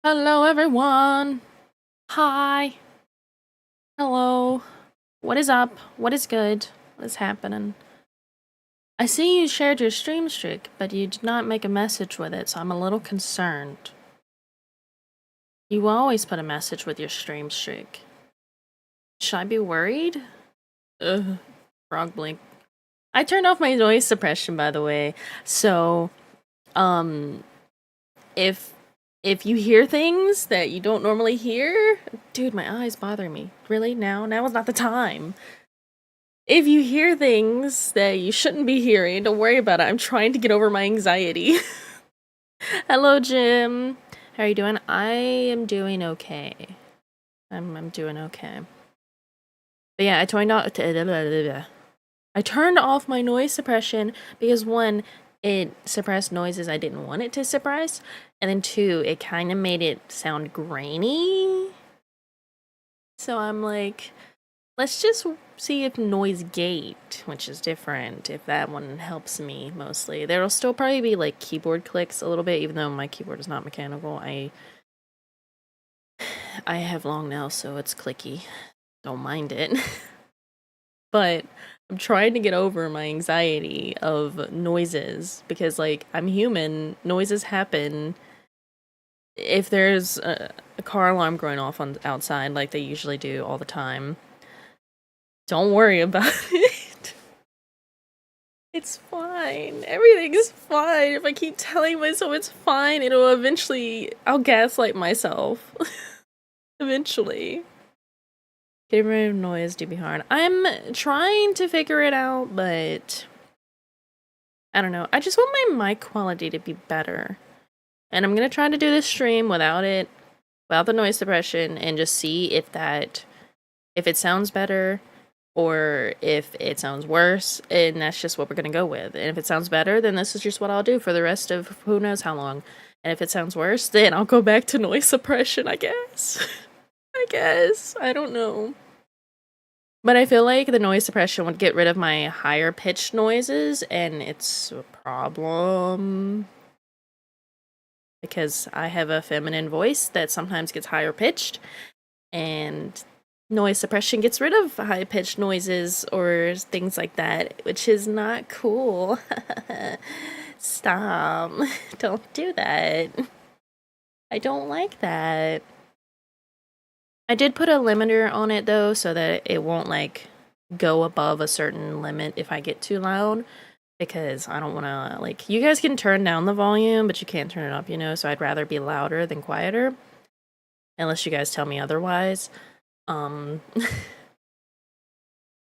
Hello, everyone. Hi. Hello. What is up? What is good? What is happening? I see you shared your stream streak, but you did not make a message with it, so I'm a little concerned. You always put a message with your stream streak. Should I be worried? Ugh. Frog blink. I turned off my noise suppression, by the way. So, if you hear things that you don't normally hear, dude, my eyes bother me. Really? Now is not the time. If you hear things that you shouldn't be hearing, don't worry about it. I'm trying to get over my anxiety. Hello, Jim. How are you doing? I am doing okay. I'm doing okay. But yeah, I turned off my noise suppression because one, it suppressed noises I didn't want it to suppress, and then two, it kind of made it sound grainy. So I'm like, let's just see if noise gate, which is different, if that one helps me mostly. There'll still probably be like keyboard clicks a little bit, even though my keyboard is not mechanical. I have long nails, so it's clicky. Don't mind it. But I'm trying to get over my anxiety of noises because, like, I'm human. Noises happen. If there's a car alarm going off on outside, like they usually do all the time, don't worry about it. It's fine. Everything's fine. If I keep telling myself it's fine, I'll gaslight myself. Eventually. Getting rid of noise do be hard. I'm trying to figure it out, but I don't know. I just want my mic quality to be better. And I'm gonna try to do this stream without the noise suppression, and just see if it sounds better or if it sounds worse, and that's just what we're gonna go with. And if it sounds better, then this is just what I'll do for the rest of who knows how long. And if it sounds worse, then I'll go back to noise suppression, I guess. I don't know. But I feel like the noise suppression would get rid of my higher pitched noises, and it's a problem. Because I have a feminine voice that sometimes gets higher pitched, and noise suppression gets rid of high pitched noises or things like that, which is not cool. Stop. Don't do that. I don't like that. I did put a limiter on it though, so that it won't like go above a certain limit if I get too loud, because I don't want to, like, you guys can turn down the volume, but you can't turn it up, you know, so I'd rather be louder than quieter, unless you guys tell me otherwise.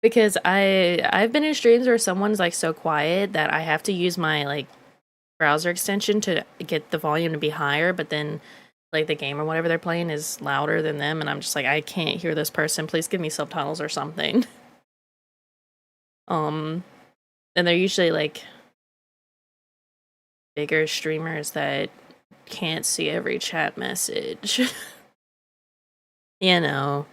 Because I've been in streams where someone's like so quiet that I have to use my like browser extension to get the volume to be higher, but then like the game or whatever they're playing is louder than them, and I'm just like, I can't hear this person, please give me subtitles or something. And they're usually like bigger streamers that can't see every chat message. You know,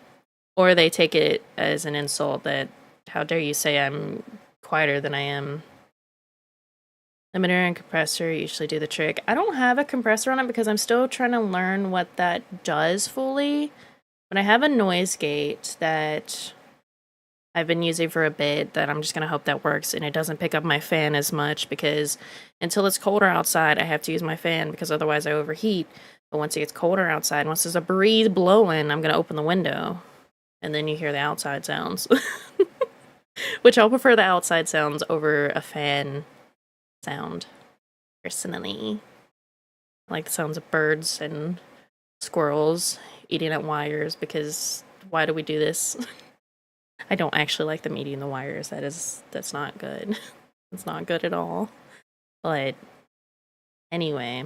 or they take it as an insult that, how dare you say I'm quieter than I am. Limiter and compressor usually do the trick. I don't have a compressor on it because I'm still trying to learn what that does fully. But I have a noise gate that I've been using for a bit that I'm just going to hope that works and it doesn't pick up my fan as much, because until it's colder outside, I have to use my fan because otherwise I overheat. But once it gets colder outside, once there's a breeze blowing, I'm going to open the window and then you hear the outside sounds. Which I'll prefer the outside sounds over a fan sound, personally. I like the sounds of birds and squirrels eating at wires, because why do we do this? I don't actually like them eating the wires. That's not good. It's not good at all. But anyway,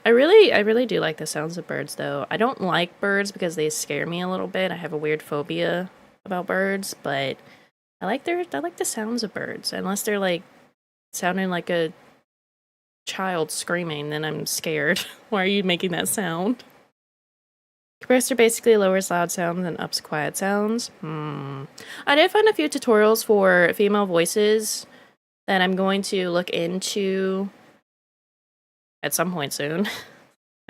I really do like the sounds of birds though. I don't like birds because they scare me a little bit. I have a weird phobia about birds, but I like the sounds of birds. Unless they're like sounding like a child screaming, then I'm scared. Why are you making that sound? Compressor basically lowers loud sounds and ups quiet sounds. I did find a few tutorials for female voices that I'm going to look into at some point soon.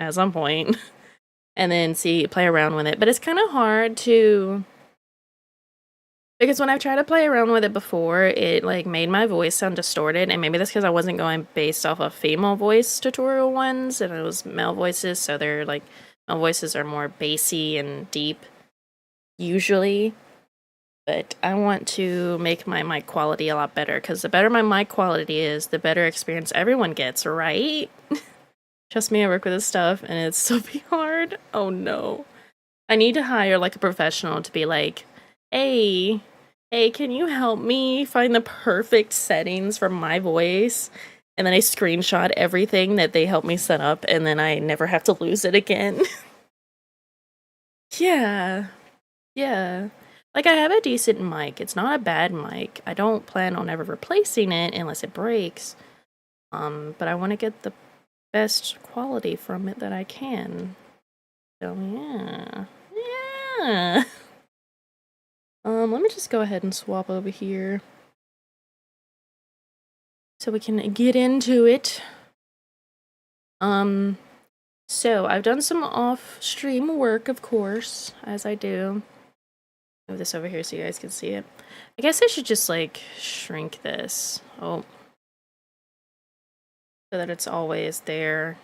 At some point. and then play around with it. But it's kind of hard to, because when I've tried to play around with it before, it like made my voice sound distorted, and maybe that's because I wasn't going based off of female voice tutorial ones, and it was male voices, so they're like, male voices are more bassy and deep, usually. But I want to make my mic quality a lot better, because the better my mic quality is, the better experience everyone gets, right? Trust me, I work with this stuff, and it's so be hard. Oh no. I need to hire like a professional to be like, hey, can you help me find the perfect settings for my voice? And then I screenshot everything that they help me set up, and then I never have to lose it again. Yeah. Yeah. Like, I have a decent mic. It's not a bad mic. I don't plan on ever replacing it unless it breaks. But I want to get the best quality from it that I can. So, yeah. Yeah. Let me just go ahead and swap over here so we can get into it. So I've done some off-stream work, of course, as I do. Move this over here so you guys can see it. I guess I should just, like, shrink this. Oh. So that it's always there.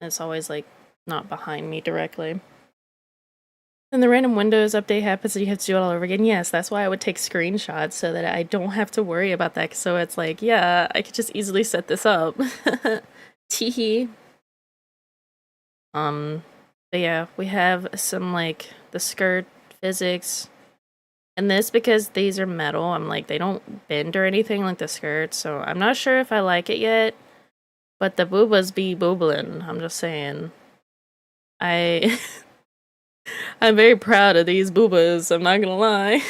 And it's always, like, not behind me directly. And the random Windows update happens and you have to do it all over again. Yes, that's why I would take screenshots so that I don't have to worry about that. So it's like, yeah, I could just easily set this up. Teehee. But yeah, we have some, like, the skirt physics. And this, because these are metal, I'm like, they don't bend or anything like the skirt. So I'm not sure if I like it yet. But the boobas be booblin', I'm just saying. I'm very proud of these boobas, I'm not gonna lie.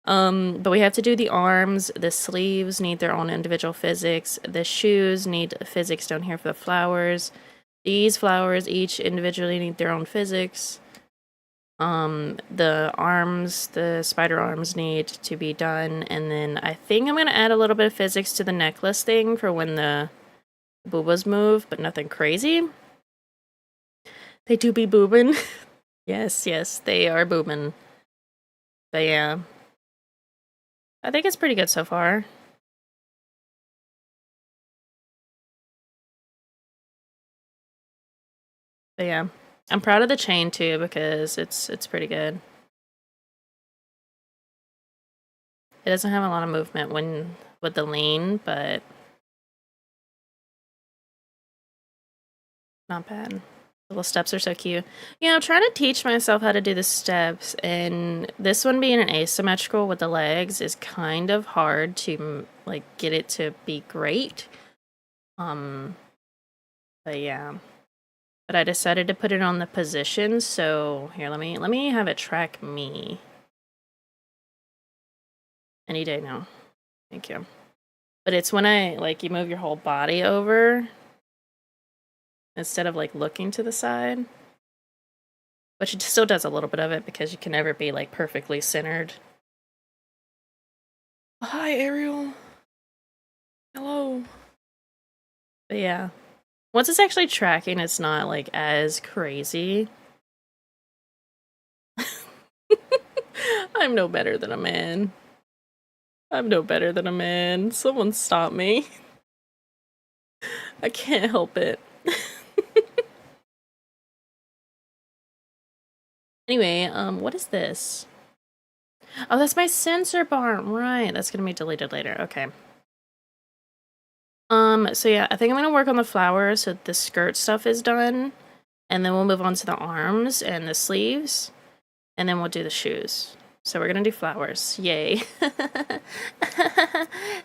But we have to do the arms, the sleeves need their own individual physics, the shoes need physics down here for the flowers. These flowers each individually need their own physics. The arms, the spider arms need to be done, and then I think I'm gonna add a little bit of physics to the necklace thing for when the boobas move, but nothing crazy. They do be boobin'. Yes, they are boobin'. But yeah. I think it's pretty good so far. But yeah. I'm proud of the chain too because it's pretty good. It doesn't have a lot of movement with the lean, but not bad. The little steps are so cute. You know, trying to teach myself how to do the steps, and this one being an asymmetrical with the legs is kind of hard to, like, get it to be great. But yeah. But I decided to put it on the position, so here, let me have it track me. Any day now. Thank you. But it's when you move your whole body over instead of, like, looking to the side. Which it still does a little bit of it because you can never be, like, perfectly centered. Hi, Ariel. Hello. But yeah. Once it's actually tracking, it's not, like, as crazy. I'm no better than a man. I'm no better than a man. Someone stop me. I can't help it. Anyway, what is this? Oh, that's my sensor bar. Right, that's gonna be deleted later. Okay. So yeah, I think I'm gonna work on the flowers so the skirt stuff is done. And then we'll move on to the arms and the sleeves. And then we'll do the shoes. So we're gonna do flowers. Yay.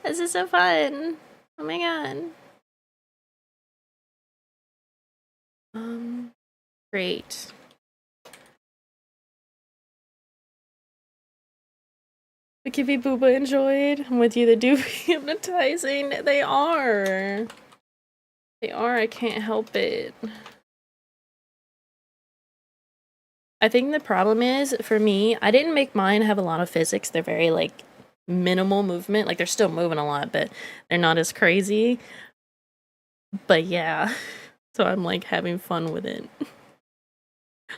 This is so fun. Oh my god. Great. The Kippy Booba enjoyed. I'm with you, they do be hypnotizing. They are. They are, I can't help it. I think the problem is, for me, I didn't make mine have a lot of physics. They're very, like, minimal movement. Like, they're still moving a lot, but they're not as crazy. But yeah. So I'm like having fun with it.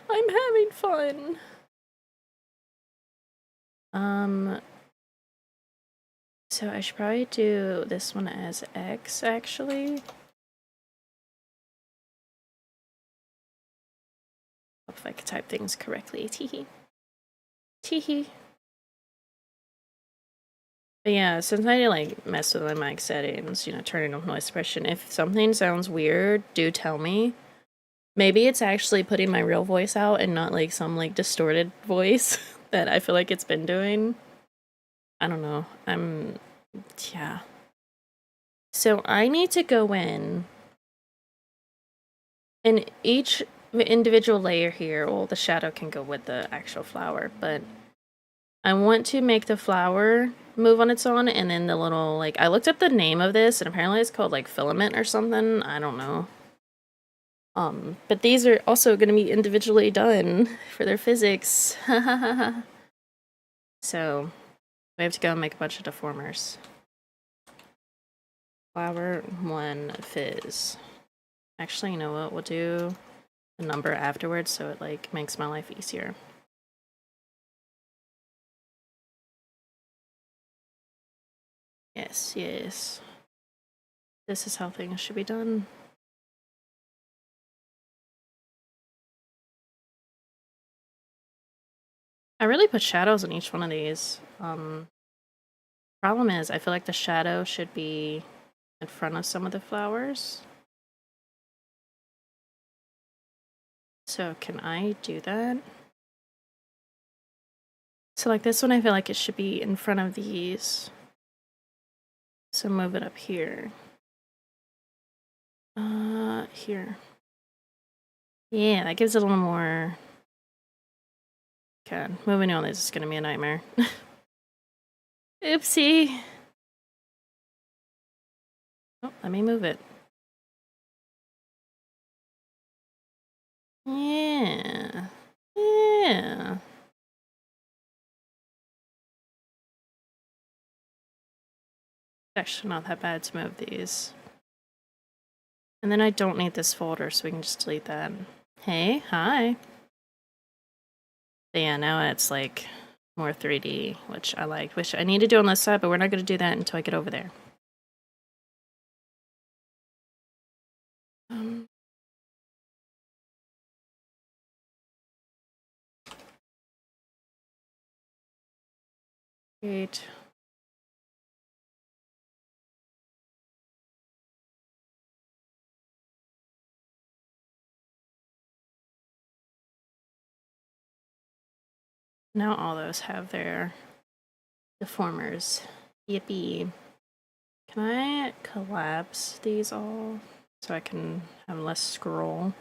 I'm having fun. So I should probably do this one as X, actually. Hope if I could type things correctly. Teehee. Teehee. But yeah, since I like mess with my mic settings, you know, turning off noise suppression, if something sounds weird, do tell me. Maybe it's actually putting my real voice out and not like some like distorted voice that I feel like it's been doing. I don't know. Yeah. So I need to go in and each individual layer here, well, the shadow can go with the actual flower, but I want to make the flower move on its own, and then the little, like, I looked up the name of this, and apparently it's called, like, filament or something. I don't know. But these are also going to be individually done for their physics. So, we have to go and make a bunch of deformers. Flower 1 fizz. Actually, you know what? We'll do a number afterwards, so it, like, makes my life easier. Yes, yes. This is how things should be done. I really put shadows in each one of these. Problem is, I feel like the shadow should be in front of some of the flowers. So can I do that? So like this one, I feel like it should be in front of these. So move it up here. Here. Yeah, that gives it a little more. God, moving on this is gonna be a nightmare. Oopsie. Oh, let me move it. Yeah. Yeah. Actually not that bad to move these. And then I don't need this folder, so we can just delete that. Hey, hi. But yeah, now it's like more 3D, which I like. Which I need to do on this side, but we're not going to do that until I get over there. Great. Now all those have their deformers. Yippee. Can I collapse these all so I can have less scroll?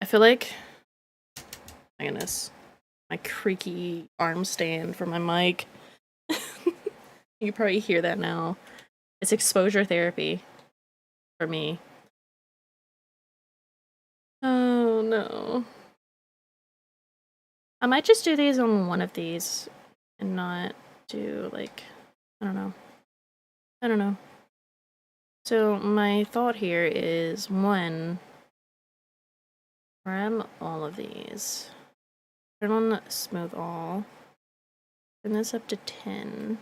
I feel like, my goodness, my creaky arm stand for my mic. You can probably hear that now. It's exposure therapy for me. Oh no. I might just do these on one of these and not do like, I don't know. I don't know. So my thought here is one, grab all of these, turn on smooth all, turn this up to 10.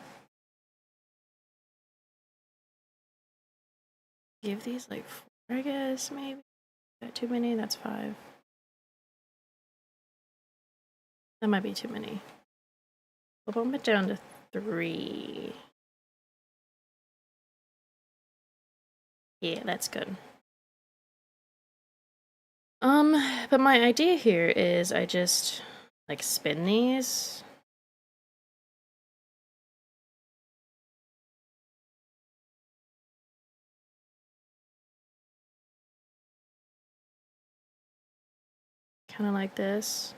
Give these like 4, I guess, maybe. Is that too many? That's 5. That might be too many. We'll bump it down to 3. Yeah, that's good. But my idea here is I just like spin these. Kind of like this.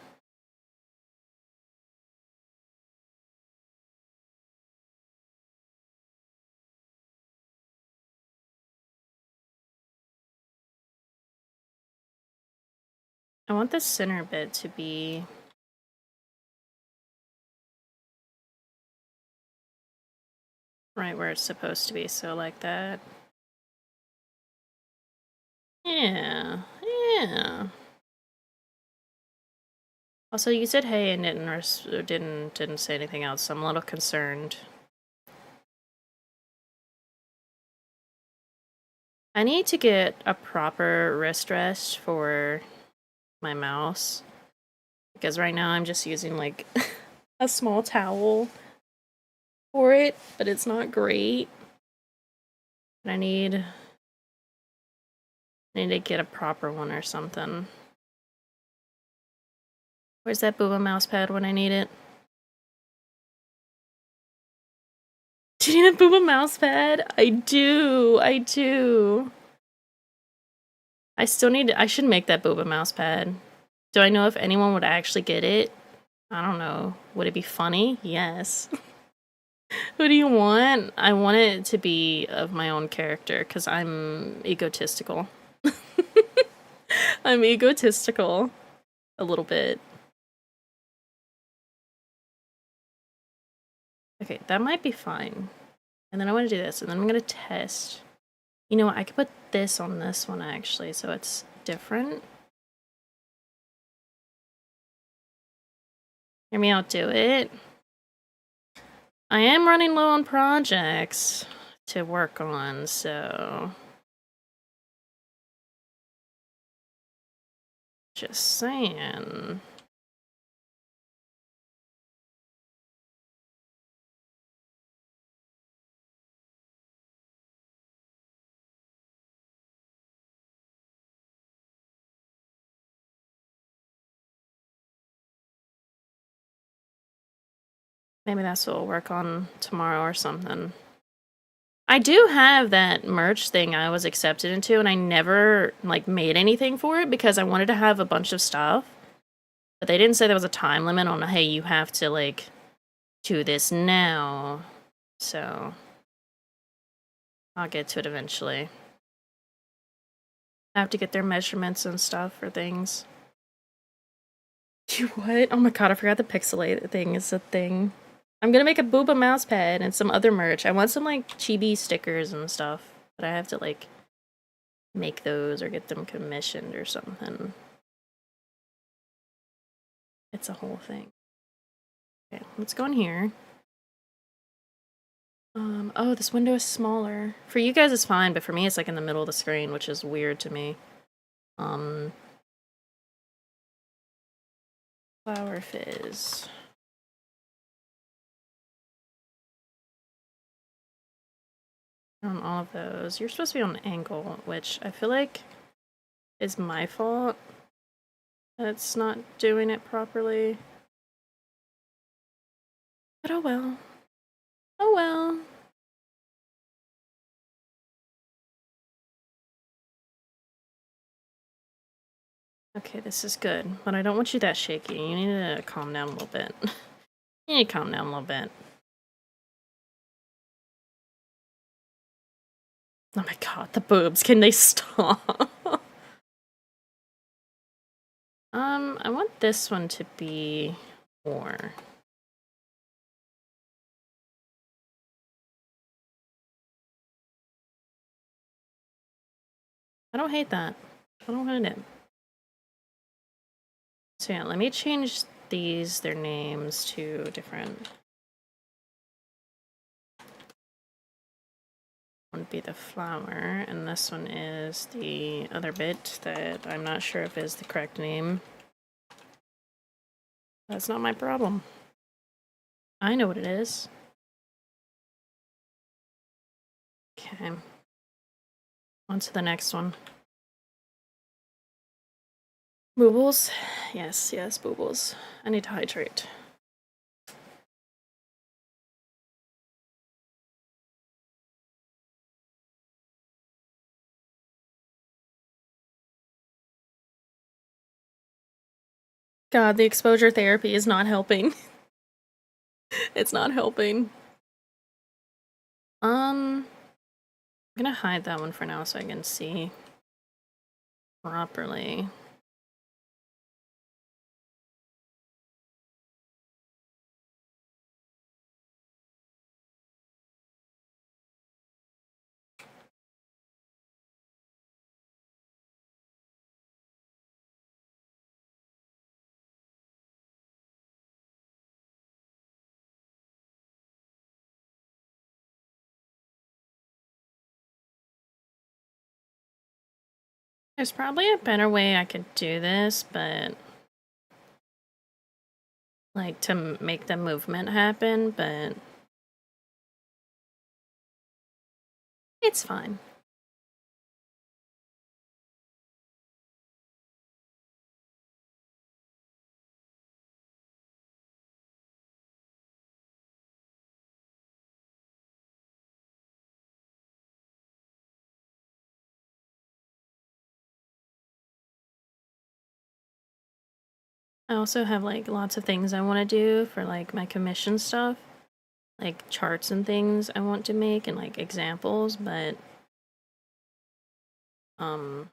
I want the center bit to be right where it's supposed to be, so like that. Yeah, yeah. Also, you said hey and didn't say anything else, so I'm a little concerned. I need to get a proper wrist rest for my mouse, because right now I'm just using like a small towel for it, but it's not great. I need to get a proper one or something. Where's that booba mouse pad when I need it? Do you need a booba mouse pad? I do. I do. I still need I should make that booba mouse pad. Do I know if anyone would actually get it? I don't know. Would it be funny? Yes. Who do you want? I want it to be of my own character because I'm egotistical. I'm egotistical. A little bit. Okay, that might be fine. And then I want to do this, and then I'm going to test. You know what? I could put this on this one, actually, so it's different. Hear me out, do it. I am running low on projects to work on, so... Just saying. Maybe that's what we'll work on tomorrow or something. I do have that merch thing I was accepted into, and I never, like, made anything for it because I wanted to have a bunch of stuff. But they didn't say there was a time limit on, hey, you have to, like, do this now. So, I'll get to it eventually. I have to get their measurements and stuff for things. You what? Oh my god, I forgot the pixelate thing is a thing. I'm gonna make a booba mouse pad and some other merch. I want some, like, chibi stickers and stuff. But I have to, like, make those or get them commissioned or something. It's a whole thing. Okay, let's go in here. Oh, this window is smaller. For you guys it's fine, but for me it's like in the middle of the screen, which is weird to me. Flower fizz. On all of those. You're supposed to be on an angle, which I feel like is my fault. That's not doing it properly. But oh well. Oh well. Okay, this is good, but I don't want you that shaky. You need to calm down a little bit. You need to calm down a little bit. Oh my god, the boobs. Can they stop? I want this one to be more. I don't hate that. I don't hate it. So yeah, let me change these, their names, to different. One would be the flower, and this one is the other bit that I'm not sure if is the correct name. That's not my problem. I know what it is. Okay. On to the next one. Boobles? Yes, yes, boobles. I need to hydrate. God, the exposure therapy is not helping. It's not helping. I'm gonna hide that one for now so I can see properly. There's probably a better way I could do this, but like to make the movement happen, but it's fine. I also have like lots of things I want to do for like my commission stuff, like charts and things I want to make and like examples, but um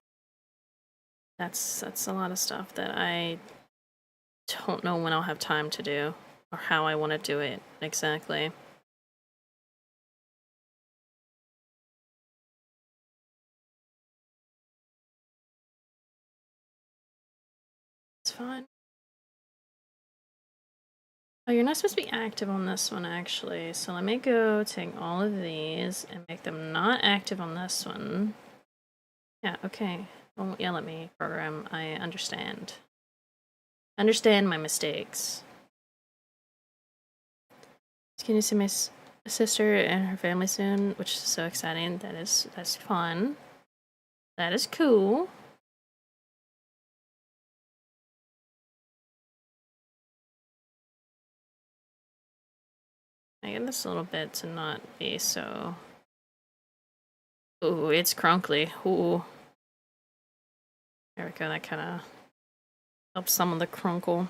that's a lot of stuff that I don't know when I'll have time to do or how I want to do it exactly. It's fine. Oh, you're not supposed to be active on this one, actually. So let me go take all of these and make them not active on this one. Yeah, okay. Don't yell at me, program. I understand. Understand my mistakes. Can you see my sister and her family soon? Which is so exciting. That's fun. That is cool. I get this a little bit to not be so... Ooh, it's crunkly. Ooh. There we go, that kind of helps some of the crunkle.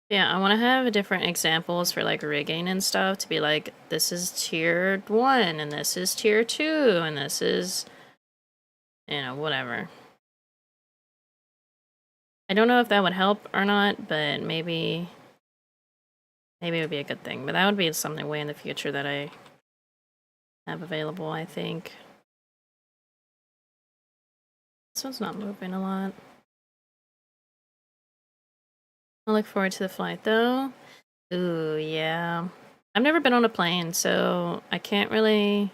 Yeah, I want to have different examples for like rigging and stuff to be like, this is tier 1, and this is tier 2, and this is, you know, whatever. I don't know if that would help or not, but maybe it would be a good thing. But that would be something way in the future that I have available, I think. This one's not moving a lot. I look forward to the flight, though. Ooh, yeah. I've never been on a plane, so I can't really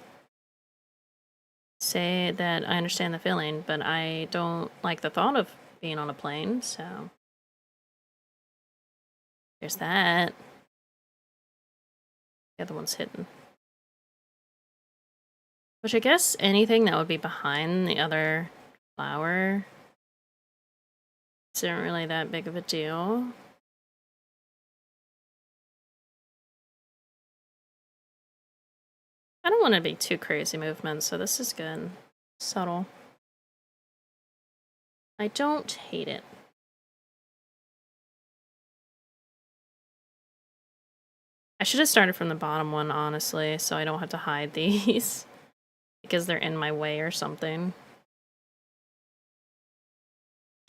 say that I understand the feeling, but I don't like the thought of being on a plane, so there's that. The other one's hidden. Which I guess anything that would be behind the other flower isn't really that big of a deal. I don't want to be too crazy movements, so this is good. Subtle. I don't hate it. I should have started from the bottom one, honestly, so I don't have to hide these. Because they're in my way or something.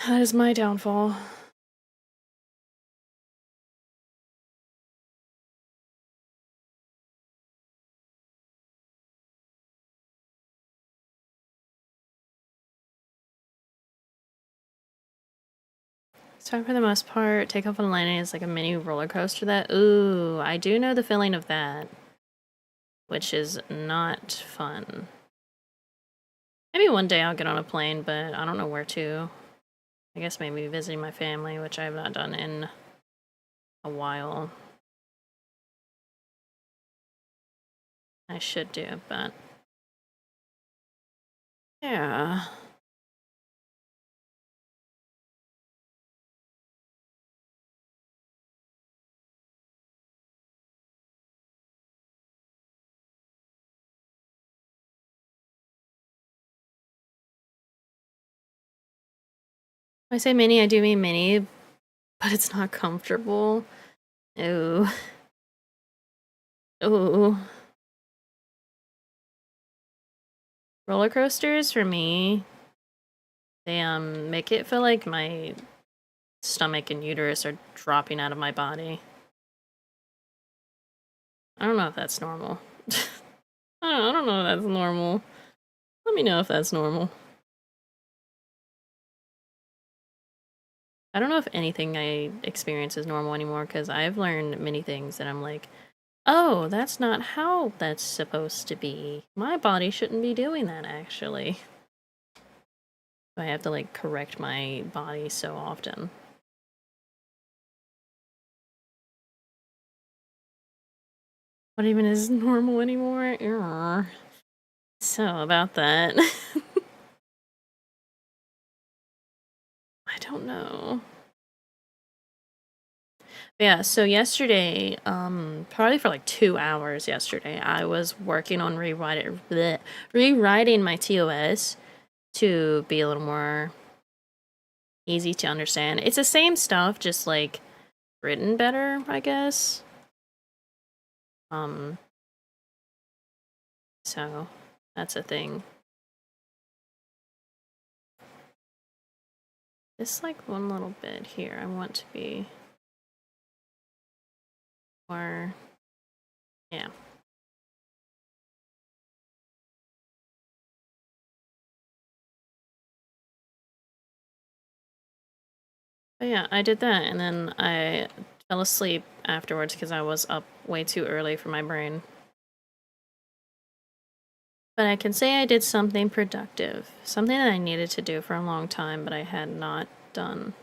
That is my downfall. So for the most part, takeoff and landing is like a mini roller coaster that, ooh, I do know the feeling of that. Which is not fun. Maybe one day I'll get on a plane, but I don't know where to. I guess maybe visiting my family, which I have not done in a while. I should do, but yeah. When I say mini, I do mean mini, but it's not comfortable. Ooh. Ooh. Roller coasters for me, they make it feel like my stomach and uterus are dropping out of my body. I don't know if that's normal. I don't know if that's normal. Let me know if that's normal. I don't know if anything I experience is normal anymore, because I've learned many things that I'm like, oh, that's not how that's supposed to be. My body shouldn't be doing that, actually. I have to, like, correct my body so often. What even is normal anymore? Ugh. So, about that. I don't know. Yeah, so yesterday, probably for like 2 hours yesterday, I was working on rewriting my TOS to be a little more easy to understand. It's the same stuff, just like written better, I guess. So that's a thing. Just like one little bit here, I want to be more, yeah. But yeah, I did that, and then I fell asleep afterwards because I was up way too early for my brain. But I can say I did something productive. Something that I needed to do for a long time, but I had not done.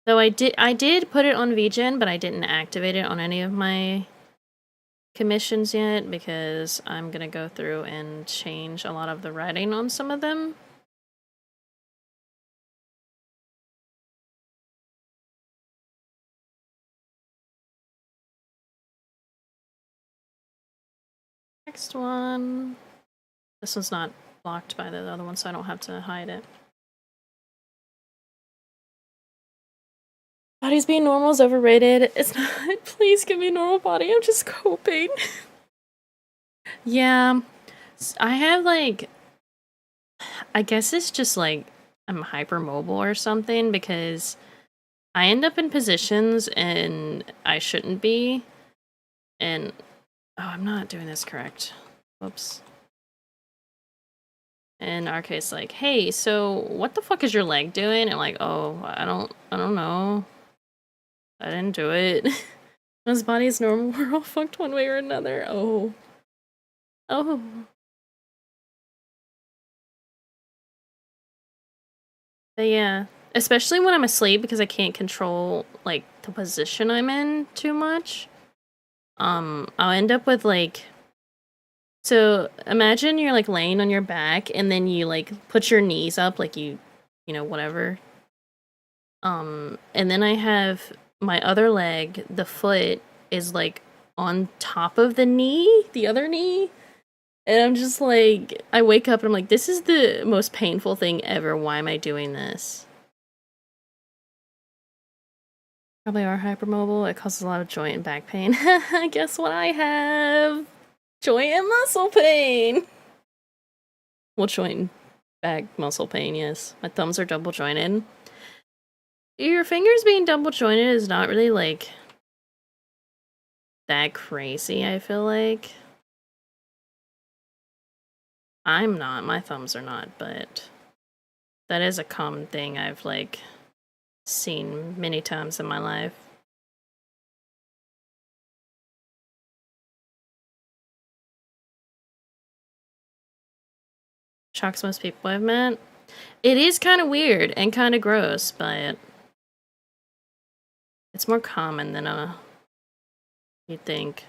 Though I did put it on VGen, but I didn't activate it on any of my commissions yet, because I'm gonna go through and change a lot of the writing on some of them. Next one. This one's not blocked by the other one, so I don't have to hide it. Body's being normal is overrated. It's not. Please give me a normal body. I'm just coping. Yeah. I have, like, I guess it's just like I'm hypermobile or something, because I end up in positions and I shouldn't be. And oh, I'm not doing this correct. Whoops. And Arcade's like, hey, so what the fuck is your leg doing? And I'm like, oh, I don't know. I didn't do it. His body is normal. We're all fucked one way or another. Oh. Oh. But yeah. Especially when I'm asleep, because I can't control, like, the position I'm in too much. I'll end up with, like, so imagine you're, like, laying on your back, and then you, like, put your knees up, like you know, whatever. And then I have my other leg, the foot is, like, on top of the knee, the other knee. And I'm just like, I wake up and I'm like, this is the most painful thing ever. Why am I doing this? Probably are hypermobile. It causes a lot of joint and back pain. Guess what I have? Joint and muscle pain. Well, joint and back muscle pain, yes. My thumbs are double jointed. Your fingers being double jointed is not really, like, that crazy, I feel like. I'm not. My thumbs are not, but that is a common thing I've, like, seen many times in my life. Shocks most people I've met. It is kind of weird and kind of gross, but it's more common than you'd think.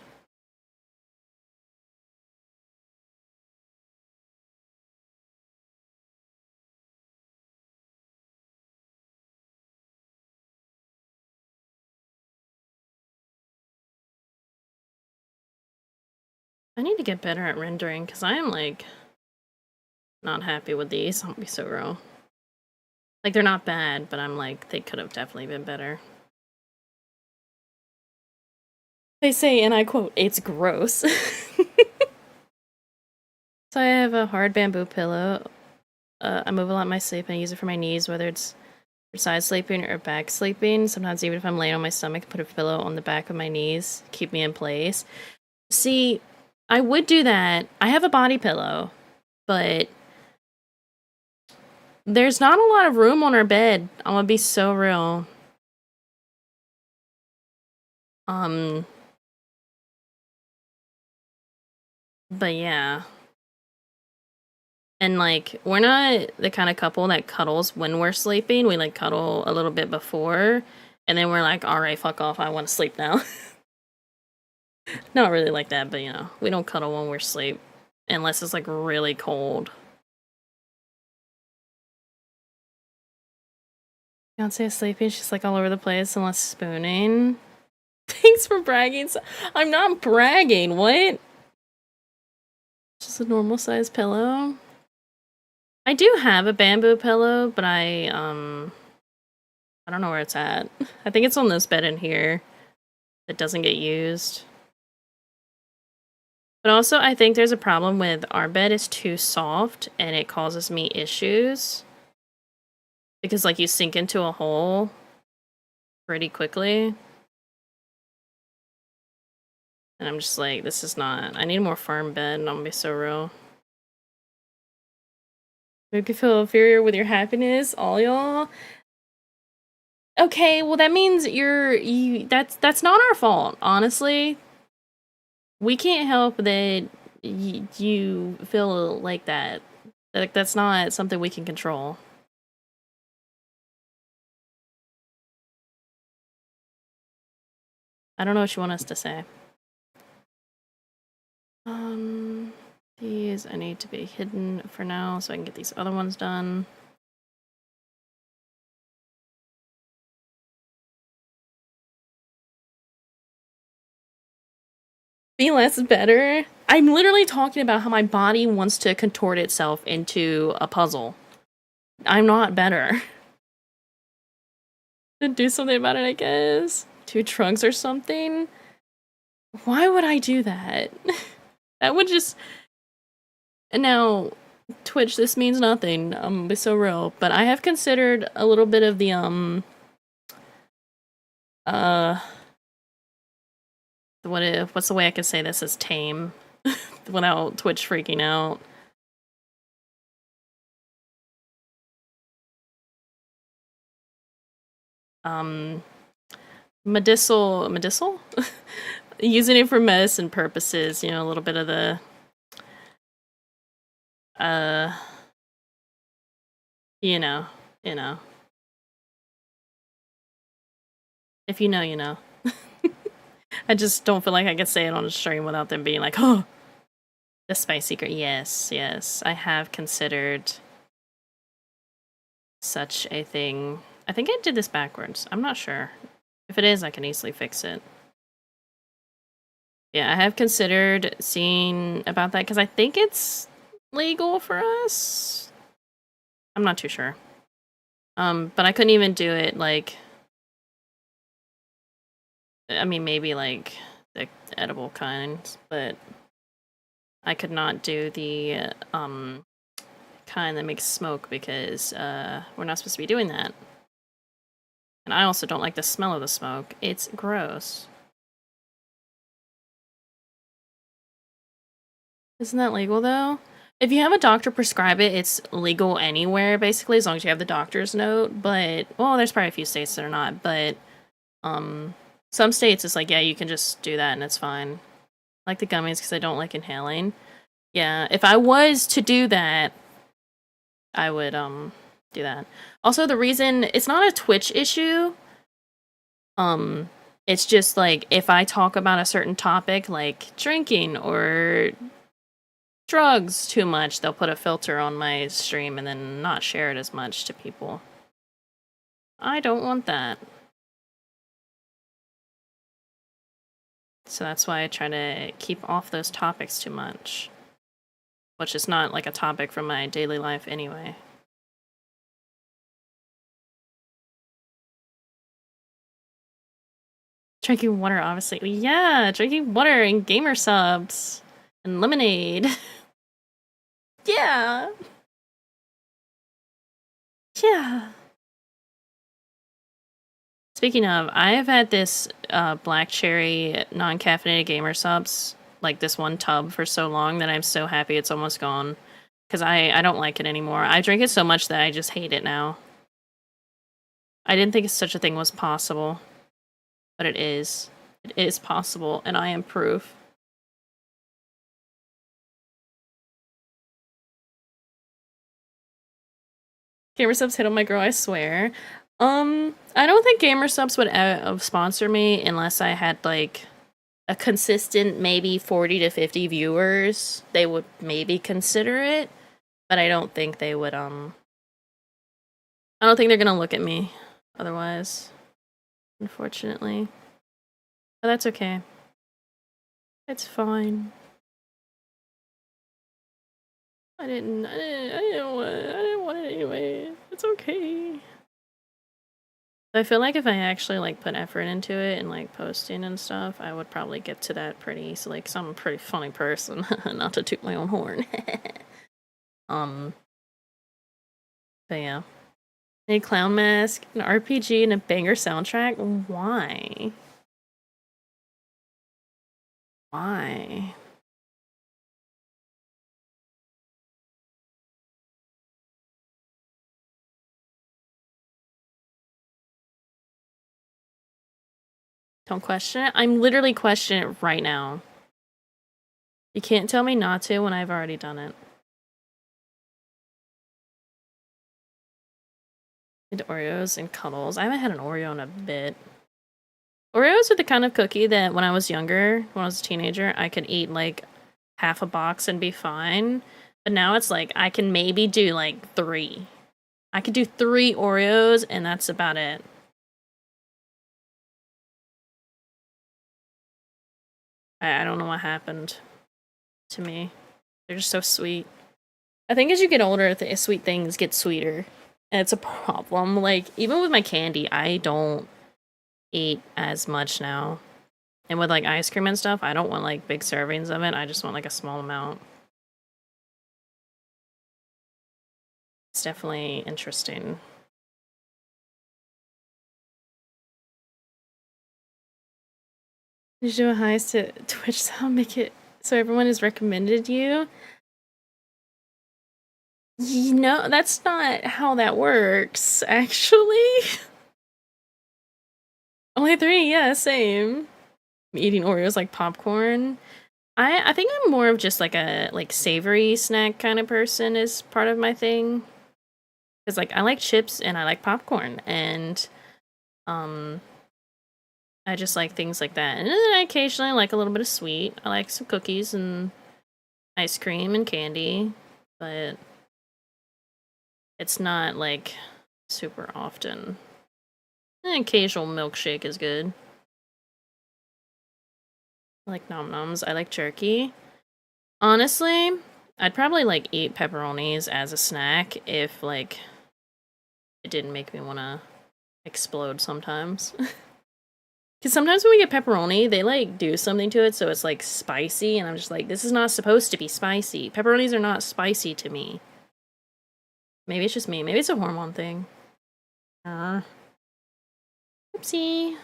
I need to get better at rendering, because I am, like, not happy with these. I'll be so real. Like, they're not bad, but I'm like, they could have definitely been better. They say, and I quote, it's gross. So I have a hard bamboo pillow. I move a lot in my sleep, and I use it for my knees, whether it's for side sleeping or back sleeping. Sometimes even if I'm laying on my stomach, I put a pillow on the back of my knees, keep me in place. See, I would do that. I have a body pillow, but there's not a lot of room on our bed. I'm gonna be so real. But yeah. And, like, we're not the kind of couple that cuddles when we're sleeping. We, like, cuddle a little bit before, and then we're like, "Alright, fuck off, I wanna sleep now." Not really like that, but, you know, we don't cuddle when we're asleep, unless it's, like, really cold. Fiancé is sleeping, she's, like, all over the place unless spooning. Thanks for bragging. I'm not bragging, what? Just a normal sized pillow? I do have a bamboo pillow, but I don't know where it's at. I think it's on this bed in here. It doesn't get used. But also, I think there's a problem with our bed is too soft, and it causes me issues. Because, like, you sink into a hole pretty quickly. And I'm just like, this is not... I need a more firm bed, and I'm gonna be so real. Make you feel inferior with your happiness, all y'all. Okay, well that means that's not our fault, honestly. We can't help that you feel like that. Like, that's not something we can control. I don't know what you want us to say. These I need to be hidden for now so I can get these other ones done. Be less better? I'm literally talking about how my body wants to contort itself into a puzzle. I'm not better. To do something about it, I guess. 2 trunks or something? Why would I do that? That would just... And now, Twitch, this means nothing. I'm gonna be so real. But I have considered a little bit of the, what's the way I can say this is tame? Without Twitch freaking out. Medicinal? Using it for medicine purposes, you know, a little bit of the, you know. If you know, you know. I just don't feel like I could say it on a stream without them being like, oh, the spy secret. Yes, I have considered such a thing. I think I did this backwards. I'm not sure. If it is, I can easily fix it. Yeah, I have considered seeing about that because I think it's legal for us. I'm not too sure. But I couldn't even do it, like... I mean, maybe, like, the edible kinds, but... I could not do the, kind that makes smoke because, we're not supposed to be doing that. And I also don't like the smell of the smoke. It's gross. Isn't that legal, though? If you have a doctor prescribe it, it's legal anywhere, basically, as long as you have the doctor's note, but... Well, there's probably a few states that are not, but... some states, it's like, yeah, you can just do that and it's fine. I like the gummies because I don't like inhaling. Yeah, if I was to do that, I would, do that. Also, the reason... It's not a Twitch issue. It's just, like, if I talk about a certain topic, like drinking or drugs too much, they'll put a filter on my stream and then not share it as much to people. I don't want that. So that's why I try to keep off those topics too much. Which is not, like, a topic from my daily life anyway. Drinking water, obviously. Yeah, drinking water and gamer subs. And lemonade. Yeah. Yeah. Speaking of, I have had this black cherry non-caffeinated gamer subs, like this one tub, for so long that I'm so happy it's almost gone. Because I don't like it anymore. I drink it so much that I just hate it now. I didn't think such a thing was possible. But it is. It is possible, and I am proof. Gamer subs hit on my girl, I swear. I don't think gamer subs would sponsor me unless I had like a consistent maybe 40 to 50 viewers. They would maybe consider it, but I don't think they would I don't think they're gonna look at me otherwise, unfortunately. But that's okay. It's fine. I didn't want it anyway. It's okay. I feel like if I actually like put effort into it and like posting and stuff, I would probably get to that pretty easily. Like, I'm a pretty funny person, not to toot my own horn. But yeah, a clown mask, an RPG, and a banger soundtrack. Why? Why? Don't question it. I'm literally questioning it right now. You can't tell me not to when I've already done it. And Oreos and Cuddles. I haven't had an Oreo in a bit. Oreos are the kind of cookie that when I was younger, when I was a teenager, I could eat like half a box and be fine. But now it's like I can maybe do like 3. I could do 3 Oreos and that's about it. I don't know what happened to me. They're just so sweet. I think as you get older, the sweet things get sweeter. And it's a problem. Like, even with my candy, I don't eat as much now. And with like ice cream and stuff, I don't want like big servings of it. I just want like a small amount. It's definitely interesting. Did you do a heist to Twitch sound? Make it so everyone has recommended you? No, that's not how that works, actually. Only 3, yeah, same. I'm eating Oreos like popcorn. I think I'm more of just like a like savory snack kind of person is part of my thing. Cause like I like chips and I like popcorn and um I just like things like that. And then I occasionally like a little bit of sweet. I like some cookies and ice cream and candy, but it's not like super often. An occasional milkshake is good. I like nom noms. I like jerky. Honestly, I'd probably like eat pepperonis as a snack if like it didn't make me want to explode sometimes. Because sometimes when we get pepperoni, they like do something to it so it's like spicy, and I'm just like, this is not supposed to be spicy. Pepperonis are not spicy to me. Maybe it's just me. Maybe it's a hormone thing. Oopsie.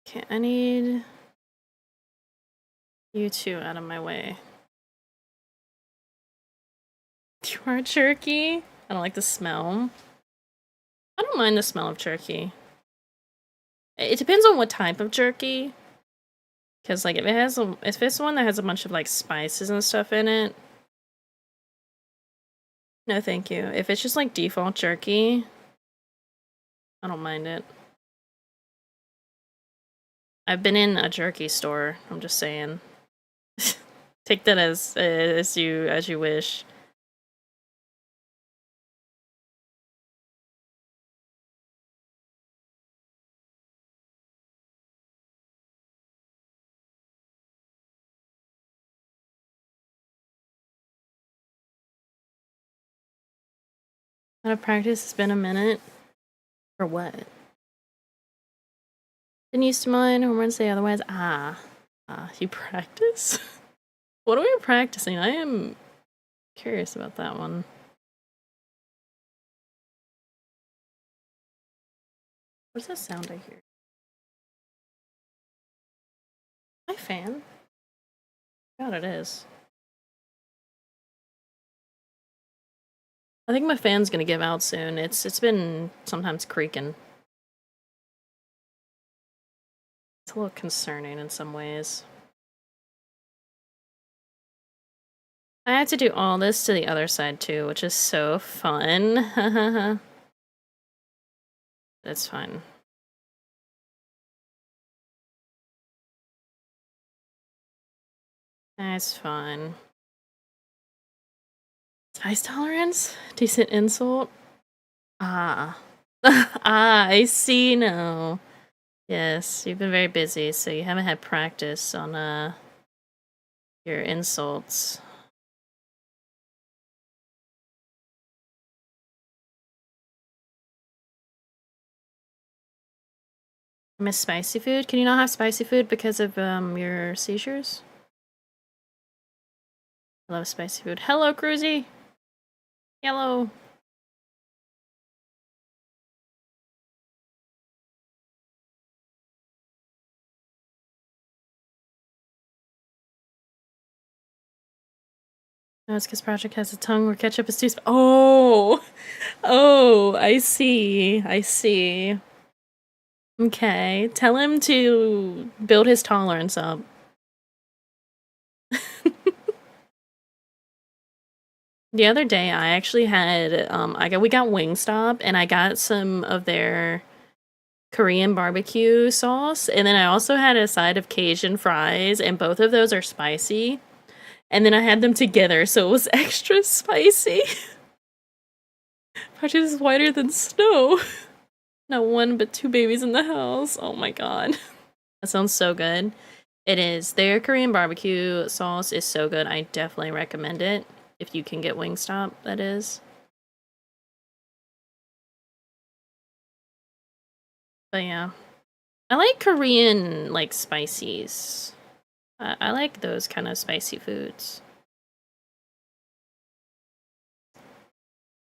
Okay, I need you two out of my way. You are jerky? I don't like the smell. I don't mind the smell of jerky. It depends on what type of jerky. Because, like, if it's one that has a bunch of, like, spices and stuff in it, no thank you. If it's just, like, default jerky, I don't mind it. I've been in a jerky store, I'm just saying. Take that as you wish. Out of practice, it's been a minute. For what? Didn't used to mine, hormones say otherwise. You practice? What are we practicing? I am curious about that one. What's that sound I hear? My fan? God, it is. I think my fan's gonna give out soon. It's been sometimes creaking. It's a little concerning in some ways. I had to do all this to the other side too, which is so fun. That's fun. That's fun. Spice tolerance? Decent insult? Ah. Ah, I see now. Yes, you've been very busy, so you haven't had practice on, your insults. Miss spicy food? Can you not have spicy food because of, your seizures? I love spicy food. Hello, Cruzy! Hello! No, it's because Project has a tongue where ketchup is too Oh! Oh, I see. I see. Okay. Tell him to build his tolerance up. The other day, I actually had, we got Wingstop, and I got some of their Korean barbecue sauce, and then I also had a side of Cajun fries, and both of those are spicy. And then I had them together, so it was extra spicy. Project is whiter than snow. Not one, but two babies in the house. Oh my god. That sounds so good. It is. Their Korean barbecue sauce is so good. I definitely recommend it. If you can get Wingstop, that is. But yeah. I like Korean, like, spicies. I like those kind of spicy foods.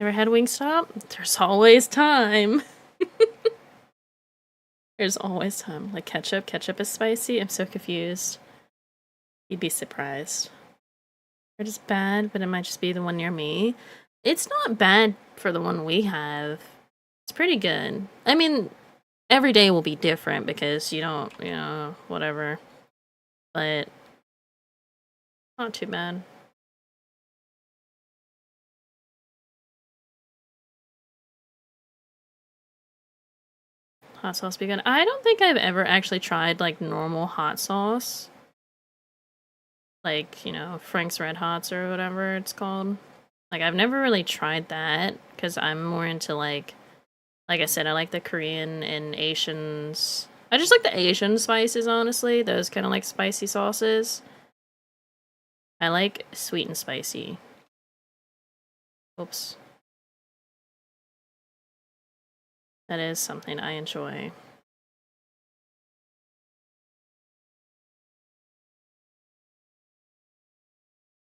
Ever had Wingstop? There's always time. There's always time. Like ketchup. Ketchup is spicy. I'm so confused. You'd be surprised. Or just bad, but it might just be the one near me. It's not bad for the one we have. It's pretty good. I mean, every day will be different because you don't, you know, whatever. But not too bad. Hot sauce be good. I don't think I've ever actually tried like normal hot sauce. Like, you know, Frank's Red Hots or whatever it's called. Like, I've never really tried that because I'm more into like I said, I like the Korean and Asians. I just like the Asian spices, honestly. Those kind of like spicy sauces. I like sweet and spicy. Oops. That is something I enjoy.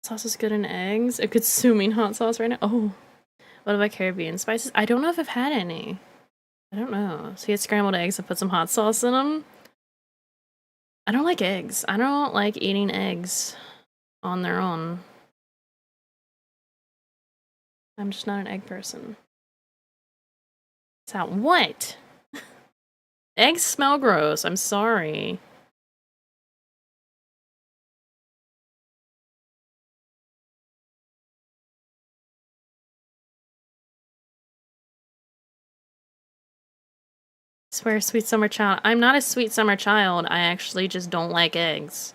Sauce is good in eggs. I'm consuming hot sauce right now. Oh, what about Caribbean spices? I don't know if I've had any. I don't know. So you get scrambled eggs and put some hot sauce in them. I don't like eggs. I don't like eating eggs on their own. I'm just not an egg person. What? Eggs smell gross. I'm sorry. Swear, sweet summer child. I'm not a sweet summer child. I actually just don't like eggs.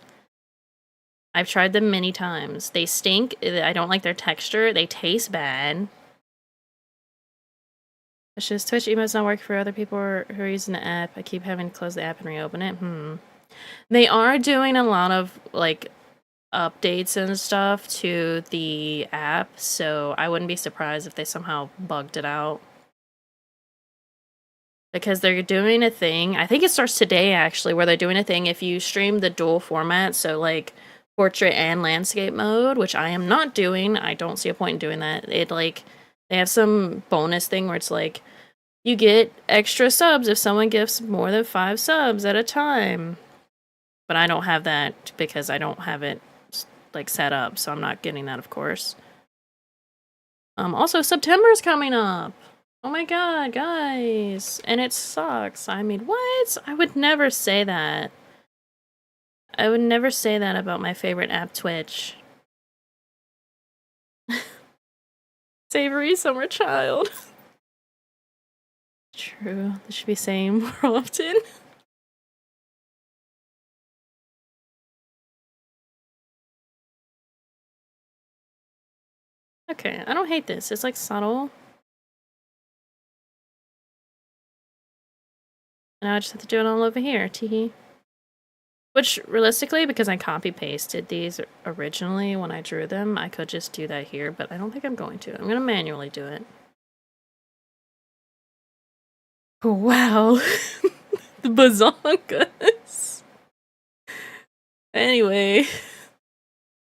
I've tried them many times. They stink. I don't like their texture. They taste bad. It's just Twitch emotes not working for other people who are using the app. I keep having to close the app and reopen it. They are doing a lot of, like, updates and stuff to the app, so I wouldn't be surprised if they somehow bugged it out. Because they're doing a thing, I think it starts today actually, where they're doing a thing if you stream the dual format, so like portrait and landscape mode, which I am not doing. I don't see a point in doing that. It like, they have some bonus thing where it's like, you get extra subs if someone gives more than 5 subs at a time. But I don't have that because I don't have it like set up, so I'm not getting that, of course. Also, September's coming up. Oh my god, guys. And it sucks. I mean, what? I would never say that. I would never say that about my favorite app, Twitch. Savory summer child. True. They should be saying more often. Okay, I don't hate this. It's like subtle. Now I just have to do it all over here. Teehee. Which, realistically, because I copy-pasted these originally when I drew them, I could just do that here, but I don't think I'm going to. I'm going to manually do it. Wow. The bazongas. Anyway.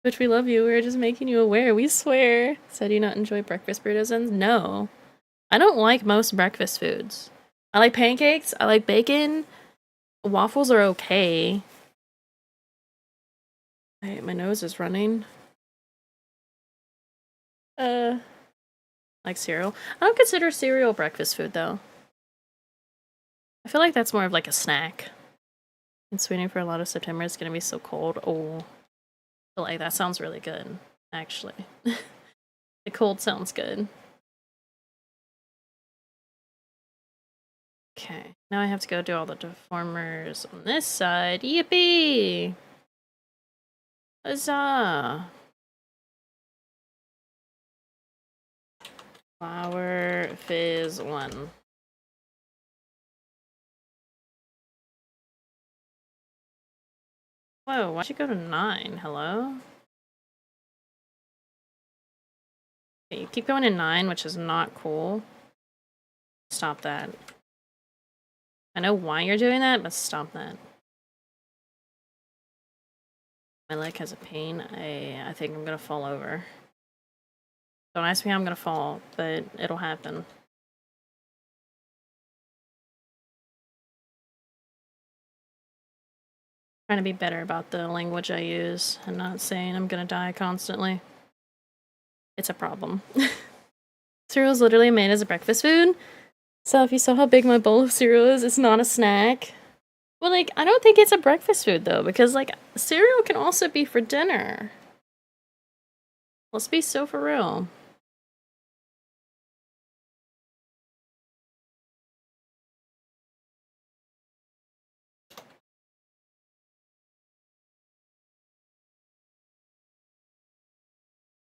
Which we love you. We're just making you aware. We swear. So do you not enjoy breakfast burritos? No. I don't like most breakfast foods. I like pancakes. I like bacon. Waffles are okay. My nose is running. Like cereal. I don't consider cereal breakfast food, though. I feel like that's more of like a snack. It's waiting for a lot of September. It's gonna be so cold. Oh. But like, that sounds really good, actually. The cold sounds good. Okay, now I have to go do all the deformers on this side. Yippee! Huzzah! Flower Fizz 1. Whoa, why'd you go to 9? Hello? Okay, you keep going to 9, which is not cool. Stop that. I know why you're doing that, but stop that. My leg has a pain. I think I'm gonna fall over. Don't ask me how I'm gonna fall, but it'll happen. Trying to be better about the language I use and not saying I'm gonna die constantly. It's a problem. Cereal's literally made as a breakfast food. So if you saw how big my bowl of cereal is, it's not a snack. Well, like, I don't think it's a breakfast food, though, because, like, cereal can also be for dinner. Let's be so for real.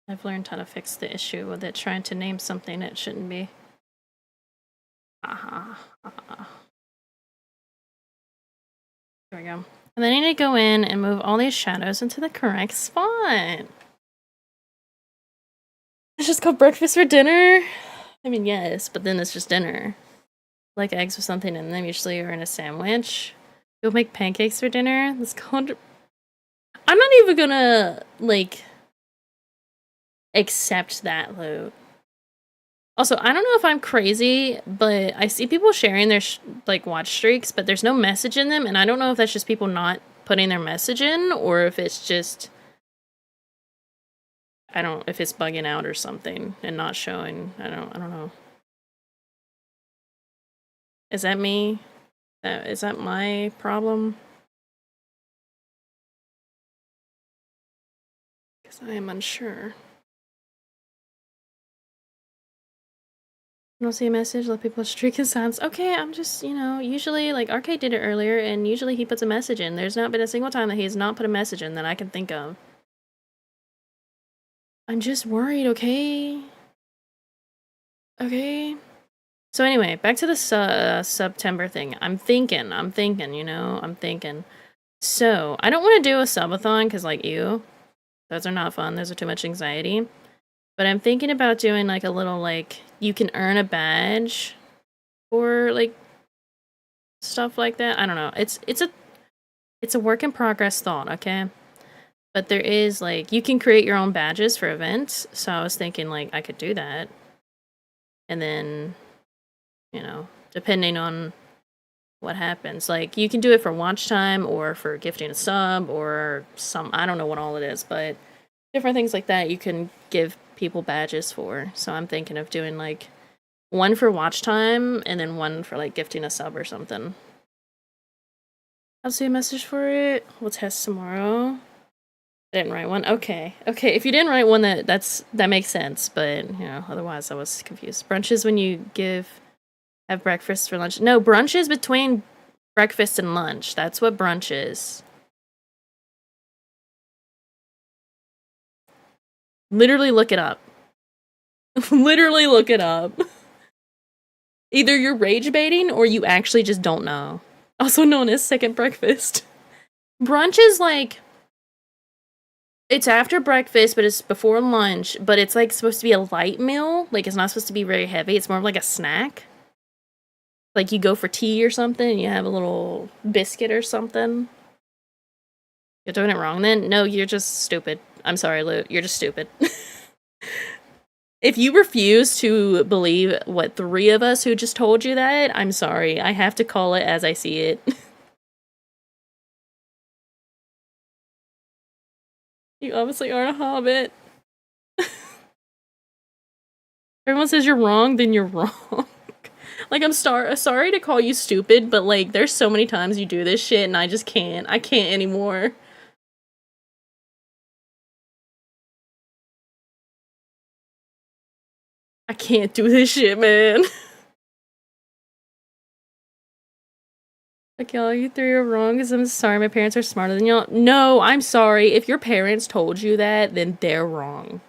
I've learned how to fix the issue with it trying to name something it shouldn't be. There we go. And then I need to go in and move all these shadows into the correct spot. It's just called breakfast for dinner? I mean, yes, but then it's just dinner. Like eggs with something in them usually, or in a sandwich. You'll make pancakes for dinner? That's called... I'm not even gonna, like... accept that loot. Also, I don't know if I'm crazy, but I see people sharing their like watch streaks, but there's no message in them, and I don't know if that's just people not putting their message in, or if it's just if it's bugging out or something and not showing. I don't know. Is that me? Is that my problem? Because I am unsure. I don't see a message, let people streak in silence. Okay, I'm just, usually, like, Arcade did it earlier, and usually he puts a message in. There's not been a single time that he has not put a message in that I can think of. I'm just worried, okay? Okay? So anyway, back to the September thing. I'm thinking. So, I don't want to do a subathon, because, like, those are not fun. Those are too much anxiety. But I'm thinking about doing, like, a little, like, you can earn a badge or, like, stuff like that. I don't know. It's a work in progress thought, okay? But there is, like, you can create your own badges for events. So I was thinking, like, I could do that. And then, depending on what happens. Like, you can do it for watch time or for gifting a sub or I don't know what all it is, but different things like that. You can give people badges for. So I'm thinking of doing like one for watch time and then one for like gifting a sub or something. I'll see a message for it. We'll test tomorrow. I didn't write one. Okay. Okay, if you didn't write one, that makes sense, but you know, otherwise I was confused. Brunch is when you have breakfast for lunch. No, brunch is between breakfast and lunch. That's what brunch is. Literally look it up. Literally look it up. Either you're rage baiting or you actually just don't know. Also known as second breakfast. Brunch is like, it's after breakfast, but it's before lunch, but it's like supposed to be a light meal. Like it's not supposed to be very heavy. It's more of like a snack. Like you go for tea or something and you have a little biscuit or something. You're doing it wrong then? No, you're just stupid. I'm sorry, Lou. You're just stupid. If you refuse to believe what 3 of us who just told you that, I'm sorry. I have to call it as I see it. You obviously aren't a hobbit. Everyone says you're wrong, then you're wrong. Like, I'm sorry to call you stupid, but like, there's so many times you do this shit and I just can't. I can't anymore. I can't do this shit, man. Like, y'all, you 3 are wrong because I'm sorry, my parents are smarter than y'all. No, I'm sorry. If your parents told you that, then they're wrong.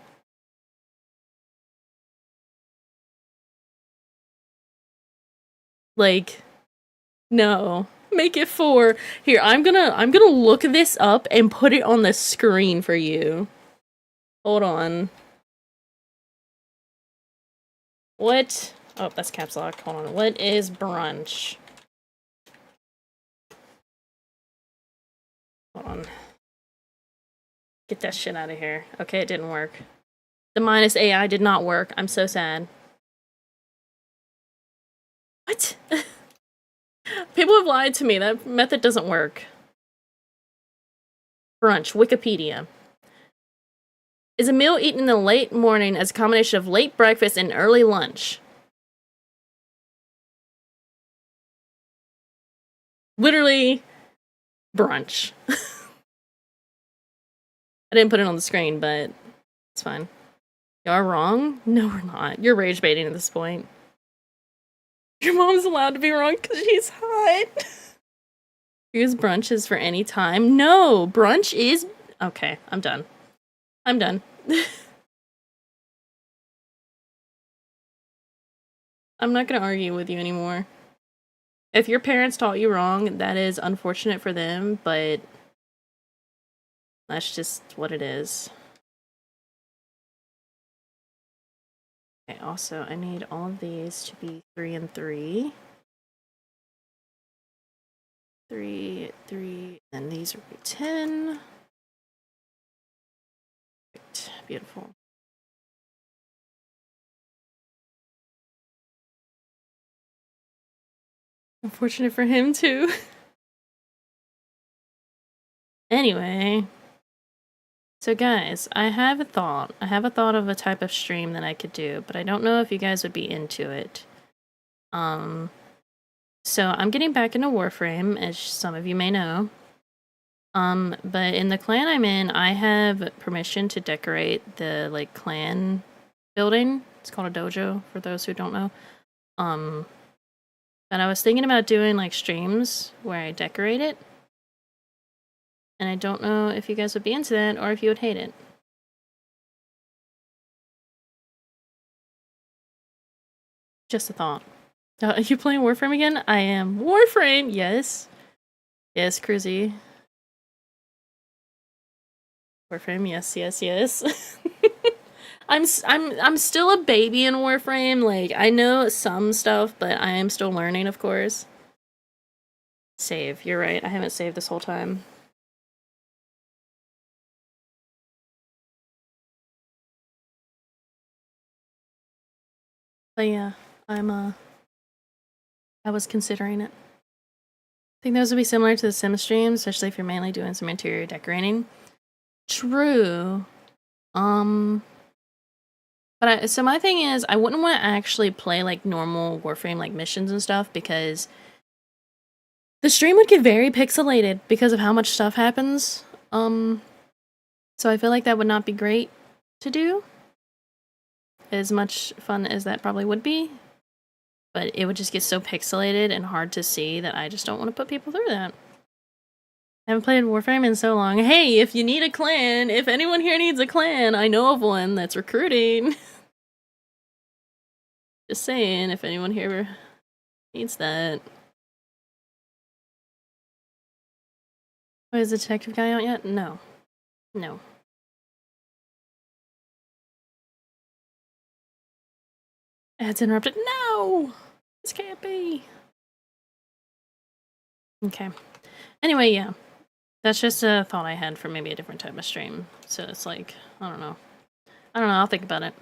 Like, no. Make it 4. Here, I'm gonna look this up and put it on the screen for you. Hold on. What? Oh, that's caps lock. Hold on. What is brunch? Hold on. Get that shit out of here. Okay, it didn't work. The minus AI did not work. I'm so sad. What? People have lied to me. That method doesn't work. Brunch. Wikipedia. Is a meal eaten in the late morning as a combination of late breakfast and early lunch. Literally, brunch. I didn't put it on the screen, but it's fine. Y'all are wrong? No, we're not. You're rage baiting at this point. Your mom's allowed to be wrong because she's hot. Use brunch is for any time. No, brunch is... Okay, I'm done. I'm done. I'm not gonna argue with you anymore. If your parents taught you wrong, that is unfortunate for them, but that's just what it is. Okay, also, I need all of these to be 3 and 3. 3, 3, and these will be 10. Perfect. Beautiful. Unfortunate for him, too. Anyway. So guys, I have a thought. I have a thought of a type of stream that I could do, but I don't know if you guys would be into it. So I'm getting back into Warframe, as some of you may know. But in the clan I'm in, I have permission to decorate the, like, clan building. It's called a dojo, for those who don't know. And I was thinking about doing, like, streams where I decorate it. And I don't know if you guys would be into that, or if you would hate it. Just a thought. Are you playing Warframe again? I am. Warframe! Yes. Yes, Cruzy. Warframe, yes, yes, yes. I'm still a baby in Warframe. Like, I know some stuff, but I am still learning, of course. Save. You're right. I haven't saved this whole time. But yeah, I was considering it. I think those would be similar to the Sim stream, especially if you're mainly doing some interior decorating. True. But so my thing is, I wouldn't want to actually play like normal Warframe like missions and stuff because the stream would get very pixelated because of how much stuff happens. So I feel like that would not be great to do. As much fun as that probably would be. But it would just get so pixelated and hard to see that I just don't want to put people through that. I haven't played Warframe in so long. Hey, if you need a clan, if anyone here needs a clan, I know of one that's recruiting. Just saying, if anyone here needs that. Oh, is the detective guy out yet? No. No. Ads interrupted. No! This can't be. Okay. Anyway, yeah. That's just a thought I had for maybe a different type of stream. So it's like, I don't know. I'll think about it.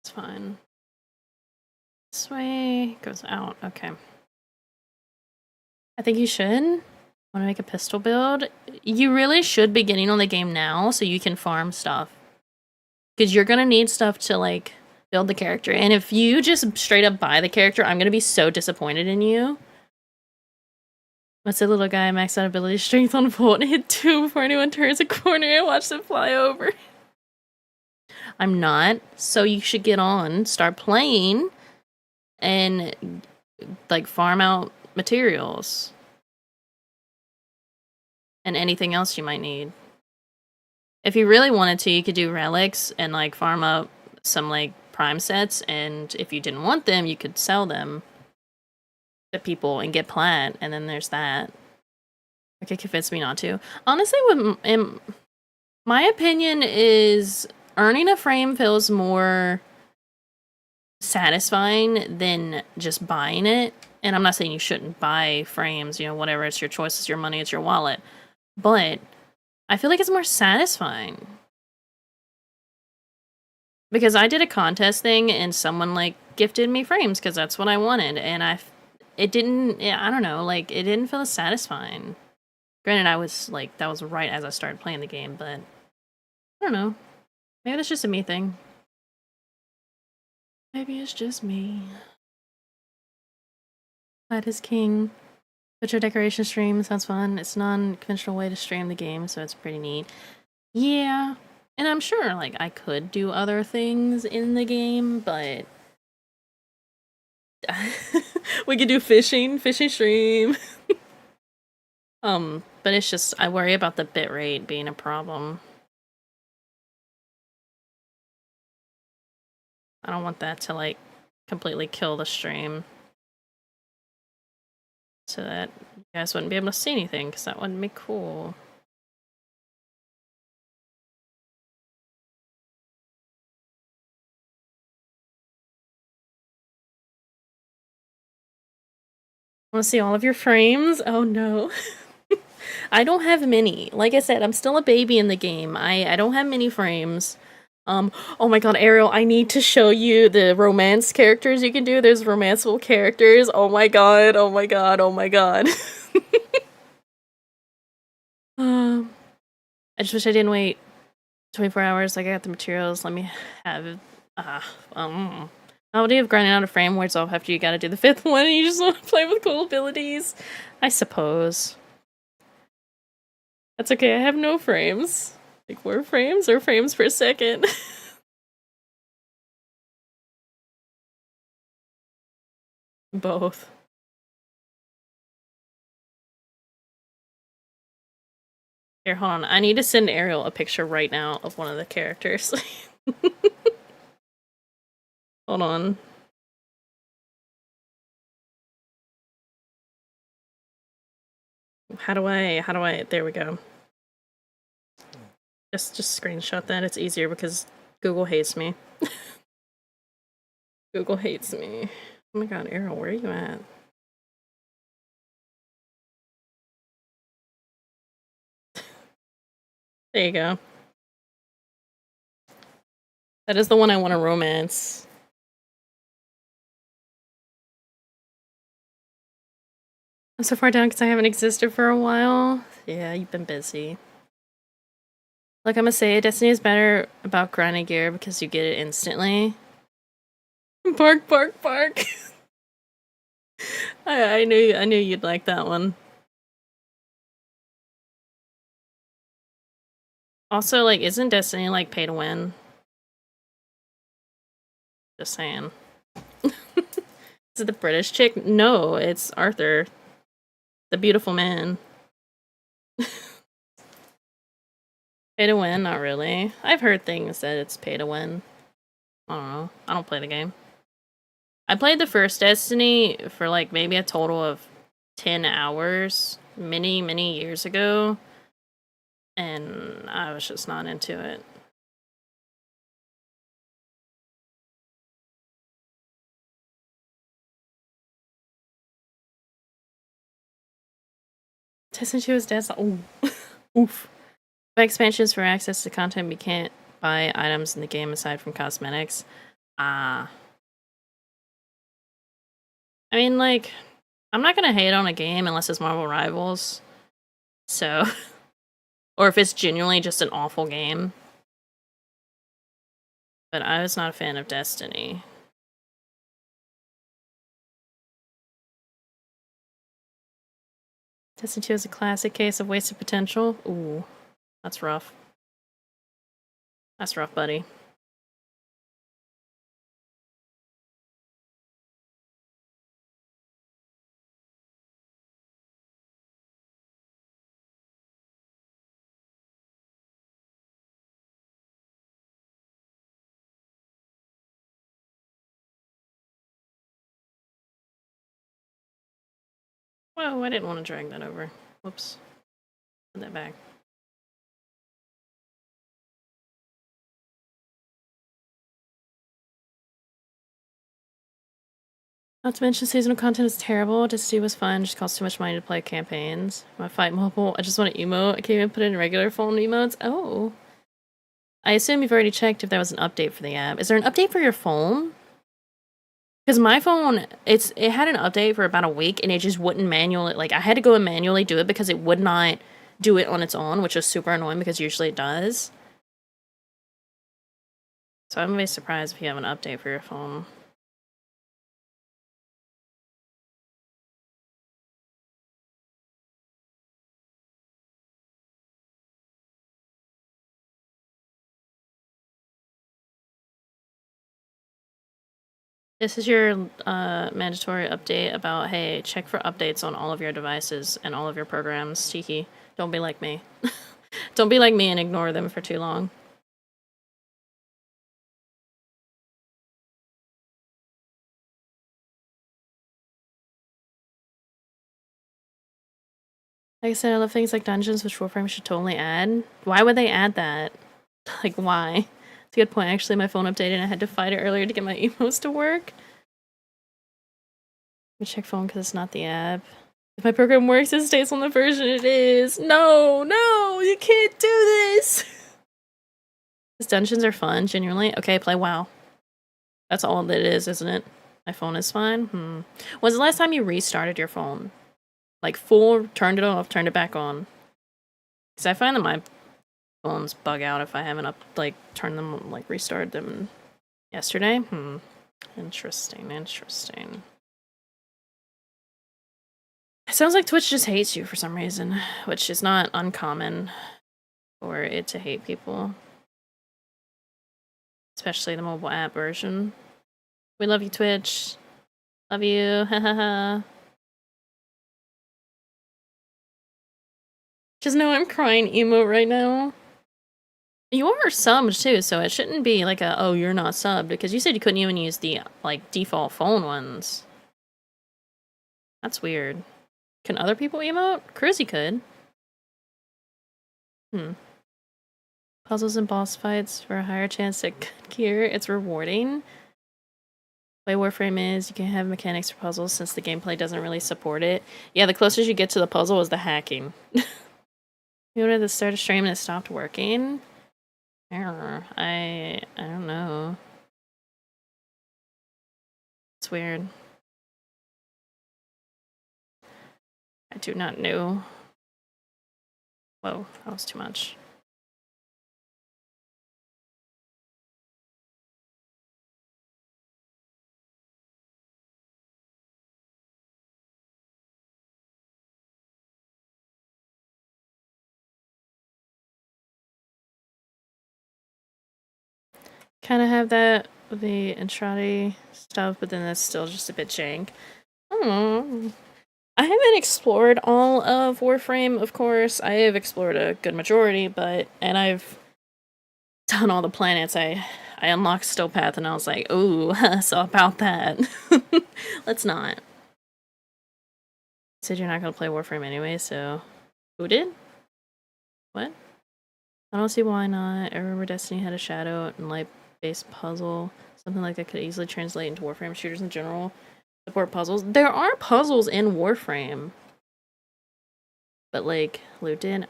It's fine. This way goes out. Okay. I think you should. Want to make a pistol build? You really should be getting on the game now so you can farm stuff. Because you're going to need stuff to, like, build the character. And if you just straight up buy the character, I'm going to be so disappointed in you. What's the little guy max out ability strength on Volt and hit 2 before anyone turns a corner and watch them fly over? I'm not. So you should get on, start playing, and, like, farm out materials. And anything else you might need. If you really wanted to, you could do relics and, like, farm up some, like, prime sets, and if you didn't want them, you could sell them to people and get plat, and then there's that. Okay, convince me not to. Honestly, in my opinion is earning a frame feels more satisfying than just buying it. And I'm not saying you shouldn't buy frames, you know, whatever, it's your choice, it's your money, it's your wallet. But I feel like it's more satisfying. Because I did a contest thing and someone, like, gifted me frames because that's what I wanted. And I don't know, like, it didn't feel as satisfying. Granted, I was, like, that was right as I started playing the game, but I don't know. Maybe that's just a me thing. Maybe it's just me. That is king. Picture decoration stream sounds fun. It's a non-conventional way to stream the game, so it's pretty neat. Yeah. And I'm sure, like, I could do other things in the game, but we could do fishing stream. But it's just, I worry about the bitrate being a problem. I don't want that to, like, completely kill the stream. So that you guys wouldn't be able to see anything, because that wouldn't be cool. Want to see all of your frames? Oh no. I don't have many. Like I said, I'm still a baby in the game. I don't have many frames. Oh my god, Ariel, I need to show you the romance characters you can do. There's romanceable characters. Oh my god, oh my god, oh my god. I just wish I didn't wait 24 hours. Like, I got the materials. Let me have it. How do you have grinding out a frame where it's off after you gotta do the 5th one and you just want to play with cool abilities? I suppose. That's okay, I have no frames. Like, 4 frames or frames per second? Both. Here, hold on. I need to send Ariel a picture right now of one of the characters. Hold on. How do I, there we go. Just screenshot that, it's easier because Google hates me. Google hates me. Oh my god, Ariel, where are you at? There you go. That is the one I want to romance. I'm so far down because I haven't existed for a while. Yeah, you've been busy. Like, I'm gonna say, Destiny is better about grinding gear because you get it instantly. Bark, bark, bark. I knew you'd like that one. Also, like, isn't Destiny like pay to win? Just saying. Is it the British chick? No, it's Arthur, the beautiful man. Pay to win? Not really. I've heard things that it's pay to win. I don't know. I don't play the game. I played the first Destiny for like maybe a total of 10 hours many years ago, and I was just not into it. Destiny 2 is dead. Oh, oof. By expansions for access to content, we can't buy items in the game aside from cosmetics. I mean, like, I'm not gonna hate on a game unless it's Marvel Rivals. So, or if it's genuinely just an awful game. But I was not a fan of Destiny. Destiny 2 is a classic case of wasted potential. Ooh, that's rough. That's rough, buddy. Whoa, I didn't want to drag that over. Whoops. Put that back. Not to mention seasonal content is terrible. Destiny was fun, just costs too much money to play campaigns. My fight mobile, I just want to emote. I can't even put it in regular phone emotes. Oh. I assume you've already checked if there was an update for the app. Is there an update for your phone? Because my phone, it had an update for about a week, and it just wouldn't manually, like, I had to go and manually do it because it would not do it on its own, which was super annoying because usually it does. So I'm gonna be surprised if you have an update for your phone. This is your mandatory update about, hey, check for updates on all of your devices and all of your programs. Cheeky. Don't be like me. Don't be like me and ignore them for too long. Like I said, I love things like dungeons, which Warframe should totally add. Why would they add that? Like, why? It's a good point. Actually, my phone updated and I had to fight it earlier to get my emotes to work. Let me check phone because it's not the app. If my program works, it stays on the version it is. No, no, you can't do this. These dungeons are fun, genuinely. Okay, play WoW. That's all it is, isn't it? My phone is fine? When's the last time you restarted your phone? Like, full, turned it off, turned it back on? Because I find that my phones bug out if I haven't turned them, like, restarted them yesterday. Interesting, interesting. It sounds like Twitch just hates you for some reason, which is not uncommon for it to hate people. Especially the mobile app version. We love you, Twitch. Love you. Hahaha. Just know I'm crying emote right now. You are subbed too, so it shouldn't be like a, oh, you're not subbed, because you said you couldn't even use the, like, default phone ones. That's weird. Can other people emote? Cruzy could. Puzzles and boss fights for a higher chance to get gear. It's rewarding. The way Warframe is, you can have mechanics for puzzles since the gameplay doesn't really support it. Yeah, the closest you get to the puzzle is the hacking. You wanted to start a stream and it stopped working? Error. I don't know. It's weird. I do not know. Whoa, that was too much. Kind of have that with the Entrati stuff, but then that's still just a bit jank. Oh, I haven't explored all of Warframe, of course. I have explored a good majority, and I've done all the planets. I unlocked Stowpath, and I was like, ooh, so about that. Let's not. You said you're not gonna play Warframe anyway, so who did? What? I don't see why not. I remember Destiny had a shadow and light-based puzzle. Something like that could easily translate into Warframe shooters in general. Support puzzles. There are puzzles in Warframe. But like, looped in?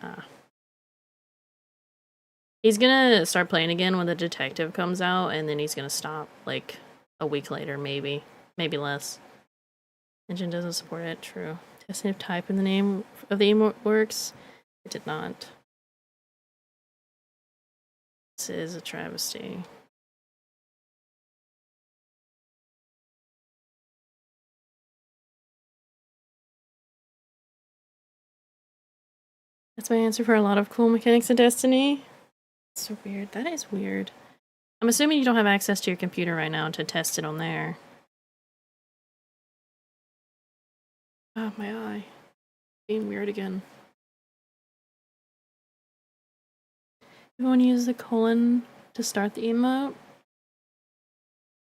He's gonna start playing again when the detective comes out, and then he's gonna stop, like, a week later, maybe. Maybe less. Engine doesn't support it, true. Testing if type in the name of the emote works. It did not. This is a travesty. That's my answer for a lot of cool mechanics in Destiny. It's so weird. That is weird. I'm assuming you don't have access to your computer right now to test it on there. Oh, my eye. Being weird again. Everyone use the colon to start the emote?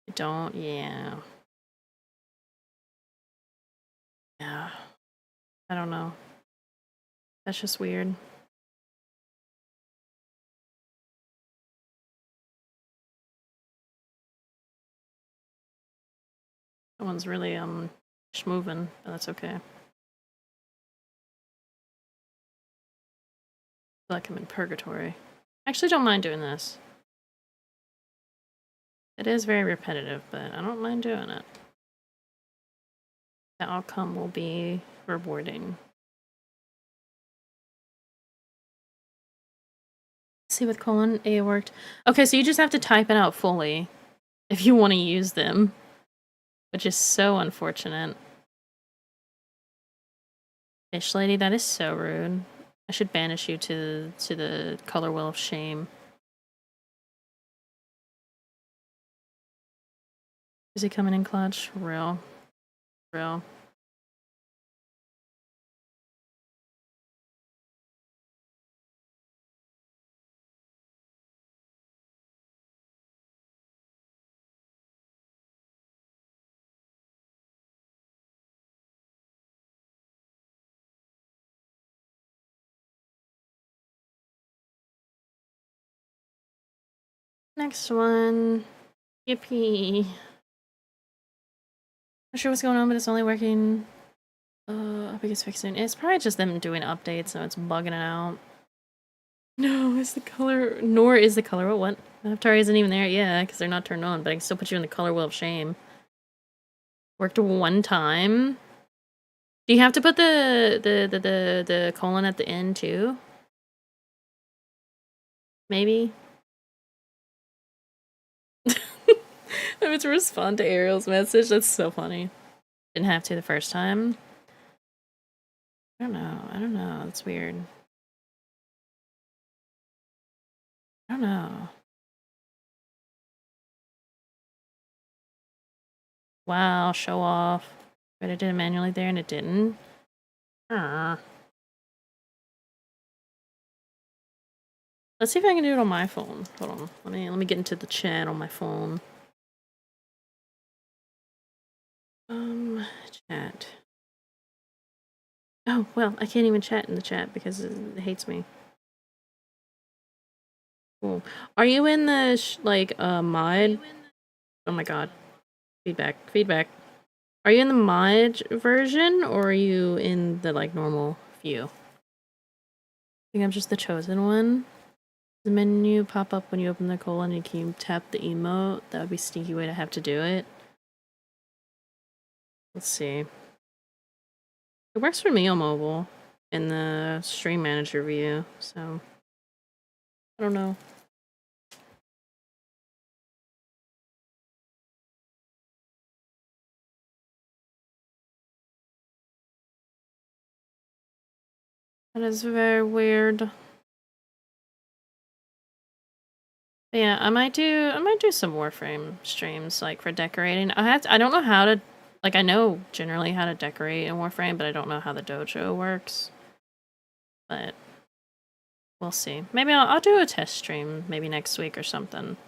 I don't, yeah. Yeah. I don't know. That's just weird. That one's really, schmovin', but that's okay. I feel like I'm in purgatory. I actually don't mind doing this. It is very repetitive, but I don't mind doing it. The outcome will be rewarding. See, with colon A worked. Okay, so you just have to type it out fully if you want to use them, which is so unfortunate. Fish lady, that is so rude. I should banish you to the color wheel of shame. Is he coming in clutch? Real. Real. Next one. Yippee. Not sure what's going on, but it's only working. I think it's fixing. It's probably just them doing updates, so it's bugging it out. No, is the color. Nor is the color. What? Avatar isn't even there. Yeah, because they're not turned on, but I can still put you in the color wheel of shame. Worked one time. Do you have to put the colon at the end too? Maybe. I meant to respond to Ariel's message. That's so funny. Didn't have to the first time. I don't know. I don't know. It's weird. I don't know. Wow, show off. But I did it manually there and it didn't. Let's see if I can do it on my phone. Hold on. Let me get into the chat on my phone. Chat. Oh, well, I can't even chat in the chat because it hates me. Cool. Are you in the, mod? Oh my god. Feedback. Feedback. Are you in the mod version, or are you in the, normal view? I think I'm just the chosen one. The menu pop up when you open the colon and you tap the emote. That would be a sneaky way to have to do it. Let's see. It works for me on mobile in the stream manager view, so I don't know. That is very weird. But yeah, I might do some Warframe streams like for decorating. I don't know how to, like, I know generally how to decorate in Warframe, but I don't know how the dojo works. But we'll see. Maybe I'll do a test stream maybe next week or something.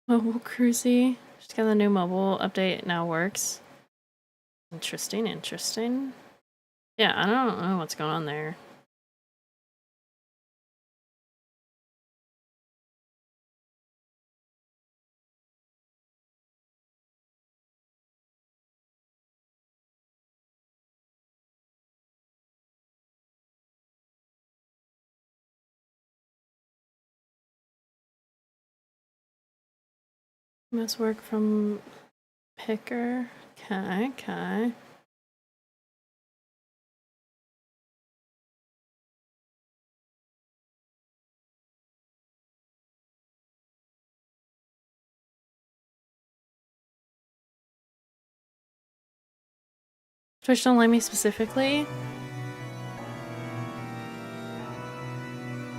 Mobile Cruisy. Just got the new mobile update, now works. Interesting, interesting. Yeah, I don't know what's going on there. Must work from picker. Okay. Twitch don't like me specifically.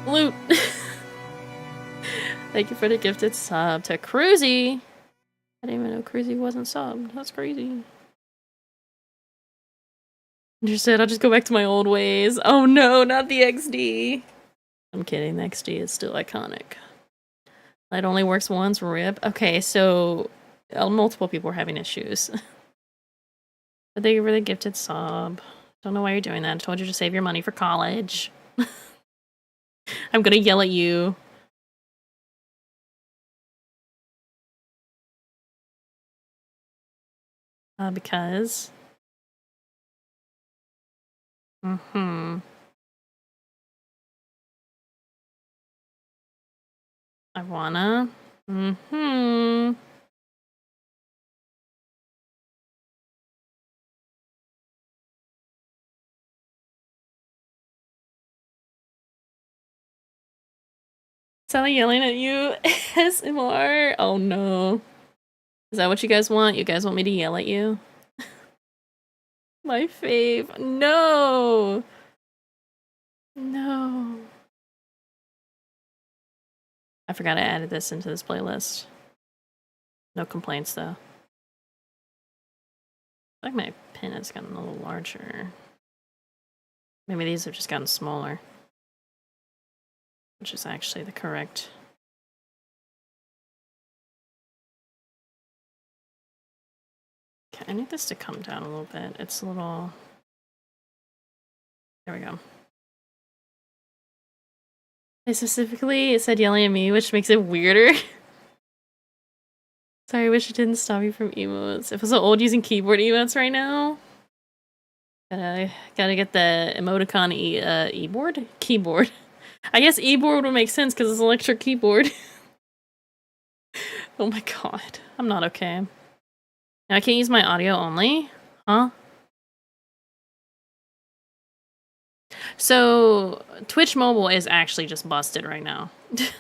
Loot. Thank you for the gifted sub to Cruzy. I didn't even know Cruzy wasn't subbed. That's crazy. Understood. I'll just go back to my old ways. Oh no, not the XD. I'm kidding. The XD is still iconic. It only works once. RIP. Okay, so multiple people are having issues. But they were the gifted sub. Don't know why you're doing that. I told you to save your money for college. I'm gonna yell at you. Because. I wanna. Sally yelling at you. SMR. Oh no. Is that what you guys want? You guys want me to yell at you? My fave. No. No. I forgot I added this into this playlist. No complaints though. I think my pin has gotten a little larger. Maybe these have just gotten smaller. Which is actually the correct. Okay, I need this to come down a little bit. It's a little. There we go. I specifically it said yelling at me, which makes it weirder. Sorry, I wish it didn't stop you from emotes. If I was so old using keyboard emotes right now. Gotta get the emoticon e-board? Keyboard. I guess e-board would make sense because it's an electric keyboard. Oh my god. I'm not okay. Now I can't use my audio only? Huh? So, Twitch Mobile is actually just busted right now. I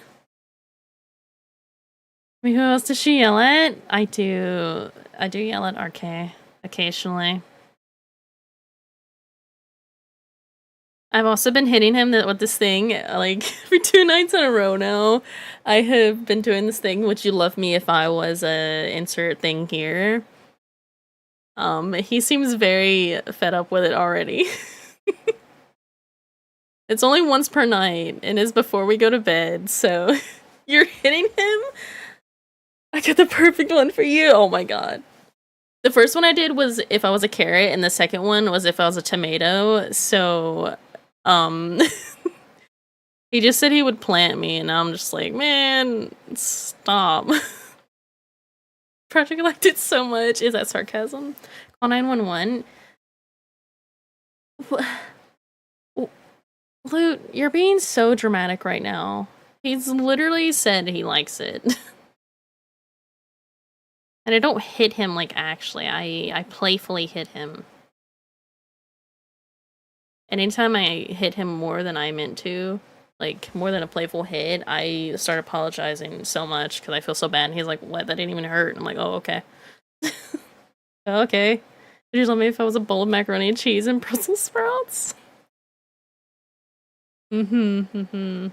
mean, who else does she yell at? I do yell at RK occasionally. I've also been hitting him with this thing, like, for 2 nights in a row now. I have been doing this thing, would you love me if I was a insert thing here? He seems very fed up with it already. It's only once per night, and is before we go to bed, so you're hitting him? I got the perfect one for you! Oh my god. The first one I did was if I was a carrot, and the second one was if I was a tomato, so... he just said he would plant me, and I'm just like, man, stop. Project liked it so much. Is that sarcasm? Call 911. Loot, you're being so dramatic right now. He's literally said he likes it. And I don't hit him, like, actually. I playfully hit him. And anytime I hit him more than I meant to, like, more than a playful hit, I start apologizing so much because I feel so bad. And he's like, what? That didn't even hurt. And I'm like, oh, okay. Okay. Could you tell me if I was a bowl of macaroni and cheese and Brussels sprouts? I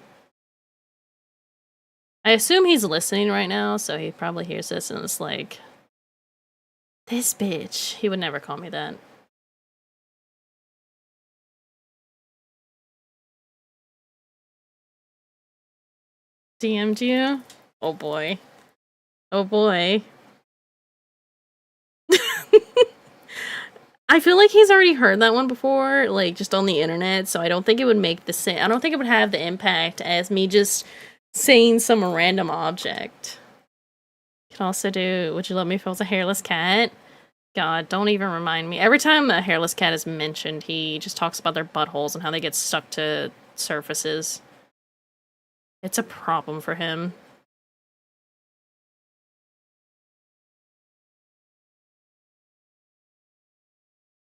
assume he's listening right now, so he probably hears this and it's like, this bitch. He would never call me that. DM'd you? Oh boy. Oh boy. I feel like he's already heard that one before, like, just on the internet, so I don't think it would make the same. I don't think it would have the impact as me just saying some random object. Could also do, would you love me if I was a hairless cat? God, don't even remind me. Every time a hairless cat is mentioned, he just talks about their buttholes and how they get stuck to surfaces. It's a problem for him.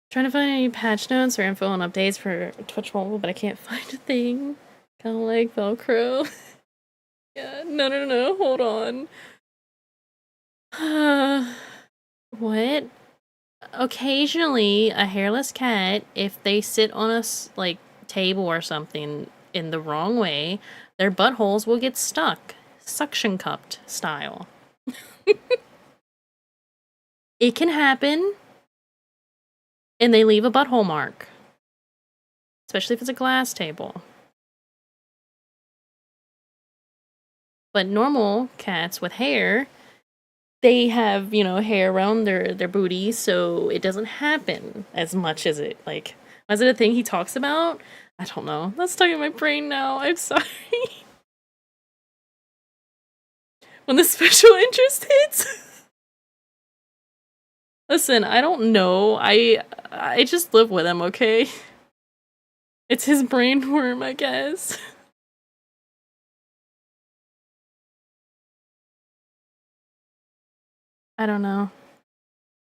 Trying to find any patch notes or info on updates for Twitch Mobile, but I can't find a thing. Kind of like Velcro. Yeah, no, hold on. What? Occasionally, a hairless cat, if they sit on a, like, table or something in the wrong way, their buttholes will get stuck. Suction cupped style. It can happen, and they leave a butthole mark. Especially if it's a glass table. But normal cats with hair, they have, you know, hair around their booty, so it doesn't happen as much as it, like, was it a thing he talks about? I don't know. That's stuck in my brain now. I'm sorry. When the special interest hits? Listen, I don't know. I just live with him, okay? It's his brain worm, I guess. I don't know.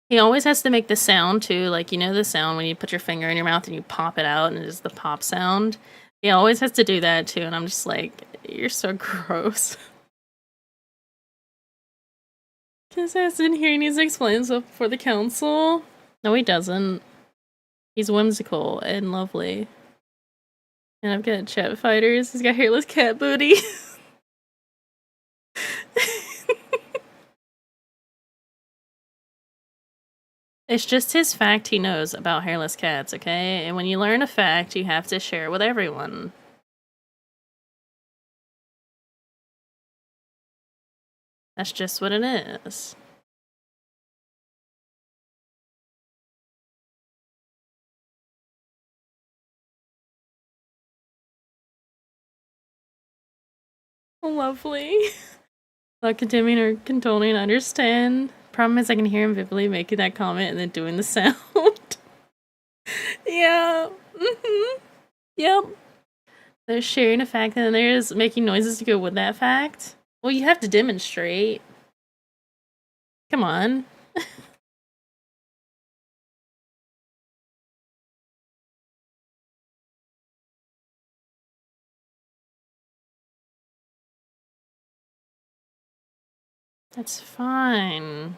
He always has to make the sound too, like, you know the sound when you put your finger in your mouth and you pop it out and it is the pop sound? He always has to do that too, and I'm just like, you're so gross. Cause I was in here and he's explaining stuff before the council. No, he doesn't. He's whimsical and lovely. And I've got chat fighters. He's got hairless cat booty. It's just his fact he knows about hairless cats, okay? And when you learn a fact, you have to share it with everyone. That's just what it is. Lovely. Not condemning or condoning, I understand. Problem is I can hear him vividly making that comment and then doing the sound. Yeah. Yep. There's sharing a fact and then there's making noises to go with that fact. Well, you have to demonstrate. Come on. That's fine.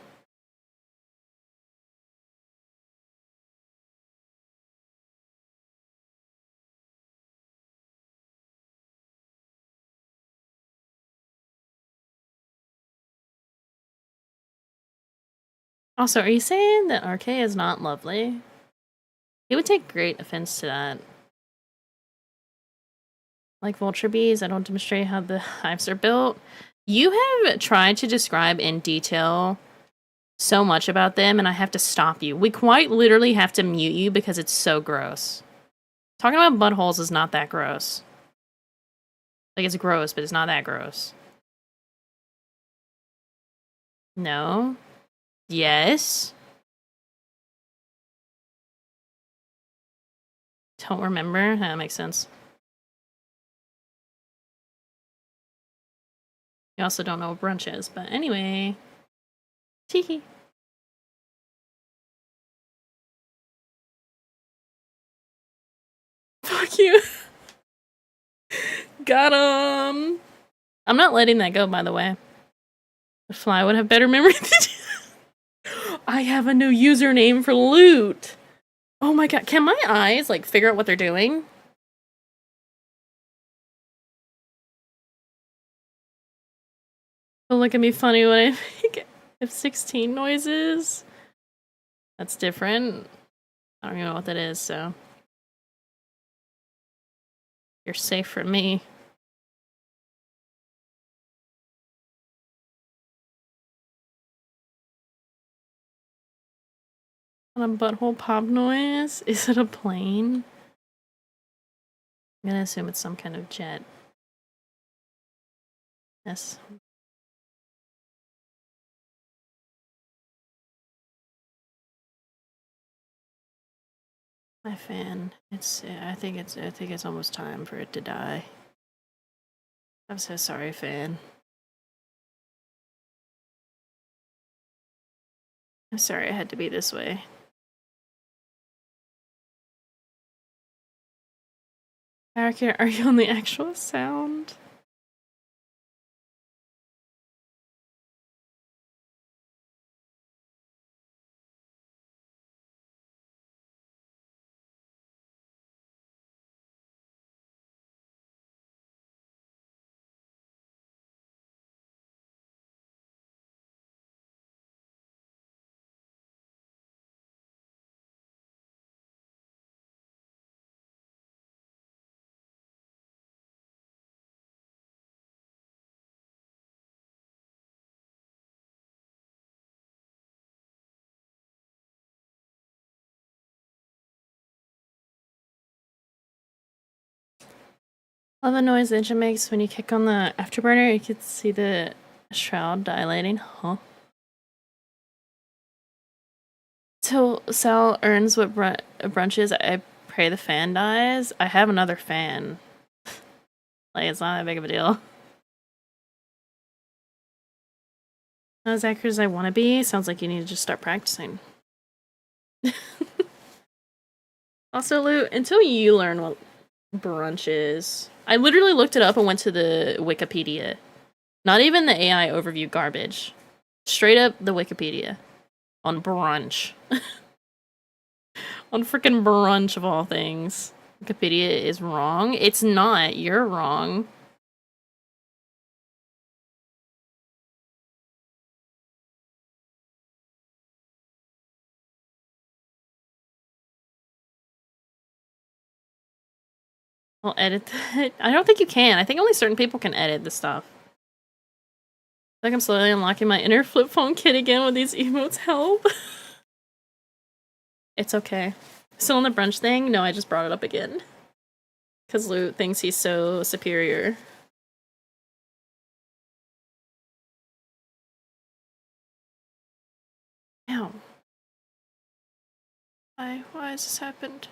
Also, are you saying that RK is not lovely? He would take great offense to that. Like vulture bees, I don't demonstrate how the hives are built. You have tried to describe in detail so much about them, and I have to stop you. We quite literally have to mute you because it's so gross. Talking about buttholes is not that gross. Like, it's gross, but it's not that gross. No. Yes. Don't remember? That makes sense. You also don't know what brunch is, but anyway. Teehee. Fuck you. Got him. I'm not letting that go, by the way. The fly would have better memory than you. I have a new username for loot. Oh my god, can my eyes, like, figure out what they're doing? They'll look at me funny when I make F16 noises. That's different. I don't even know what that is, so... You're safe from me. On a butthole pop noise? Is it a plane? I'm gonna assume it's some kind of jet. Yes. My fan. I think it's almost time for it to die. I'm so sorry, fan. I'm sorry I had to be this way. Araki, are you on the actual sound? All the noise the engine makes when you kick on the afterburner, you can see the shroud dilating. Huh? Till Sal earns what brunches, I pray the fan dies. I have another fan. Like, it's not that big of a deal. Not as accurate as I want to be. Sounds like you need to just start practicing. Also, Lou, until you learn what brunch is... I literally looked it up and went to the Wikipedia. Not even the AI overview garbage. Straight up the Wikipedia. On brunch. On freaking brunch of all things. Wikipedia is wrong. It's not. You're wrong. I'll edit that. I don't think you can. I think only certain people can edit the stuff. I think I'm slowly unlocking my inner flip phone kit again with these emotes help. It's okay. Still on the brunch thing? No, I just brought it up again. Because Loot thinks he's so superior. Ow. Why has this happened?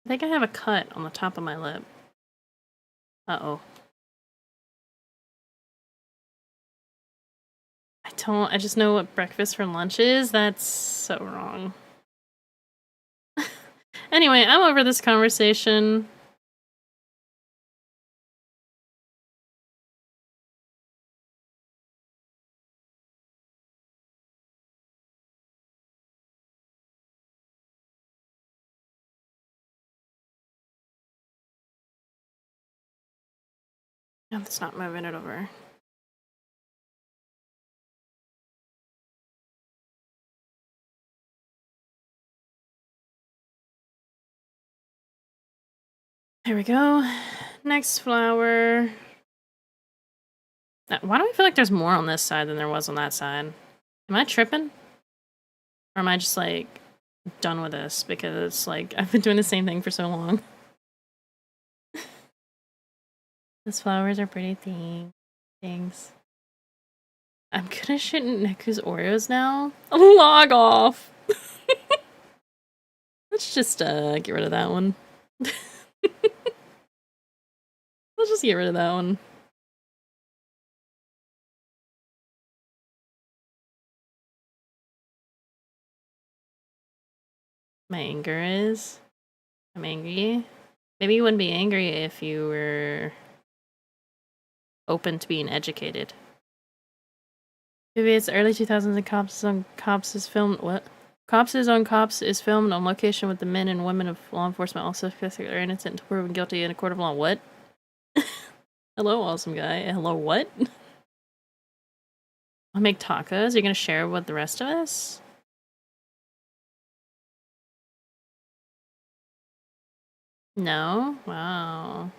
I think I have a cut on the top of my lip. Uh-oh. I just know what breakfast for lunch is. That's so wrong. Anyway, I'm over this conversation. No, that's not moving it over. There we go. Next flower. Why do I feel like there's more on this side than there was on that side? Am I tripping? Or am I just, like, done with this? Because, like, I've been doing the same thing for so long. These flowers are pretty things. I'm gonna shit Neku's Oreos now? Log off! Let's just get rid of that one. Let's just get rid of that one. My anger is... I'm angry. Maybe you wouldn't be angry if you were open to being educated. Maybe it's early 2000s and Cops is filmed... What? Cops on Cops is filmed on location with the men and women of law enforcement also are innocent until proven guilty in a court of law. What? Hello, awesome guy. Hello, what? I'll make tacos. You're gonna share with the rest of us? No? Wow.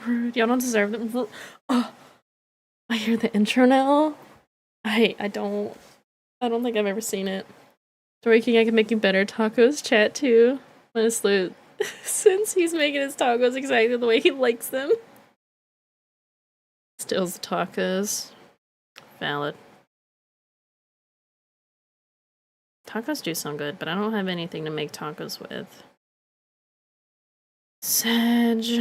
Rude. Y'all don't deserve them. Oh, I hear the intro now. I don't think I've ever seen it. Story King, I can make you better tacos chat too. Honestly, since he's making his tacos exactly the way he likes them. Stills the tacos. Valid. Tacos do sound good, but I don't have anything to make tacos with. Sedge.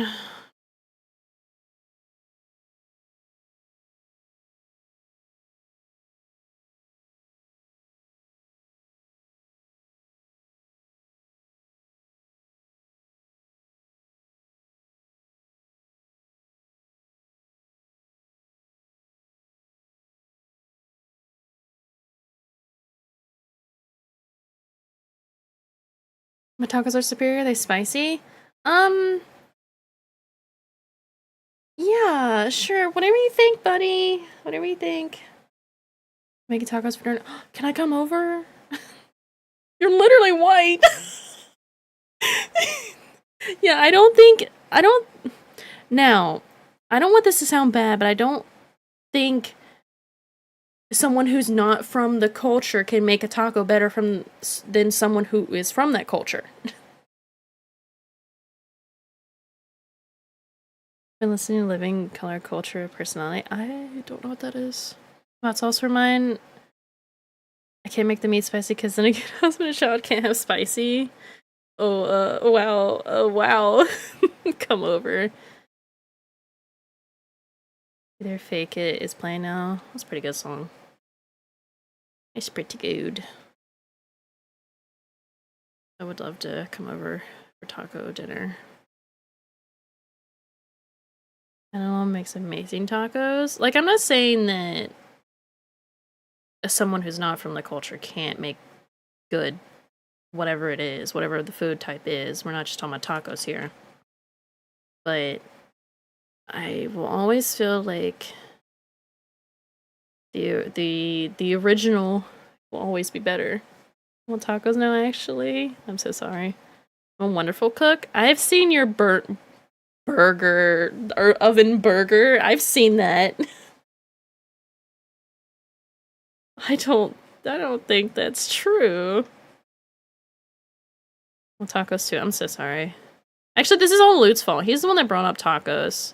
My tacos are superior, they spicy? Yeah, sure. Whatever you think, buddy. Whatever you think. Making tacos for dinner. Can I come over? You're literally white. Yeah, I don't... Now, I don't want this to sound bad, but I don't think someone who's not from the culture can make a taco better than someone who is from that culture. Been listening to Living Color Culture Personality. I don't know what that is. Hot sauce for mine. I can't make the meat spicy because then again, husband and child can't have spicy. Oh, wow. Oh, wow. Come over. Either Fake It is playing now. That's a pretty good song. It's pretty good. I would love to come over for taco dinner. And mom makes amazing tacos. Like, I'm not saying that someone who's not from the culture can't make good whatever it is, whatever the food type is. We're not just talking about tacos here. But I will always feel like the original will always be better. Well, tacos now, actually. I'm so sorry. I'm a wonderful cook. I've seen your burnt burger or oven burger. I've seen that. I don't think that's true. Well, tacos too. I'm so sorry. Actually, this is all Lute's fault. He's the one that brought up tacos.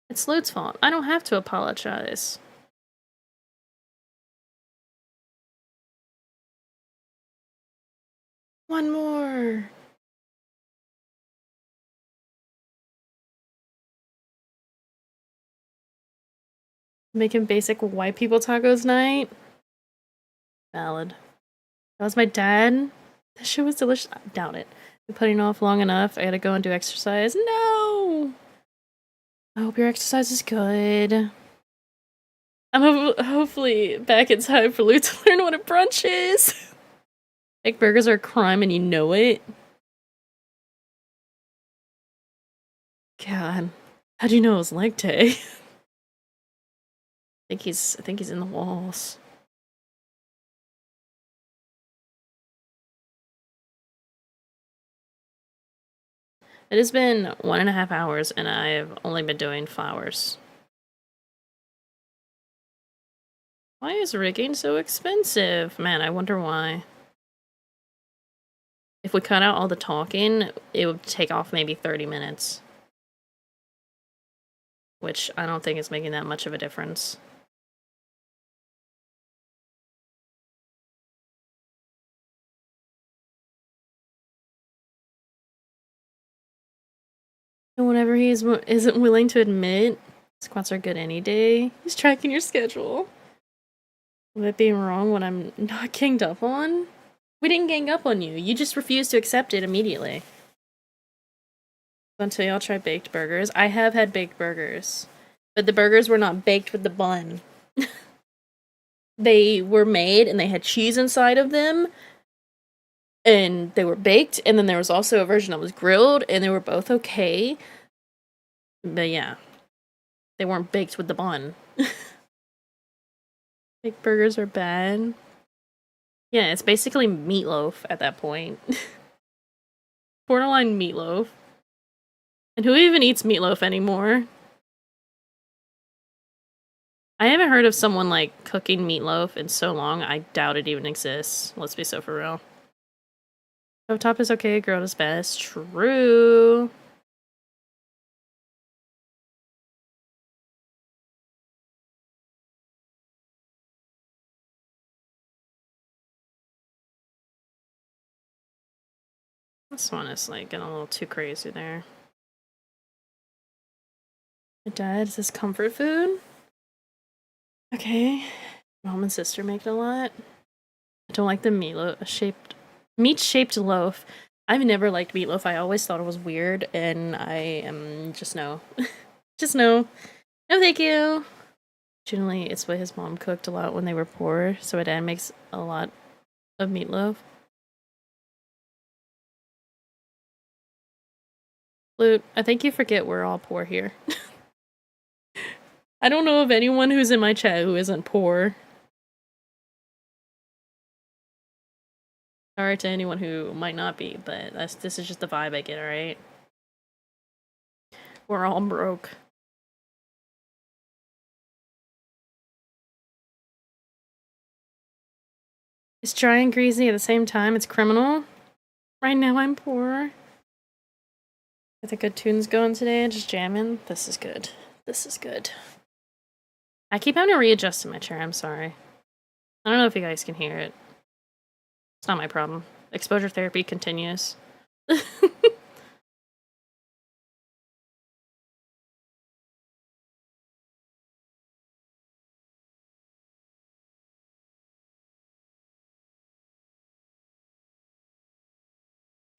It's Lute's fault. I don't have to apologize. One more. Making basic white people tacos night. Valid. That was my dad. That shit was delicious. I doubt it. Been putting off long enough. I gotta go and do exercise. No! I hope your exercise is good. I'm hopefully back in time for Lute to learn what a brunch is. Egg burgers are a crime and you know it. God. How'd you know it was leg day? I think he's in the walls. It has been 1.5 hours and I've only been doing flowers. Why is rigging so expensive? Man, I wonder why. If we cut out all the talking, it would take off maybe 30 minutes. Which I don't think is making that much of a difference. And whenever he isn't willing to admit, squats are good any day. He's tracking your schedule. Would it be wrong when I'm not ganged up on? We didn't gang up on you. You just refused to accept it immediately. Until y'all try baked burgers. I have had baked burgers. But the burgers were not baked with the bun. They were made and they had cheese inside of them. And they were baked. And then there was also a version that was grilled. And they were both okay. But yeah. They weren't baked with the bun. Baked burgers are bad. Yeah, it's basically meatloaf at that point. Borderline meatloaf. And who even eats meatloaf anymore? I haven't heard of someone, like, cooking meatloaf in so long, I doubt it even exists. Let's be so for real. Oh, top is okay, grilled is best. True. This one is, like, getting a little too crazy there. My dad, is this comfort food? Okay. Mom and sister make it a lot. I don't like the meat-shaped loaf. I've never liked meatloaf. I always thought it was weird, and I am just no. Just no. No, thank you. Generally, it's what his mom cooked a lot when they were poor, so my dad makes a lot of meatloaf. Luke, I think you forget we're all poor here. I don't know of anyone who's in my chat who isn't poor. Sorry to anyone who might not be, but this is just the vibe I get, alright? We're all broke. It's dry and greasy at the same time. It's criminal. Right now I'm poor. Got the good tunes going today, just jamming. This is good. This is good. I keep having to readjust in my chair, I'm sorry. I don't know if you guys can hear it. It's not my problem. Exposure therapy continues.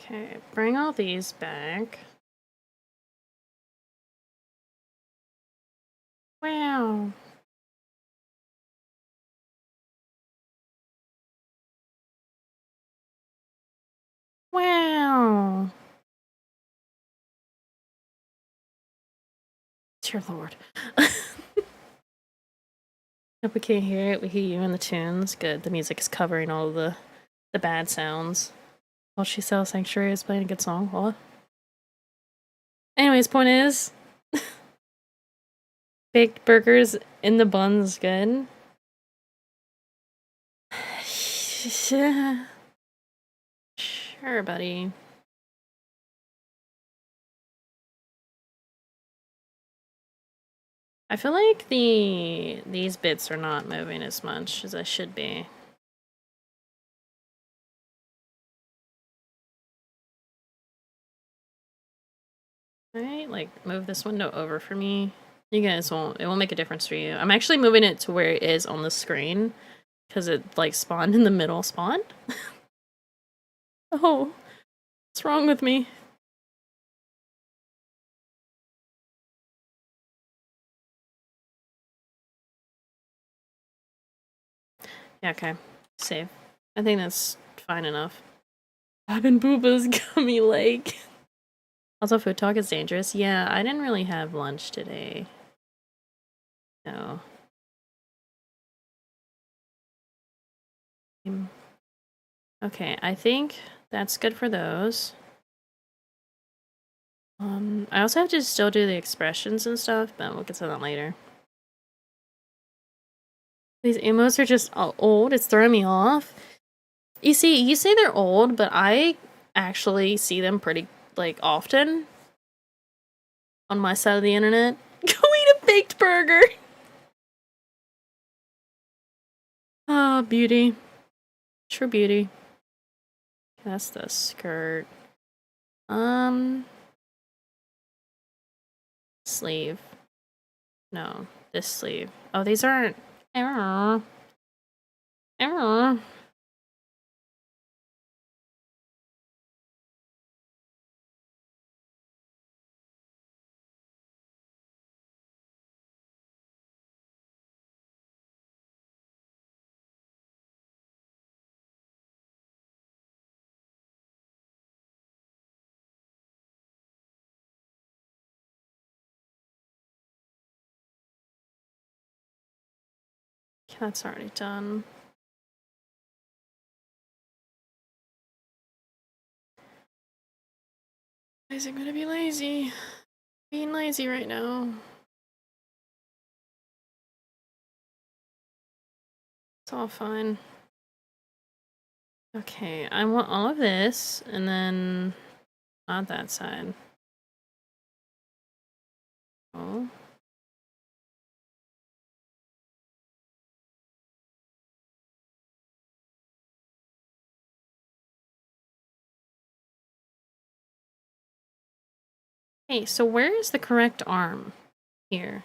Okay, bring all these back. Wow. Wow. Dear Lord. Hope we can't hear it. We hear you in the tunes. Good. The music is covering all of the bad sounds. While she sells Sanctuary is playing a good song. What? Anyways, point is, baked burgers in the buns good. Sure, buddy. I feel like these bits are not moving as much as I should be. Alright, like, move this window over for me. You guys it won't make a difference for you. I'm actually moving it to where it is on the screen, because it, like, spawned in the middle. Spawned? Oh, what's wrong with me? Yeah, okay. Save. I think that's fine enough. Bobbin Booba's gummy leg. Also, food talk is dangerous. Yeah, I didn't really have lunch today. No. Okay, I think that's good for those. I also have to still do the expressions and stuff, but we'll get to that later. These emotes are just old. It's throwing me off. You see, you say they're old, but I actually see them pretty, like, often on my side of the internet. Go eat a baked burger! Ah, beauty. True beauty. That's the skirt. Sleeve. No, this sleeve. Oh, these aren't. Error. Error. That's already done. Guys, I'm gonna be lazy. Being lazy right now. It's all fine. Okay, I want all of this, and then not that side. Oh. Hey, so where is the correct arm here?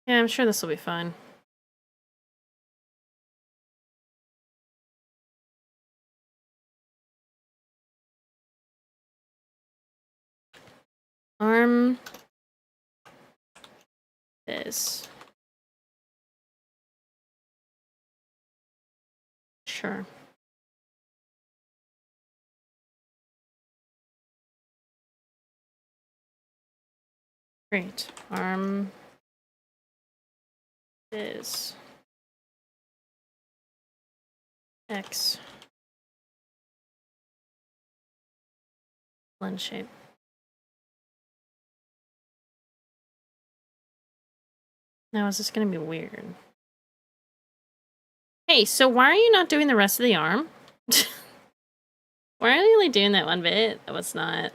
Yeah, I'm sure this will be fine. Arm is. Sure. Great. Arm is X. Blend shape. Now, is this gonna be weird? Hey, so why are you not doing the rest of the arm? Why are you only doing that one bit? That was not.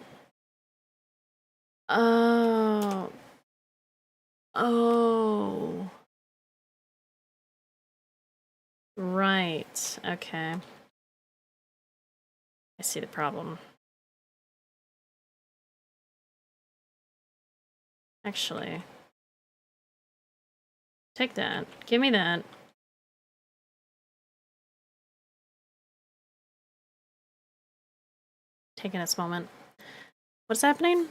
Oh. Oh. Right. Okay. I see the problem. Actually. Take that. Give me that. Taking this moment. What's happening?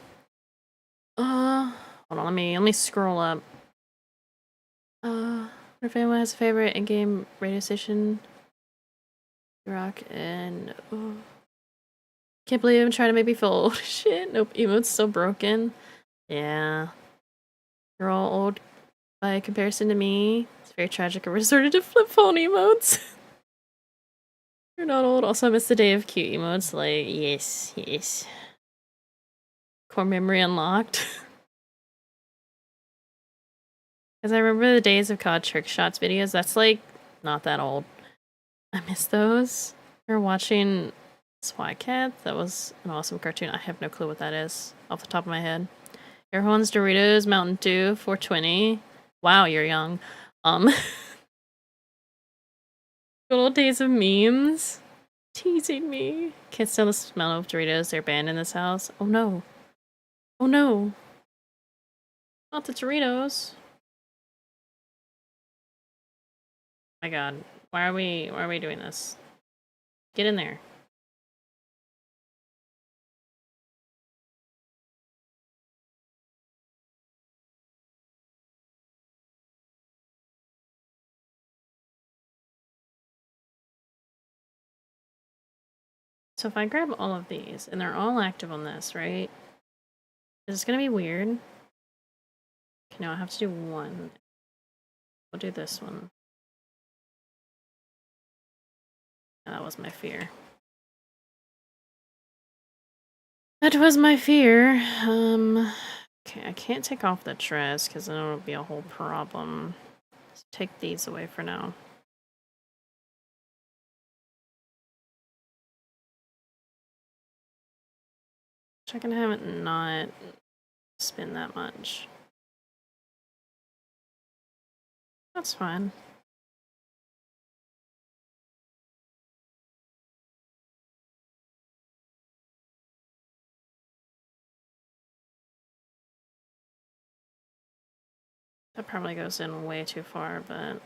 Hold on, let me scroll up. If anyone has a favorite in-game radio station, rock and can't believe I'm trying to make me feel old. Shit, nope, emote's so broken. Yeah. You're all old by comparison to me. It's very tragic. I resorted to flip phone emotes. You're not old. Also, I miss the day of cute emotes. Like, yes, yes. Core memory unlocked. Because I remember the days of COD Trick Shots videos. That's like not that old. I miss those. We're watching SWAT Cat. That was an awesome cartoon. I have no clue what that is off the top of my head. Air Horns, Doritos, Mountain Dew, 420. Wow, you're young. Good old days of memes. Teasing me. Can't stand the smell of Doritos. They're banned in this house. Oh no. Oh no. Not the Doritos. My god. Why are we doing this? Get in there. So if I grab all of these, and they're all active on this, right? Is this gonna be weird? Okay, no, I have to do one. We'll do this one. That was my fear. That was my fear. Okay, I can't take off the dress because then it'll be a whole problem. Let's take these away for now. I can have it not spin that much. That's fine. That probably goes in way too far, but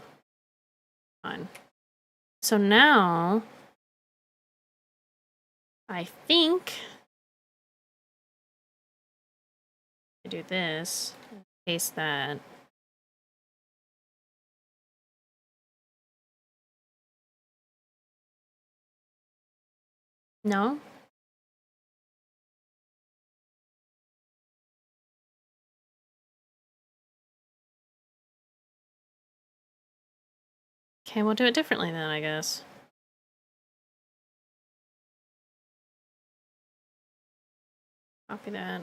fine. So now, I think I do this, paste that. No? Okay, we'll do it differently then, I guess. Copy that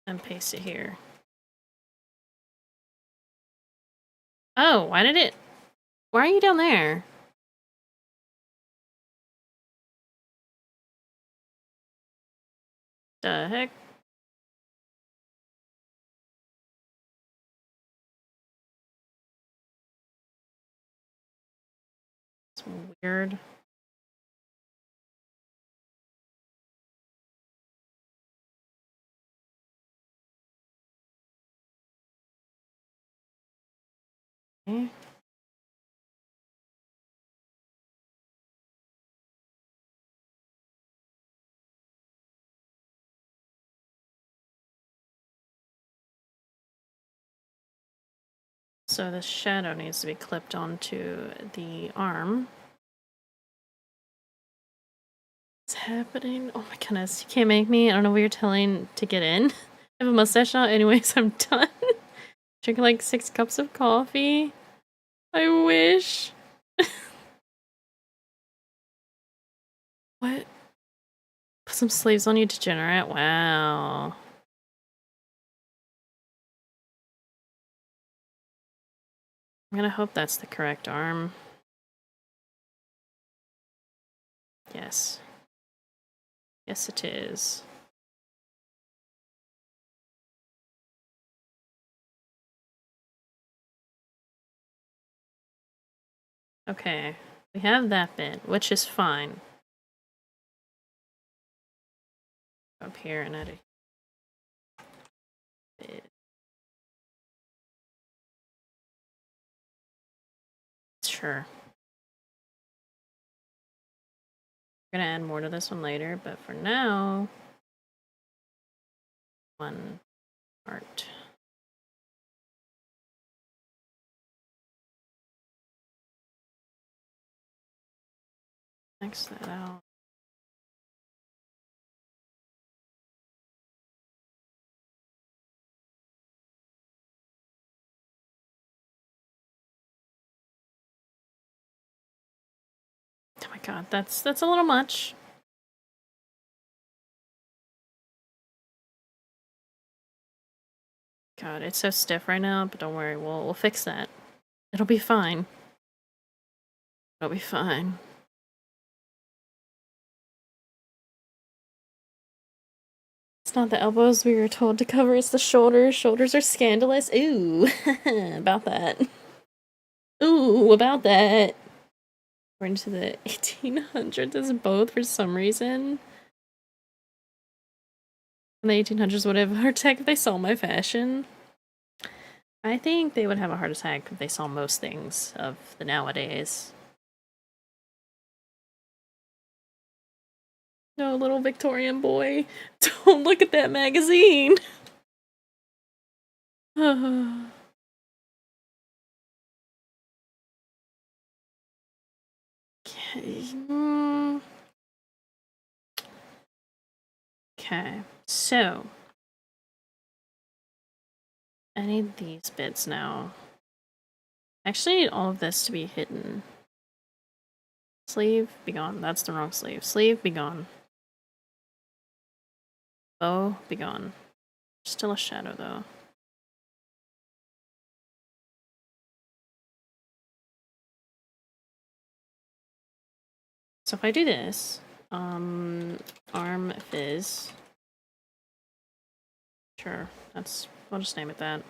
and paste it here. Oh, why did it... Why are you down there? The heck? It's weird. Okay. So the shadow needs to be clipped onto the arm. What's happening? Oh my goodness, you can't make me. I don't know what you're telling to get in. I have a mustache now. Anyways, I'm done. Drinking like 6 cups of coffee. I wish. What? Put some sleeves on, you degenerate. Wow. I'm gonna hope that's the correct arm. Yes. Yes, it is. Okay. We have that bit, which is fine. Up here and add a bit. Sure. We're gonna add more to this one later, but for now, one part. X that out. Oh my god, that's a little much. God, it's so stiff right now, but don't worry, we'll fix that. It'll be fine. It'll be fine. It's not the elbows we were told to cover, it's the shoulders. Shoulders are scandalous. Ooh, about that. Ooh, about that. We're into the 1800s as both for some reason. In the 1800s would have a heart attack if they saw my fashion. I think they would have a heart attack if they saw most things of the nowadays. No, little Victorian boy, don't look at that magazine. Okay. Okay, so I need these bits now. I actually need all of this to be hidden. Sleeve, be gone. That's the wrong sleeve. Sleeve, be gone. Bow, be gone. Still a shadow, though. So if I do this, arm fizz. Sure, we'll just name it that.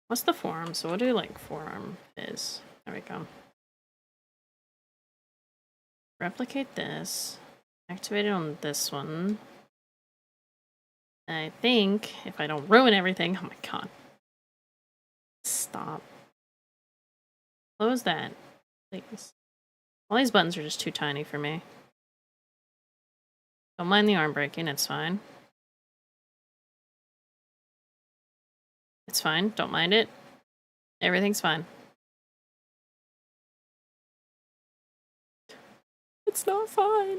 What's the forearm? So we'll do like forearm fizz. There we go. Replicate this. Activate it on this one. I think, if I don't ruin everything, oh my god. Stop. Close that, please. All these buttons are just too tiny for me. Don't mind the arm breaking, it's fine. It's fine, don't mind it. Everything's fine. It's not fine.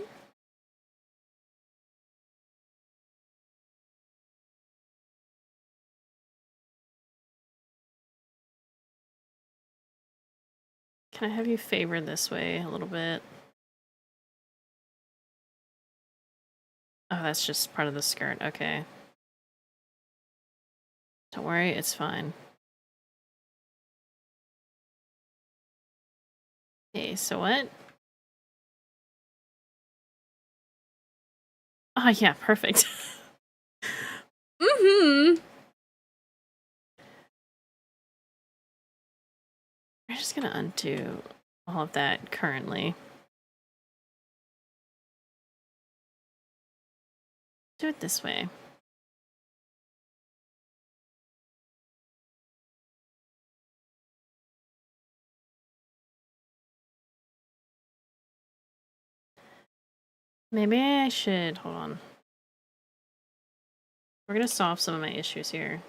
Can I have you favored this way a little bit? Oh, that's just part of the skirt. Okay. Don't worry, it's fine. Okay, so what? Oh, yeah, perfect. Mm-hmm. We're just gonna undo all of that currently. Do it this way. Maybe I should, hold on. We're gonna solve some of my issues here.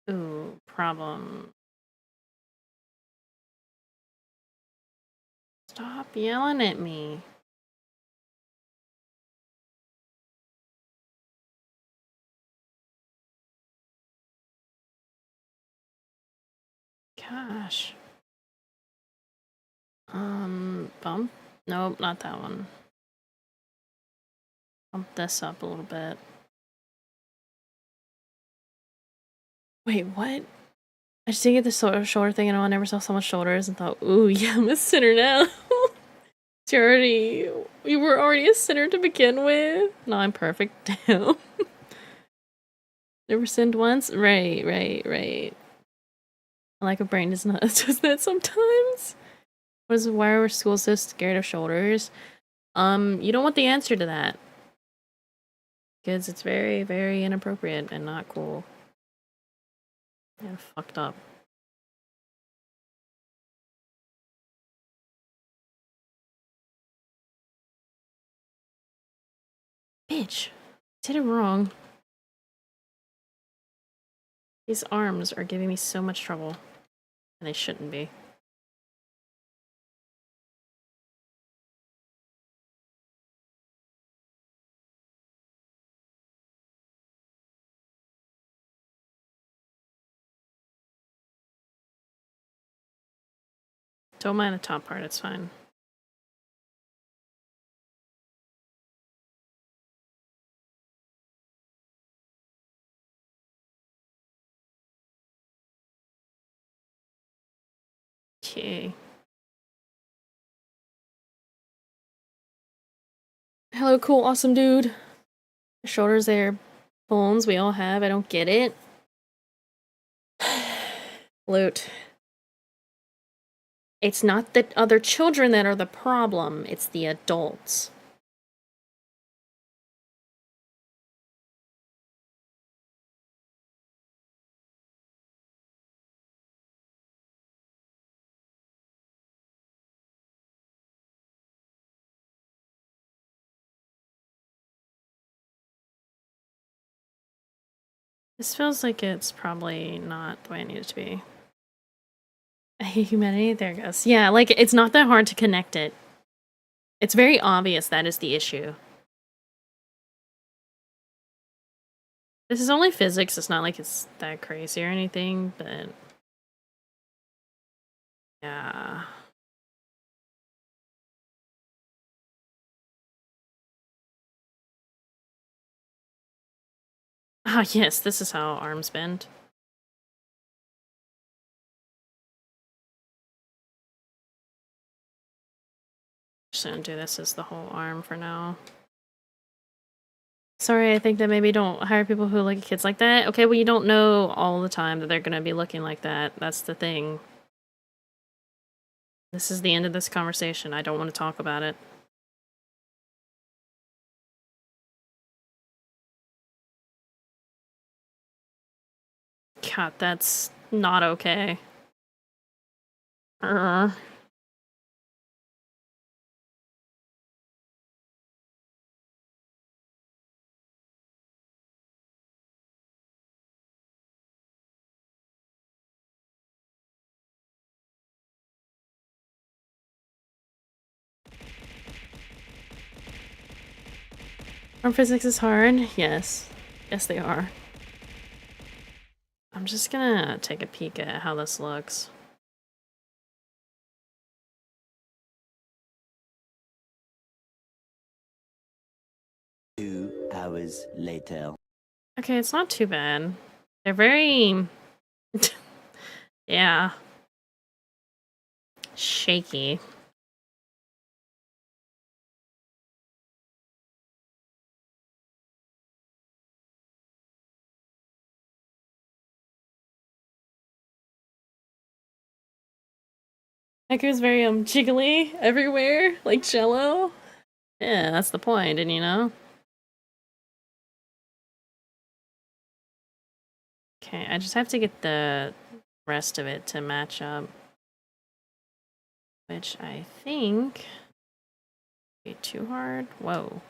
Ooh, problem. Stop yelling at me. Gosh. Bump? Nope, not that one. Bump this up a little bit. Wait, what? I just didn't get the shoulder thing and I never saw someone's shoulders and thought, ooh, yeah, I'm a sinner now. You were already a sinner to begin with. No, I'm perfect now. Never sinned once? Right. I like a brain does not does that sometimes. Why are schools so scared of shoulders? You don't want the answer to that. Because it's very, very inappropriate and not cool. And fucked up. Bitch. Did it wrong. These arms are giving me so much trouble. And they shouldn't be. Don't mind the top part, it's fine. Okay. Hello, cool, awesome dude. Shoulders there. Bones we all have, I don't get it. Loot. It's not the other children that are the problem, it's the adults. This feels like it's probably not the way I need it to be. Humanity, there it goes. Yeah, like, it's not that hard to connect it. It's very obvious that is the issue. This is only physics, it's not like it's that crazy or anything, but... yeah... Ah, yes, this is how arms bend. Just gonna do this as the whole arm for now. Sorry, I think that maybe don't hire people who look at kids like that. Okay, well, you don't know all the time that they're gonna be looking like that. That's the thing. This is the end of this conversation. I don't want to talk about it. God, that's not okay. Arm physics is hard. Yes. Yes, they are. I'm just gonna take a peek at how this looks. Two hours later. Okay, it's not too bad. They're very... yeah. Shaky. Haiku's very jiggly everywhere, like jello. Yeah, that's the point, and you know? Okay, I just have to get the rest of it to match up. Which I think... be too hard? Whoa.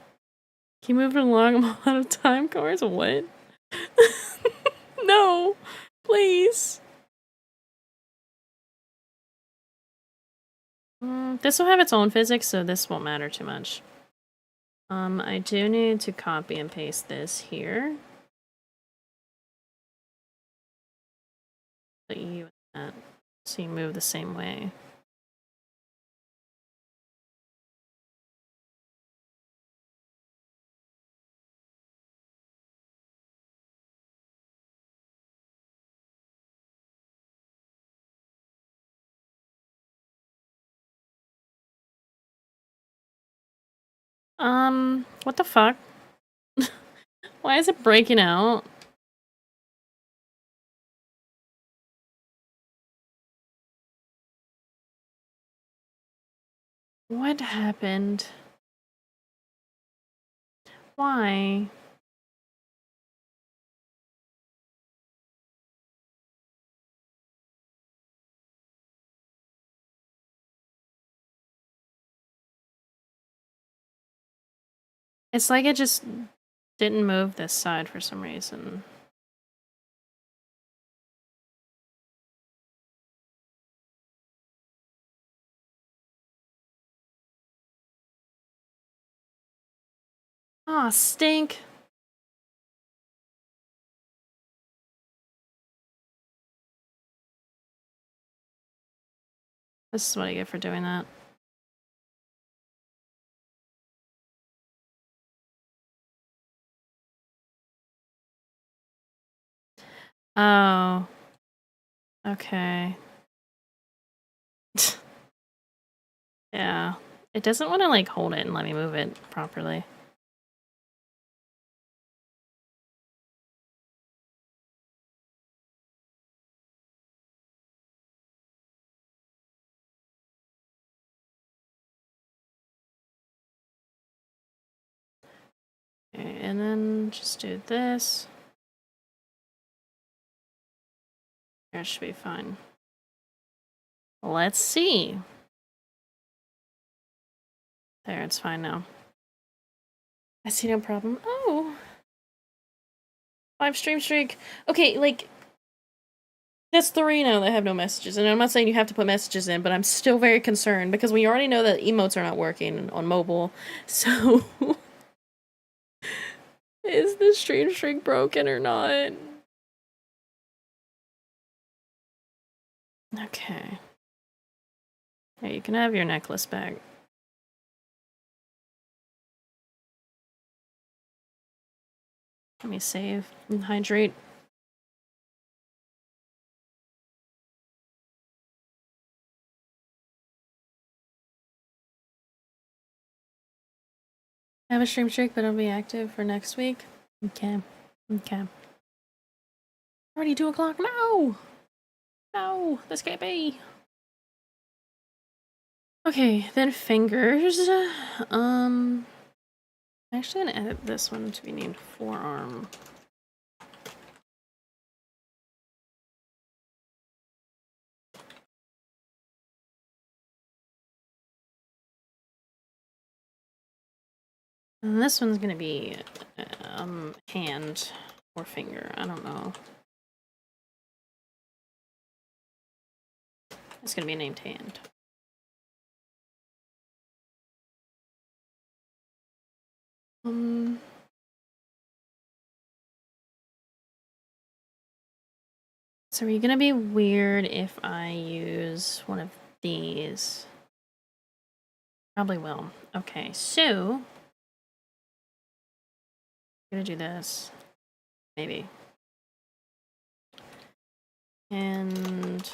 Keep moving along, I'm out of time cards? What? No! Please! This will have its own physics, so this won't matter too much. I do need to copy and paste this here. Put you in that, so you move the same way. What the fuck? Why is it breaking out? What happened? Why? It's like it just didn't move this side for some reason. Aw, stink. This is what I get for doing that. Oh. Okay. Yeah. It doesn't want to, like, hold it and let me move it properly. Okay, and then just do this. That should be fine. Let's see. There, it's fine now. I see no problem. Oh! 5 stream streak. Okay, like... That's 3 now that have no messages, and I'm not saying you have to put messages in, but I'm still very concerned because we already know that emotes are not working on mobile, so is the stream streak broken or not? Okay. Yeah, you can have your necklace back. Let me save and hydrate. I have a stream streak, but it'll be active for next week. Okay. Okay. Already 2 o'clock? No! No! This can't be! Okay, then fingers. I'm actually gonna edit this one to be named forearm. And this one's gonna be hand or finger. I don't know. It's gonna be named hand. So are you gonna be weird if I use one of these? Probably will. Okay, so I'm gonna do this. Maybe. And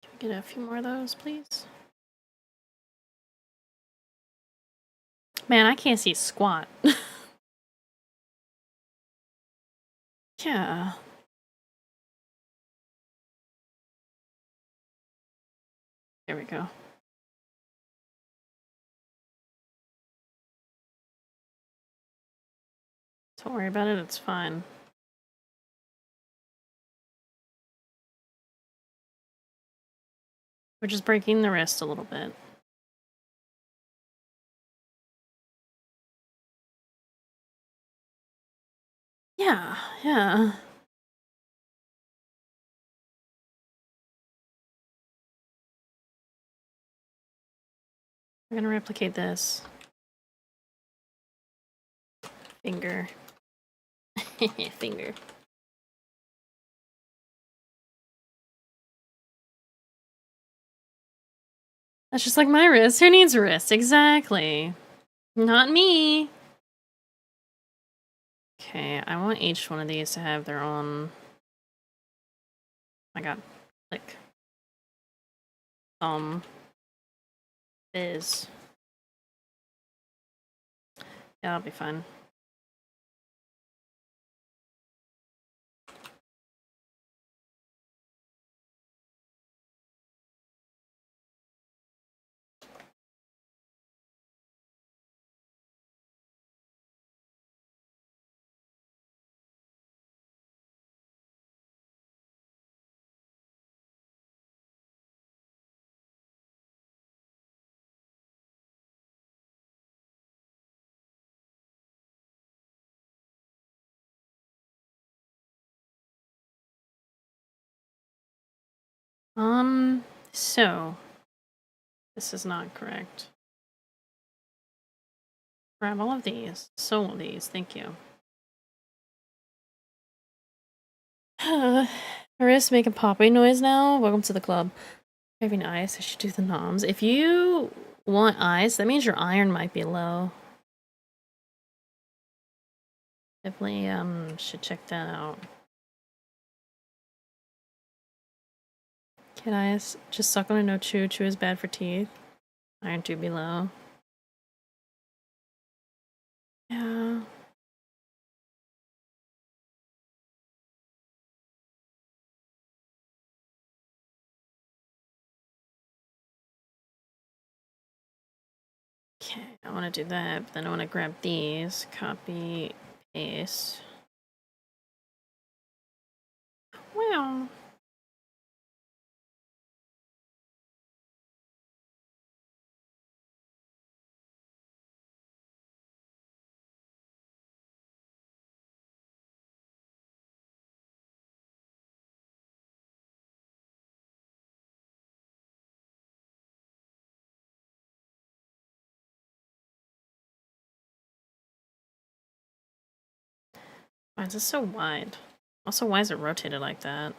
can we get a few more of those, please? Man, I can't see squat. Yeah. There we go. Don't worry about it, it's fine. We're just breaking the wrist a little bit. Yeah, yeah. We're gonna replicate this. Finger. Finger. That's just like my wrist. Who needs a wrist? Exactly. Not me. Okay, I want each one of these to have their own... I got click. Fizz. Yeah, that'll be fine. So this is not correct. Grab all of these. So all these, thank you. Wrist making popping noise now. Welcome to the club. Having ice, I should do the noms. If you want ice, that means your iron might be low. Definitely should check that out. Kid ice, just suck on a no chew. Chew is bad for teeth. Iron too below. Yeah. Okay, I want to do that, but then I want to grab these, copy, paste. Wow. Why is this so wide? Also, why is it rotated like that?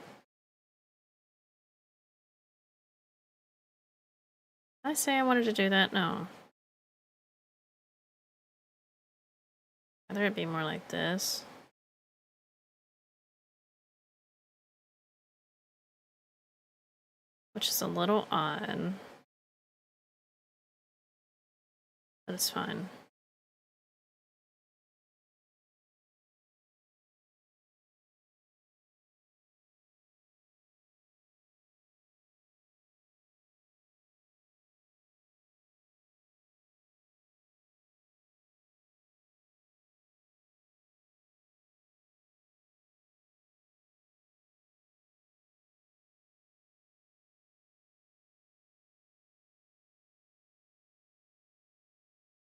Did I say I wanted to do that? No. Rather it be more like this. Which is a little odd. But it's fine.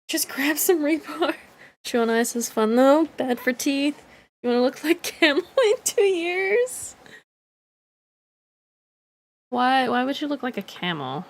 Just grab some rebar. Chewing ice is fun though. Bad for teeth. You want to look like Camel in 2 years? Why would you look like a camel?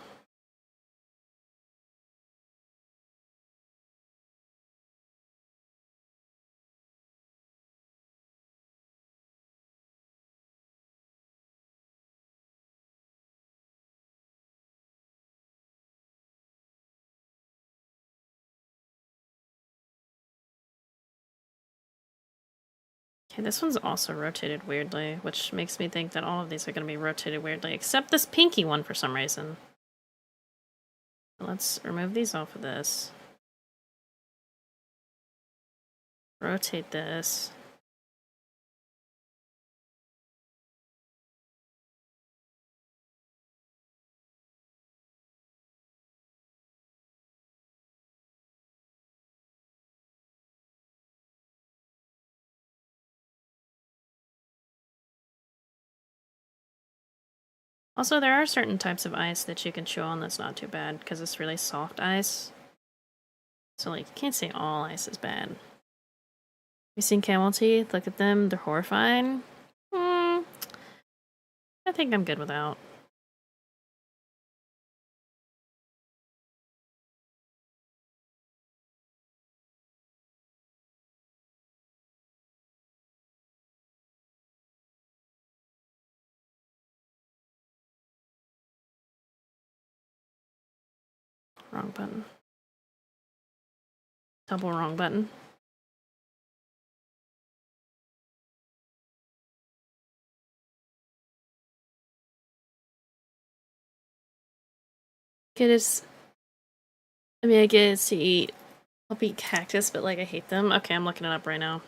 Okay, this one's also rotated weirdly, which makes me think that all of these are going to be rotated weirdly, except this pinky one for some reason. Let's remove these off of this. Rotate this. Also, there are certain types of ice that you can chew on that's not too bad, because it's really soft ice. So, like, you can't say all ice is bad. You seen camel teeth? Look at them. They're horrifying. I think I'm good without. Wrong button. Double wrong button. I get to eat. I'll eat cactus, but like I hate them. Okay, I'm looking it up right now.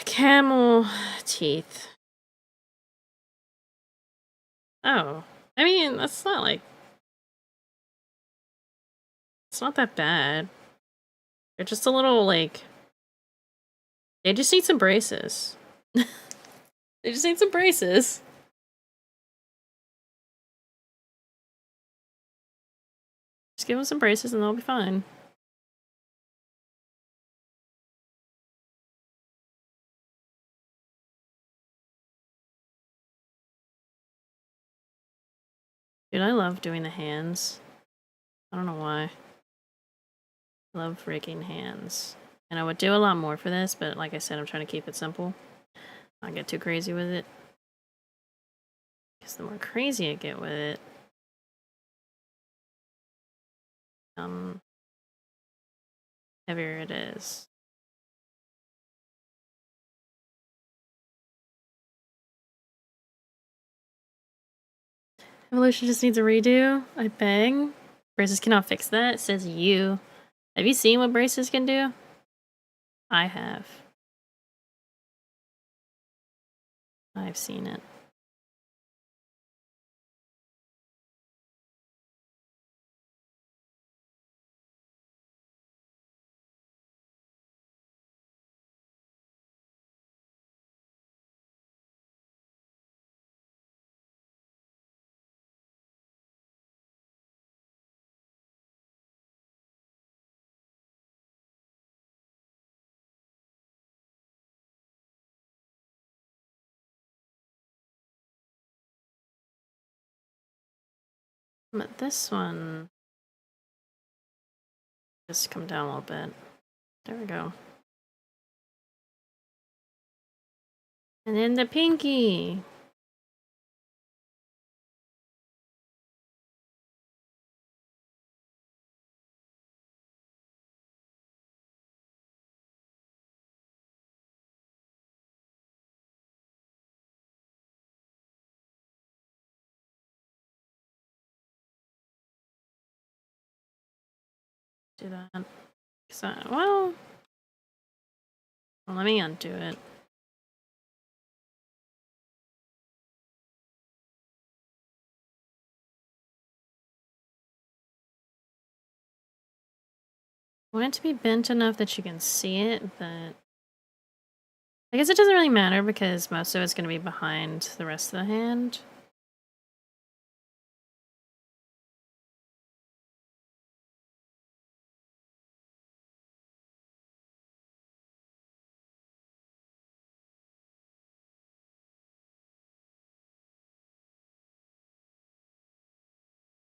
Camel teeth. Oh. I mean, that's not like... It's not that bad. They're just a little, like... They just need some braces. They just need some braces. Just give them some braces and they'll be fine. Dude, I love doing the hands. I don't know why. I love rigging hands. And I would do a lot more for this, but like I said, I'm trying to keep it simple. Not get too crazy with it. Because the more crazy I get with it, heavier it is. Evolution just needs a redo. I beg. Braces cannot fix that. It says you. Have you seen what braces can do? I have. I've seen it. But this one... Just come down a little bit. There we go. And then the pinky. Do that. Well, let me undo it. I want it to be bent enough that you can see it, but I guess it doesn't really matter because most of it's going to be behind the rest of the hand.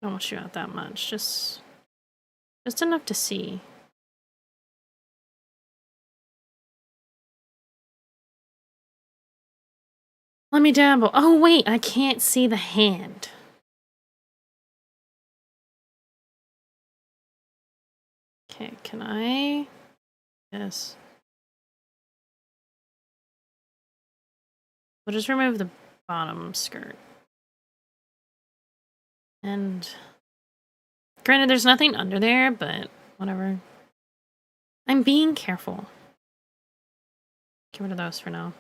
I don't want you out that much, just enough to see. Let me dabble. Oh wait, I can't see the hand. Okay, can I? Yes. We'll just remove the bottom skirt. And granted, there's nothing under there, but whatever. I'm being careful. Get rid of those for now.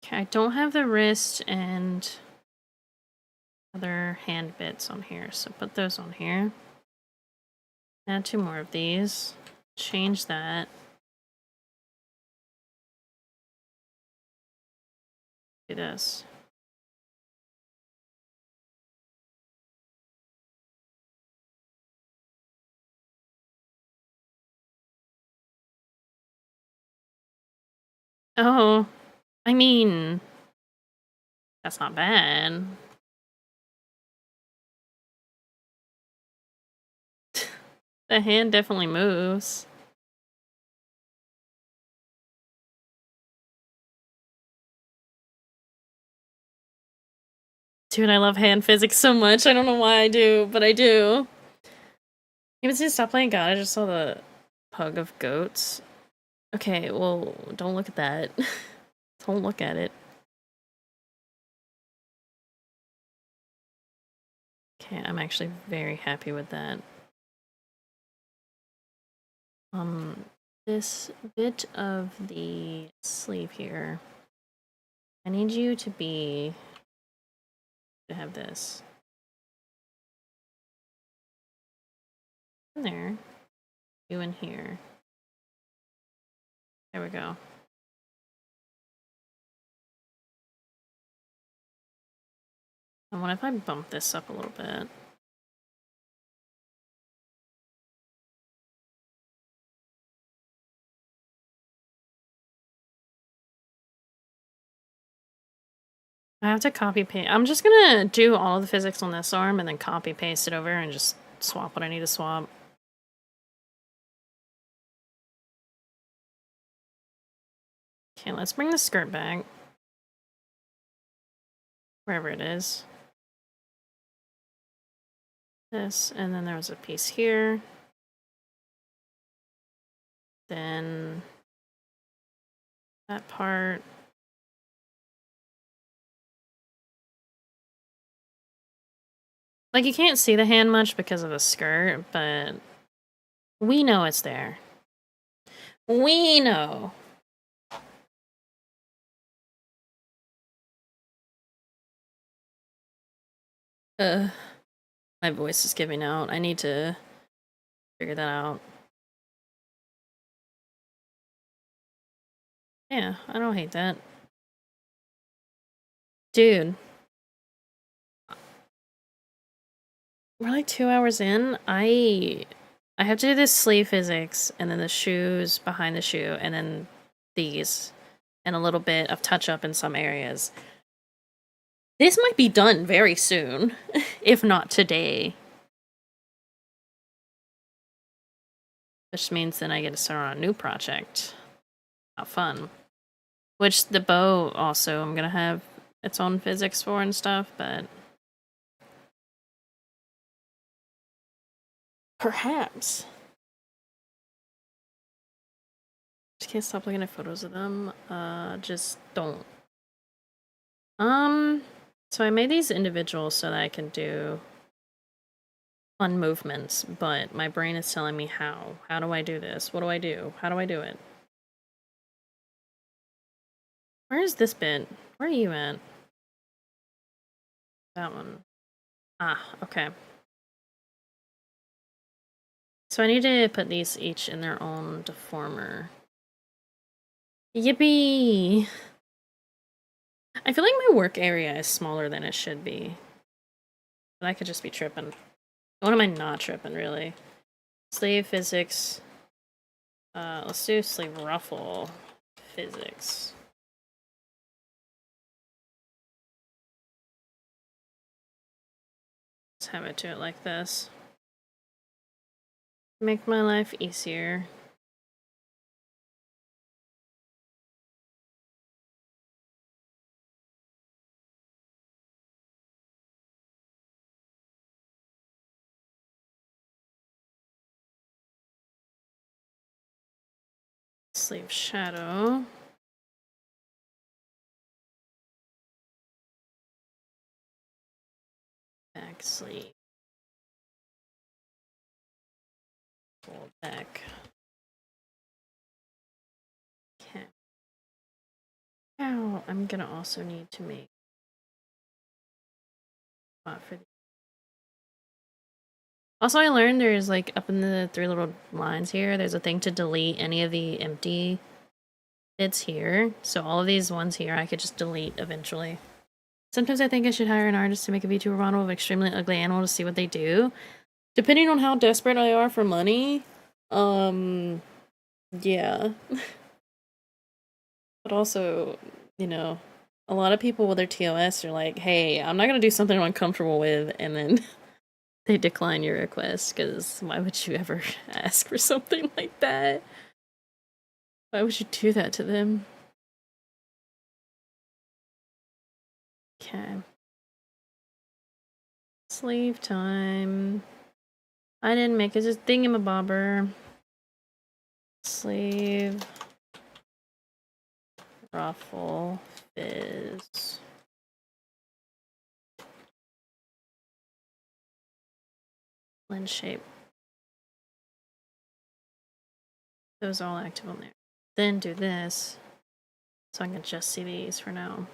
Okay, I don't have the wrist and other hand bits on here, so put those on here. Add 2 more of these. Change that. Do this. Oh, I mean, that's not bad. The hand definitely moves. Dude, I love hand physics so much. I don't know why I do, but I do. Even since I stopped playing God, I just saw the pug of goats. Okay, well, don't look at that. Don't look at it. Okay, I'm actually very happy with that. This bit of the sleeve here, I need you to have this. In there. You in here. There we go. And what if I bump this up a little bit? I have to copy paste. I'm just gonna do all the physics on this arm and then copy paste it over and just swap what I need to swap. Okay, let's bring the skirt back. Wherever it is. This, and then there was a piece here. Then that part. Like, you can't see the hand much because of the skirt, but we know it's there. We know. My voice is giving out. I need to figure that out. Yeah, I don't hate that. Dude. We're like 2 hours in. I have to do this sleeve physics, and then the shoes behind the shoe, and then these, and a little bit of touch-up in some areas. This might be done very soon, if not today. Which means then I get to start on a new project. Not fun. Which the bow also I'm gonna have its own physics for and stuff, but perhaps. Just can't stop looking at photos of them. Just don't. So I made these individuals so that I can do fun movements, but my brain is telling me how. How do I do this? What do I do? How do I do it? Where is this bit? Where are you at? That one. Ah, okay. So I need to put these each in their own deformer. Yippee! I feel like my work area is smaller than it should be. But I could just be tripping. What am I not tripping, really? Sleeve physics. Let's do sleeve ruffle physics. Let's have it do it like this. Make my life easier. Sleeve shadow. Back sleeve. Full back. Okay. Now I'm gonna also need to make a spot for the. Also, I learned there's like up in the 3 little lines here, there's a thing to delete any of the empty bits here. So all of these ones here I could just delete eventually. Sometimes I think I should hire an artist to make a VTuber model of extremely ugly animal to see what they do. Depending on how desperate I are for money, yeah. But also, you know, a lot of people with their TOS are like, hey, I'm not gonna do something I'm uncomfortable with, and then they decline your request, because why would you ever ask for something like that? Why would you do that to them? Okay. Sleeve time. I didn't make it, just thingamabobber. Sleeve. Ruffle. Fizz. Lens shape. Those are all active on there. Then do this. So I can just see these for now.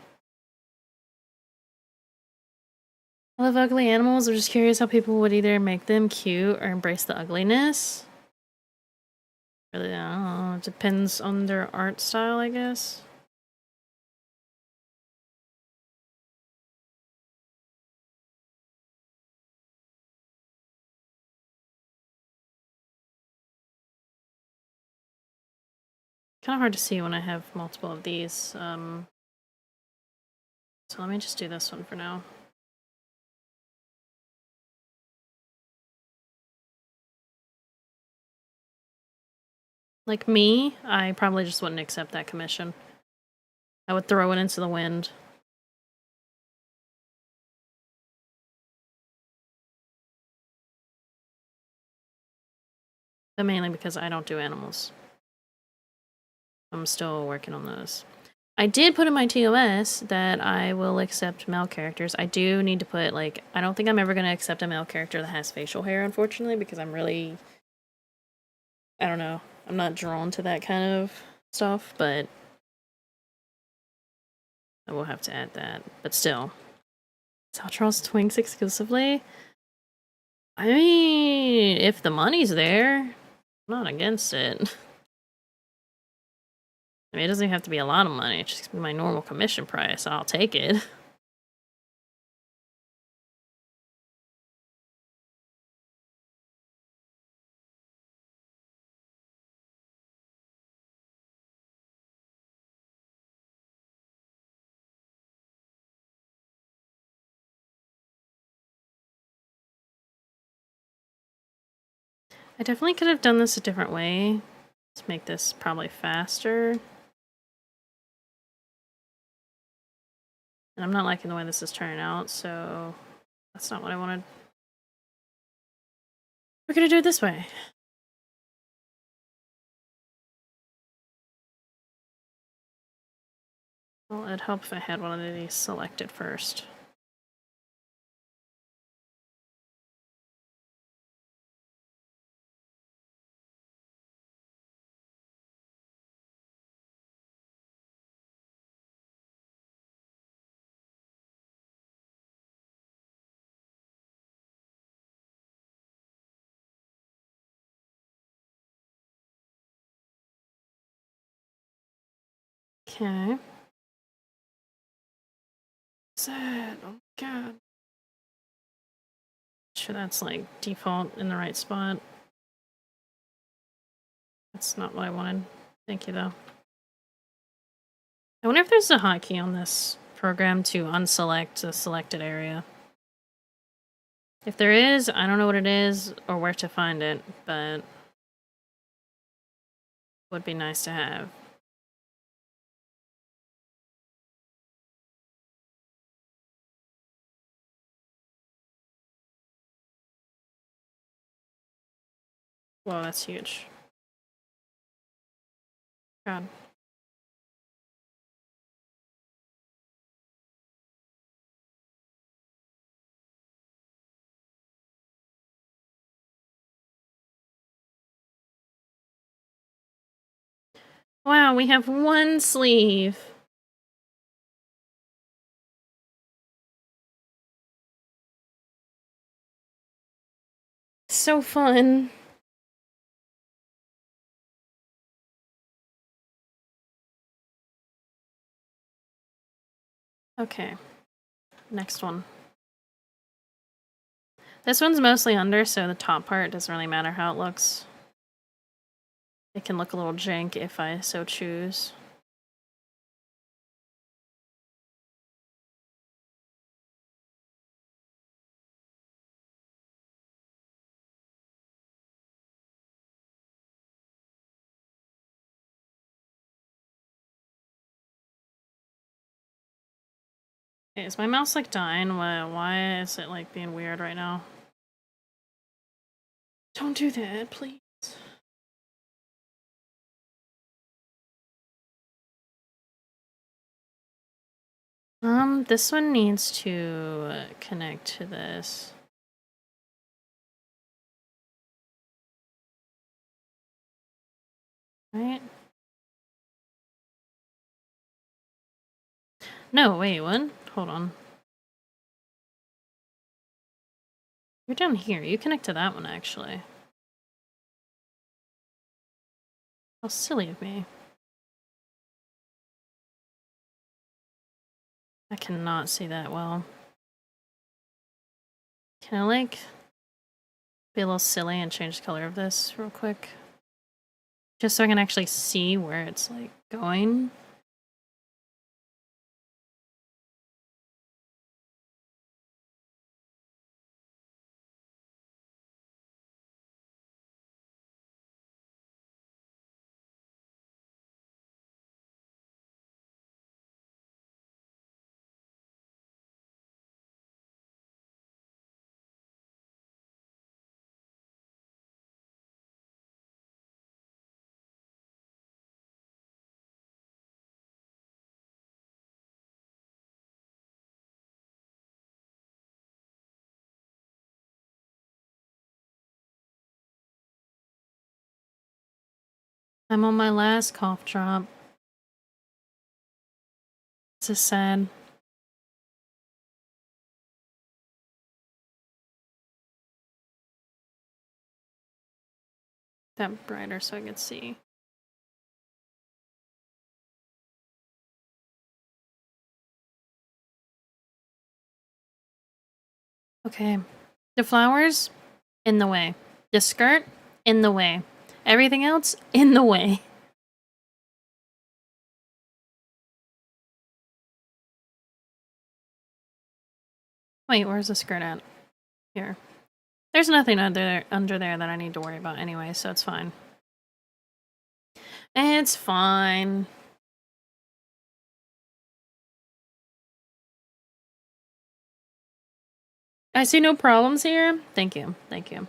I love ugly animals. I'm just curious how people would either make them cute or embrace the ugliness. Really, I don't know. It depends on their art style, I guess. Kind of hard to see when I have multiple of these. So let me just do this one for now. Like me, I probably just wouldn't accept that commission. I would throw it into the wind. But mainly because I don't do animals. I'm still working on those. I did put in my TOS that I will accept male characters. I do need to put, like, I don't think I'm ever going to accept a male character that has facial hair, unfortunately, because I'm really, I don't know, I'm not drawn to that kind of stuff, but I will have to add that. But still, South Charles Twinks exclusively? I mean, if the money's there, I'm not against it. I mean, it doesn't even have to be a lot of money. It's just my normal commission price. I'll take it. I definitely could have done this a different way to make this probably faster. And I'm not liking the way this is turning out, so that's not what I wanted. We're gonna do it this way. Well, it'd help if I had one of these selected first. Okay. What's that? Oh god. Sure that's like default in the right spot. That's not what I wanted. Thank you though. I wonder if there's a hotkey on this program to unselect the selected area. If there is, I don't know what it is or where to find it, but would be nice to have. Whoa, that's huge. God. Wow, we have one sleeve. So fun. Okay. Next one. This one's mostly under, so the top part doesn't really matter how it looks. It can look a little jank if I so choose. Okay, is my mouse like dying? Why is it like being weird right now? Don't do that, please. This one needs to connect to this. Right? No, wait, what? Hold on. You're down here. You connect to that one, actually. How silly of me. I cannot see that well. Can I, like, be a little silly and change the color of this real quick? Just so I can actually see where it's, like, going. I'm on my last cough drop. This is sad. That brighter so I can see. Okay. The flowers, in the way. The skirt, in the way. Everything else, in the way. Wait, where's the skirt at? Here. There's nothing under there that I need to worry about anyway, so it's fine. It's fine. I see no problems here. Thank you. Thank you.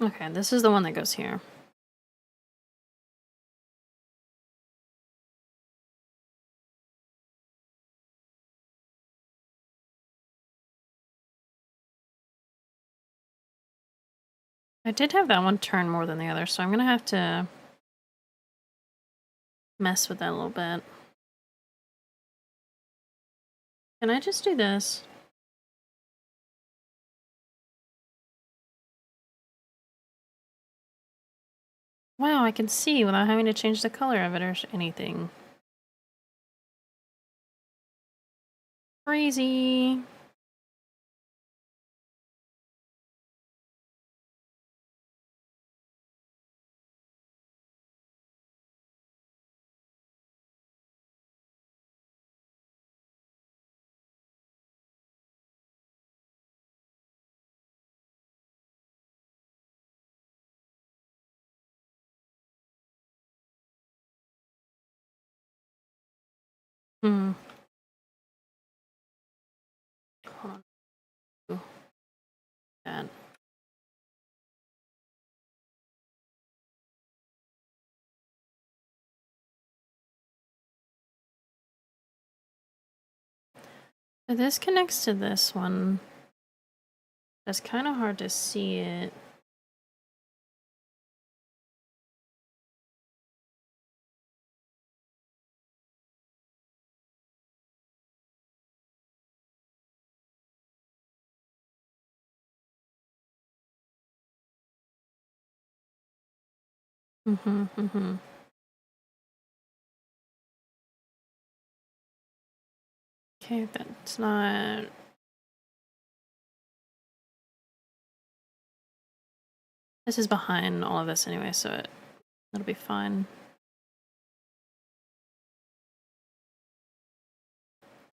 Okay, this is the one that goes here. I did have that one turn more than the other, so I'm gonna have to mess with that a little bit. Can I just do this? Wow, I can see without having to change the color of it or anything. Crazy. Hmm. Hold on. Ooh, bad. So this connects to this one. That's kind of hard to see it. Mm-hmm, mm-hmm. Okay, that's not... This is behind all of this anyway, so it'll be fine.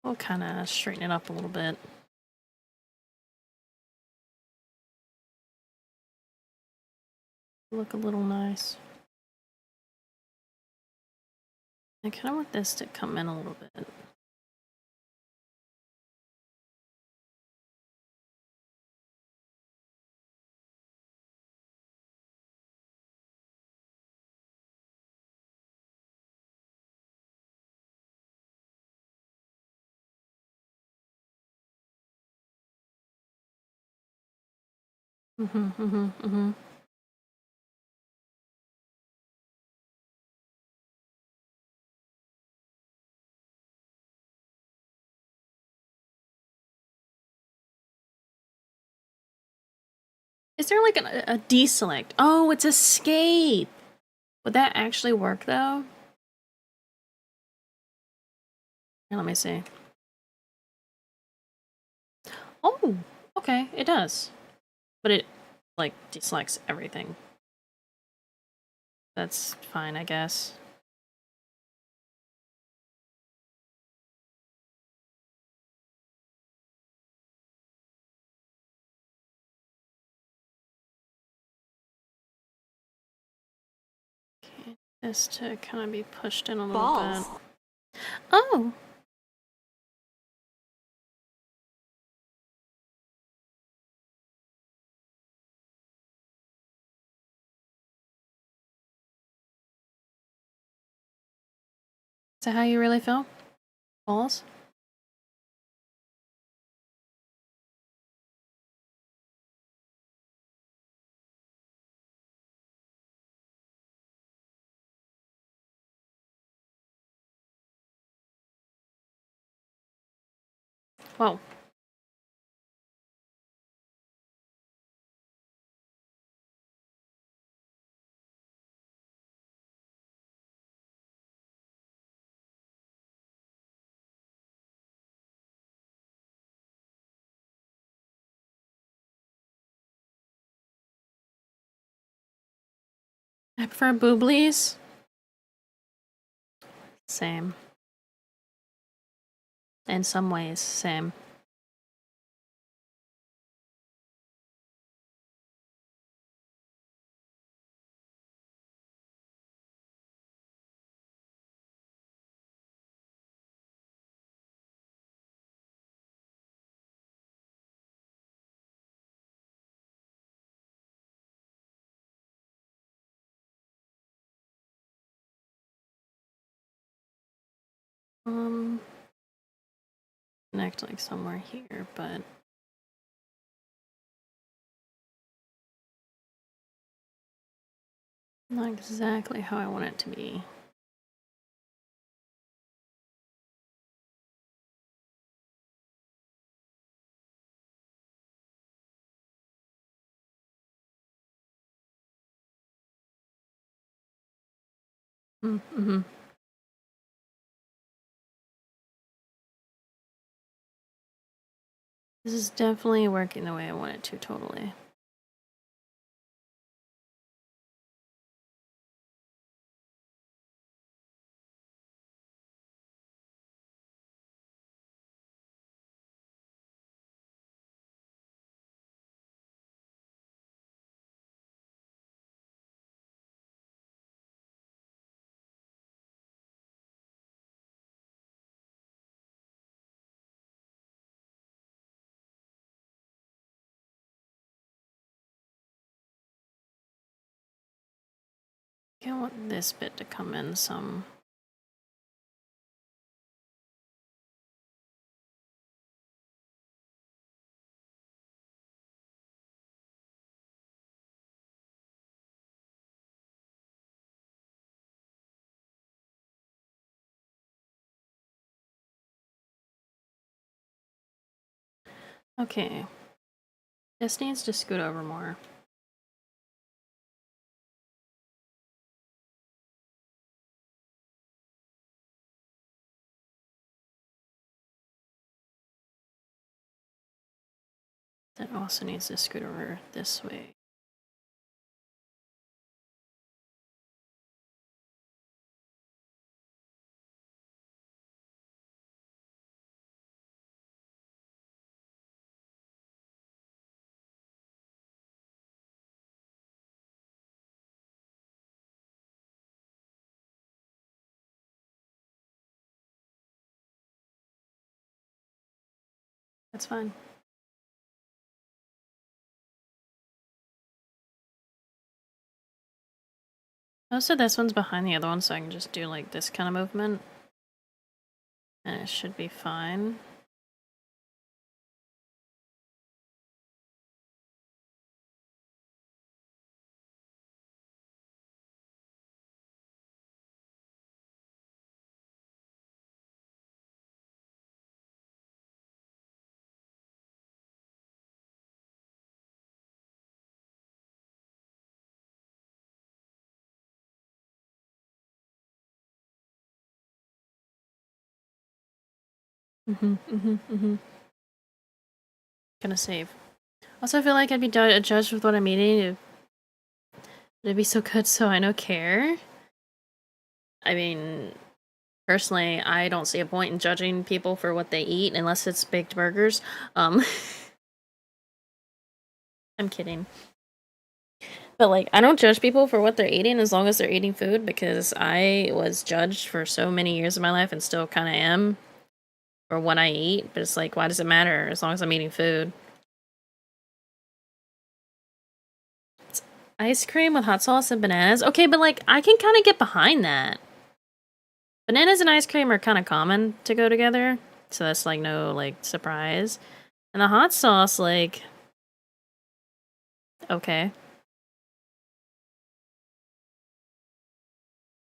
We'll kind of straighten it up a little bit. Look a little nice. I kind of want this to come in a little bit. Mm-hmm, mm-hmm, mm-hmm. Is there like a deselect? Oh, it's escape! Would that actually work though? Here, let me see. Oh, okay, it does. But it, like, deselects everything. That's fine, I guess. Okay, this to kind of be pushed in a little bit. Oh! Is that how you really feel? Balls? Whoa. I prefer booblies. Same. In some ways, same. Connect like somewhere here, but not exactly how I want it to be. Mm-hmm. This is definitely working the way I want it to, totally. I want this bit to come in some. Okay. This needs to scoot over more. That also needs to scoot over this way. That's fine. Most of this one's behind the other one, so I can just do like this kind of movement. And it should be fine. Gonna save. Also, I feel like I'd be judged with what I'm eating. It'd be so good, so I don't care. I mean, personally, I don't see a point in judging people for what they eat unless it's baked burgers. I'm kidding. But like, I don't judge people for what they're eating as long as they're eating food, because I was judged for so many years of my life and still kind of am for what I eat. But it's like, why does it matter as long as I'm eating food? It's ice cream with hot sauce and bananas. Okay, but like, I can kind of get behind that. Bananas and ice cream are kind of common to go together, so that's like no like surprise. And the hot sauce, like, okay.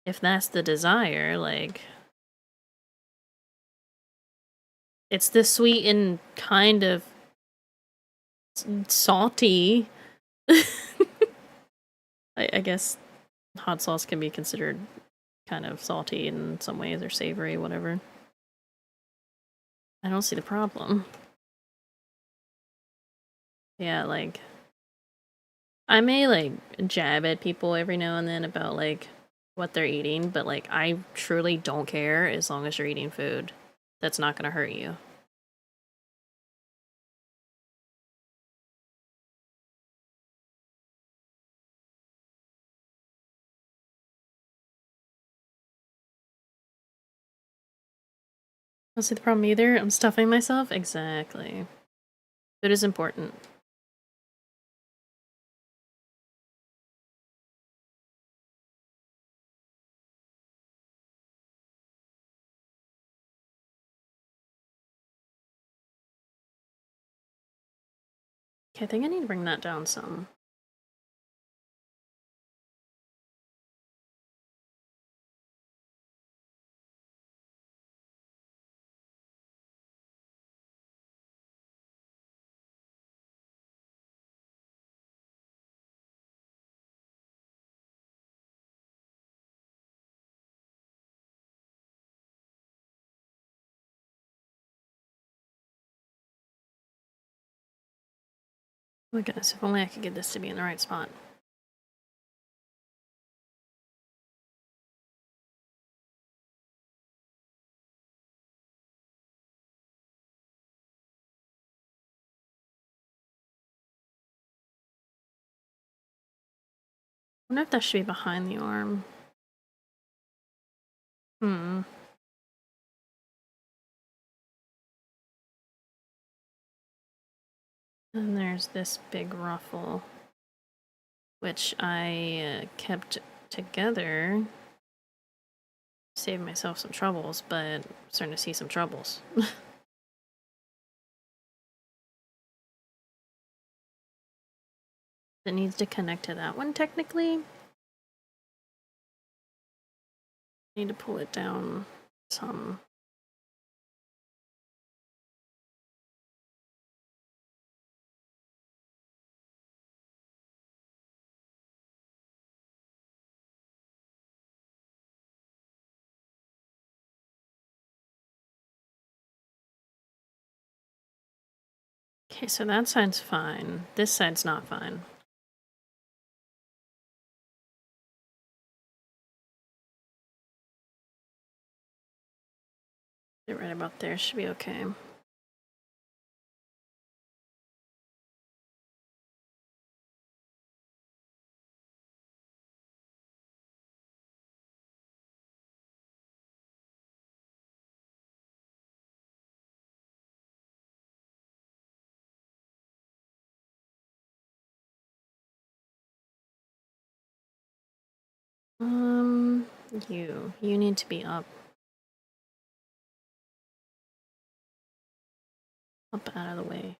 If that's the desire, like, it's the sweet and kind of salty. I guess hot sauce can be considered kind of salty in some ways, or savory, whatever. I don't see the problem. Yeah, like, I may, like, jab at people every now and then about, like, what they're eating, but, like, I truly don't care as long as you're eating food that's not gonna hurt you. Don't see the problem either. I'm stuffing myself. Exactly. Food is important. Okay, I think I need to bring that down some. Oh my goodness, if only I could get this to be in the right spot. I wonder if that should be behind the arm. Hmm. And there's this big ruffle, which I kept together. Saved myself some troubles, but I'm starting to see some troubles. It needs to connect to that one, technically. Need to pull it down some. Okay, so that side's fine. This side's not fine. Right about there should be okay. Um, you need to be up out of the way.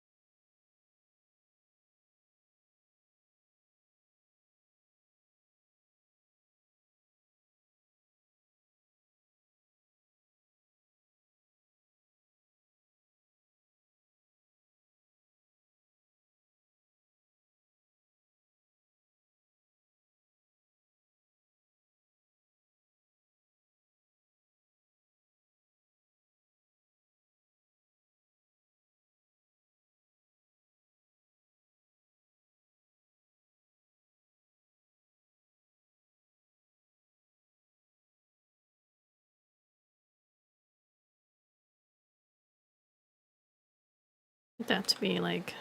Want that to be like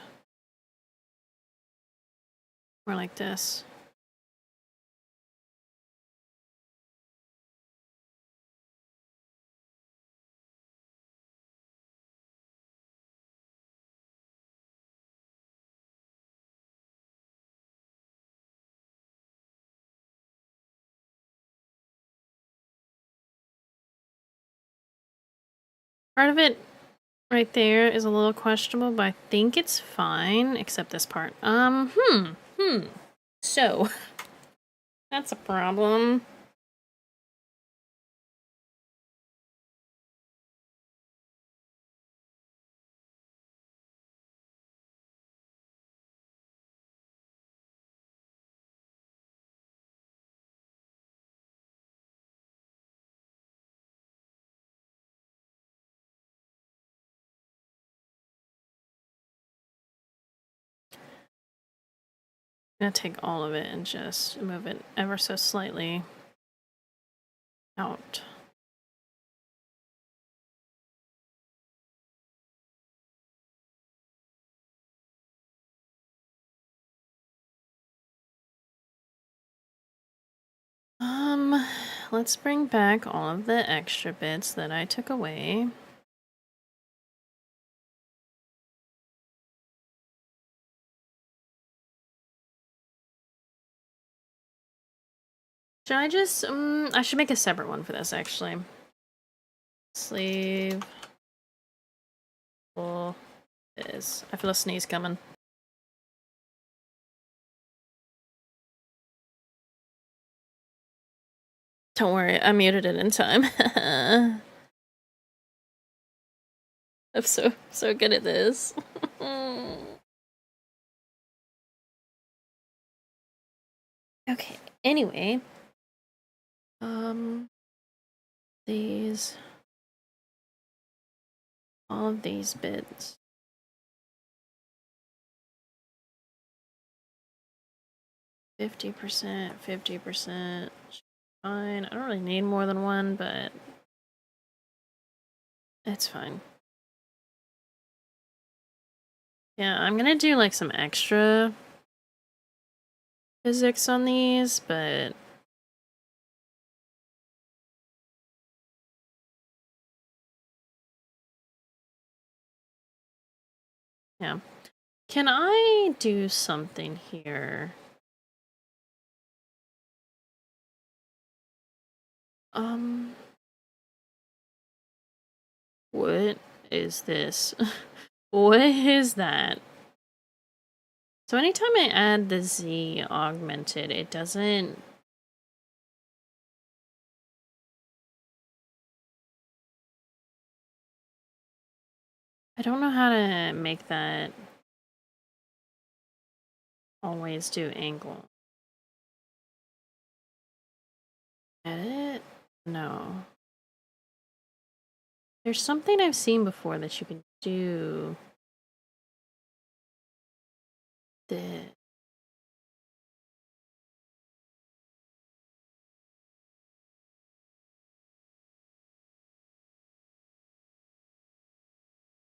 more like this. Part of it right there is a little questionable, but I think it's fine, except this part. So, that's a problem. I'm gonna take all of it and just move it ever so slightly out. Let's bring back all of the extra bits that I took away. Should I just, I should make a separate one for this, actually. Sleeve. Full is. I feel a sneeze coming. Don't worry, I muted it in time. I'm so good at this. Okay, anyway. These. All of these bits. 50%, 50%. Fine. I don't really need more than one, but it's fine. Yeah, I'm gonna do like some extra physics on these, but yeah. Can I do something here? What is this? What is that? So anytime I add the Z augmented, it doesn't... I don't know how to make that always do angle. Edit? No. There's something I've seen before that you can do. This.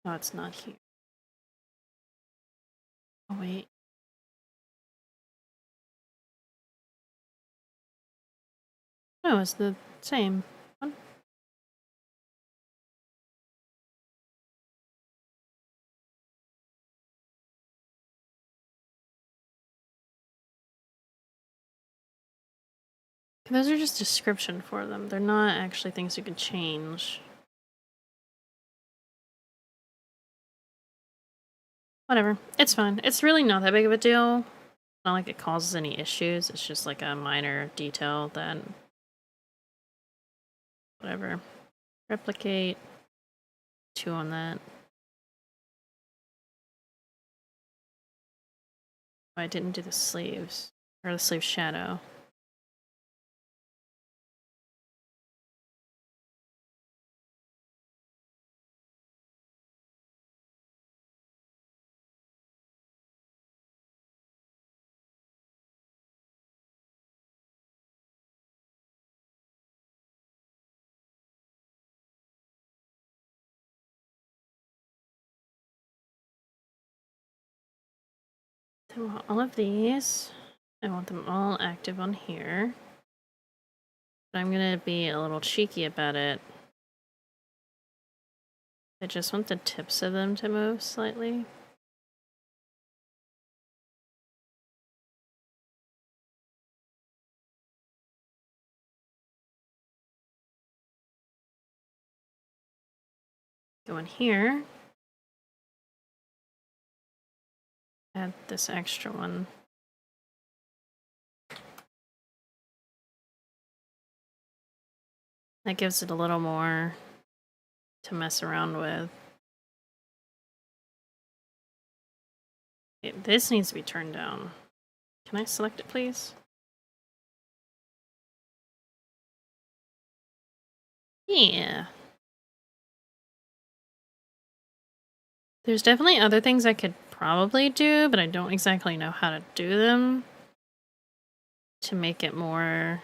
Oh, it's not here. Oh, wait. No, it's the same one. Those are just description for them. They're not actually things you can change. Whatever. It's fine. It's really not that big of a deal. It's not like it causes any issues. It's just like a minor detail that... Whatever. Replicate. 2 on that. Oh, I didn't do the sleeves. Or the sleeve shadow. I want all of these. I want them all active on here. But I'm gonna be a little cheeky about it. I just want the tips of them to move slightly. Go in here. Add this extra one. That gives it a little more to mess around with. Okay, this needs to be turned down. Can I select it, please? Yeah. There's definitely other things I could probably do, but I don't exactly know how to do them. to make it more...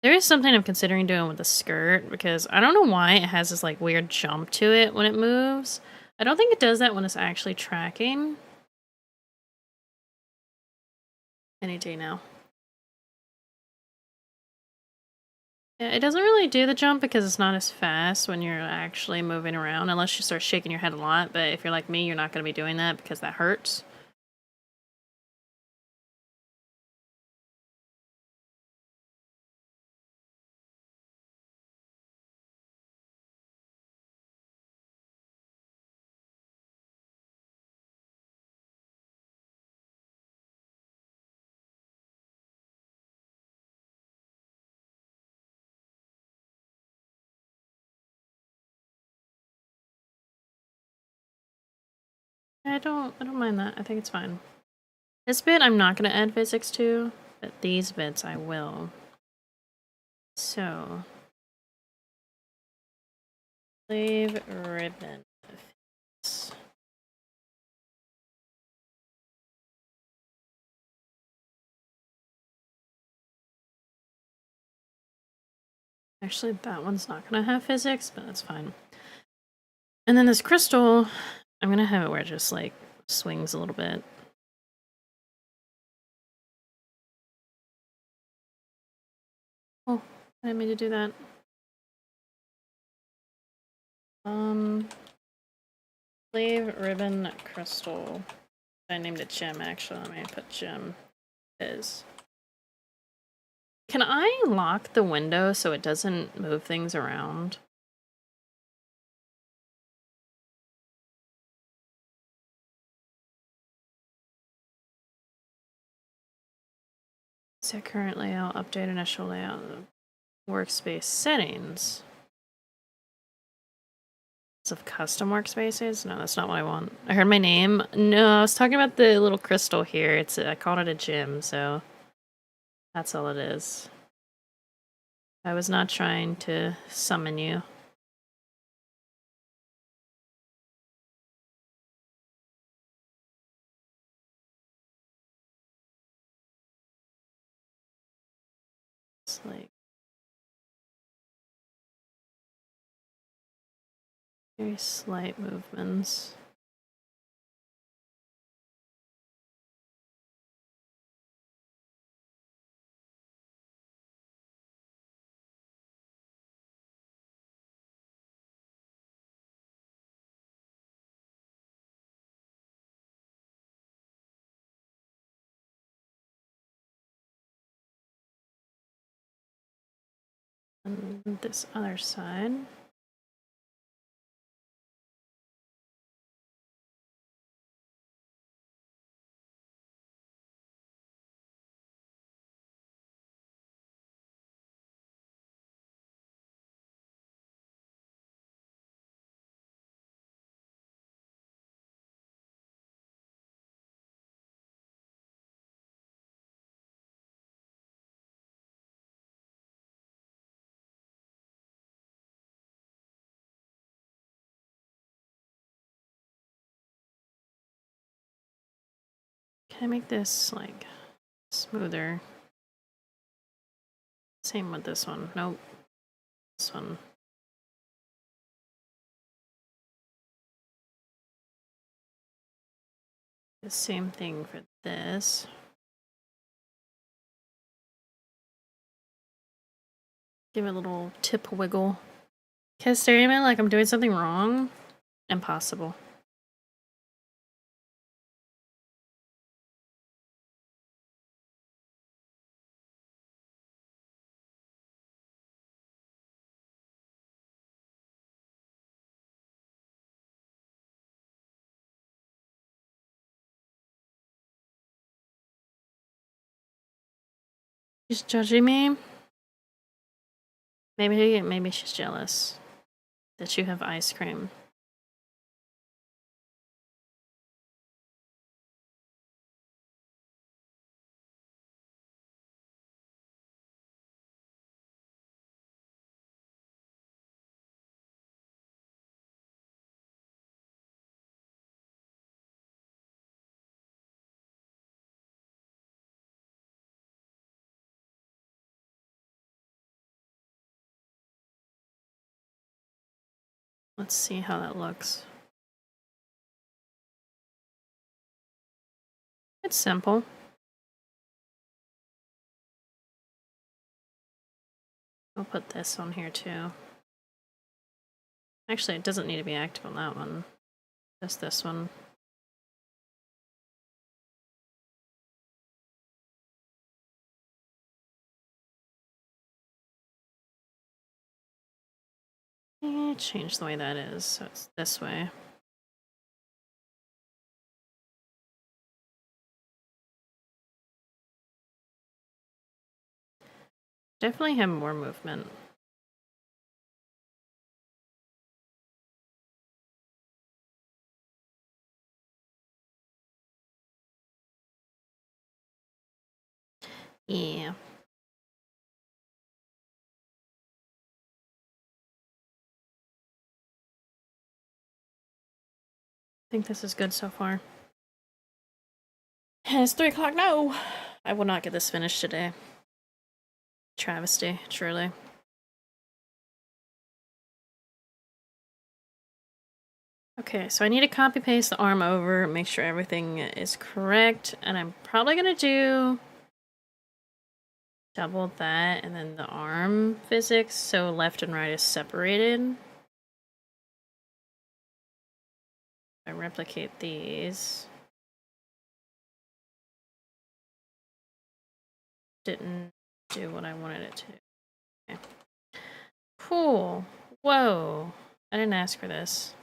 There is something I'm considering doing with the skirt, because I don't know why it has this like weird jump to it when it moves. I don't think it does that when it's actually tracking. Any day now. Yeah, it doesn't really do the jump because it's not as fast when you're actually moving around, unless you start shaking your head a lot. But if you're like me, you're not going to be doing that because that hurts. I don't mind that. I think it's fine. This bit I'm not going to add physics to, but these bits I will. So, leave ribbon. Actually, that one's not going to have physics, but that's fine. And then this crystal, I'm going to have it where it just like swings a little bit. Oh, I didn't mean to do that. Leave ribbon crystal. I named it gem, actually. Let me put gem is. Can I lock the window so it doesn't move things around? Set current layout, update initial layout, workspace settings. Of custom workspaces? No, that's not what I want. I heard my name. No, I was talking about the little crystal here. I called it a gem, so that's all it is. I was not trying to summon you. It's like very slight movements. And this other side. Can I make this like smoother? Same with this one. Nope. This one. The same thing for this. Give it a little tip wiggle. Can I stare at me like I'm doing something wrong? Impossible. She's judging me. Maybe she's jealous that you have ice cream. Let's see how that looks. It's simple. I'll put this on here too. Actually, it doesn't need to be active on that one. Just this one. Change the way that is, so it's this way. Definitely have more movement. Yeah. I think this is good so far. It's 3 o'clock. No! I will not get this finished today. Travesty, truly. Okay, so I need to copy paste the arm over, make sure everything is correct, and I'm probably gonna do double that and then the arm physics so left and right is separated. I replicate these. Didn't do what I wanted it to. Okay. Cool. Whoa. I didn't ask for this.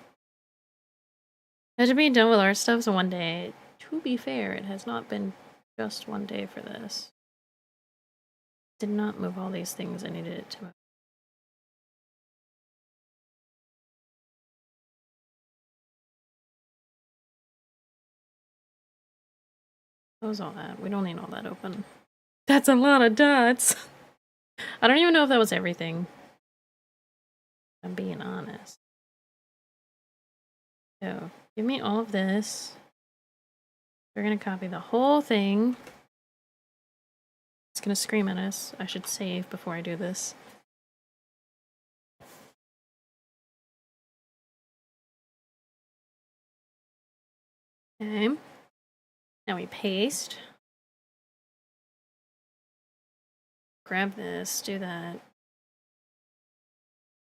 Had to be done with art stuff in one day. To be fair, it has not been just one day for this. Did not move all these things I needed it to move. Close all that. We don't need all that open. That's a lot of dots. I don't even know if that was everything. I'm being honest. So, give me all of this. We're gonna copy the whole thing. It's gonna scream at us. I should save before I do this. Okay. Now we paste. Grab this, do that.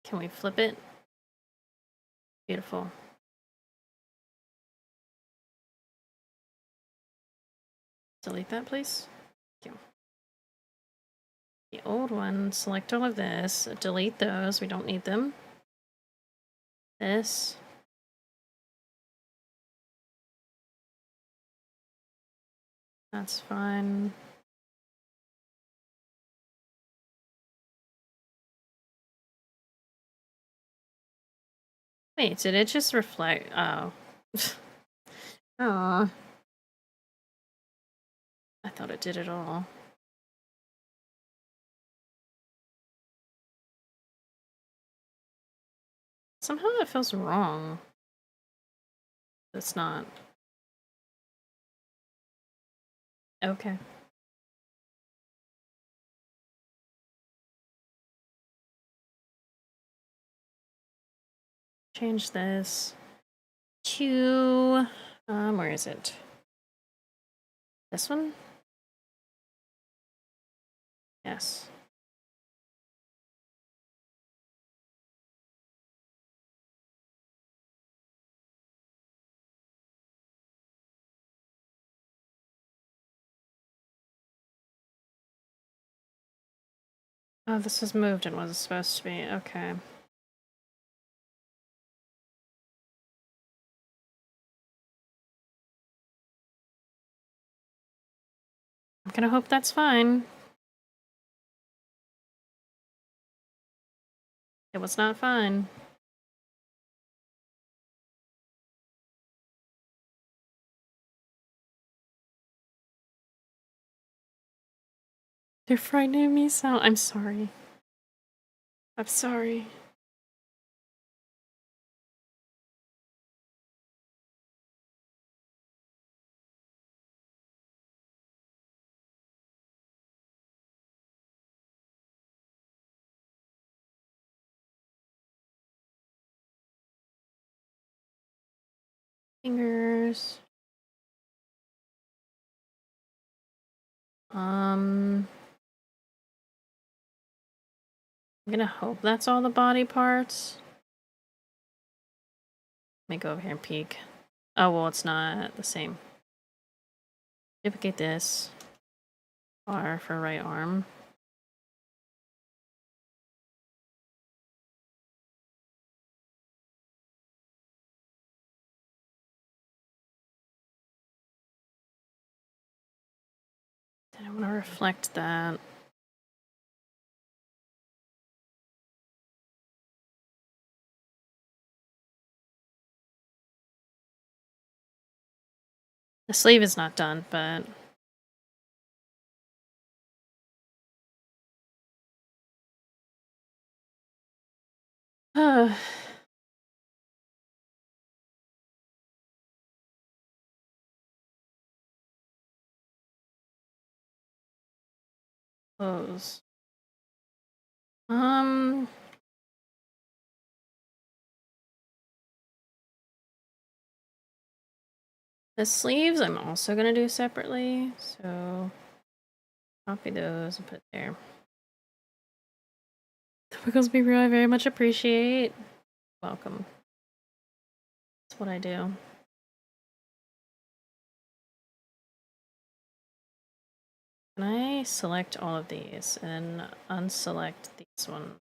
Can we flip it? Beautiful. Delete that, please. Thank you. The old one, select all of this, delete those, we don't need them. This. That's fine. Wait, did it just reflect? Oh. Aw. I thought it did it all. Somehow that feels wrong. It's not. Okay. Change this to, where is it? This one? Yes. Oh, this was moved and wasn't supposed to be. Okay. I'm gonna hope that's fine. It was not fine. They're frightening me so. I'm sorry. I'm sorry. Fingers. I'm gonna hope that's all the body parts. Let me go over here and peek. Oh, well, it's not the same. Duplicate this. R for right arm. Then I want to reflect that. The sleeve is not done, but close. The sleeves I'm also gonna do separately, so copy those and put it there. The Wiggles Beaver I very much appreciate. Welcome. That's what I do. Can I select all of these and unselect these ones?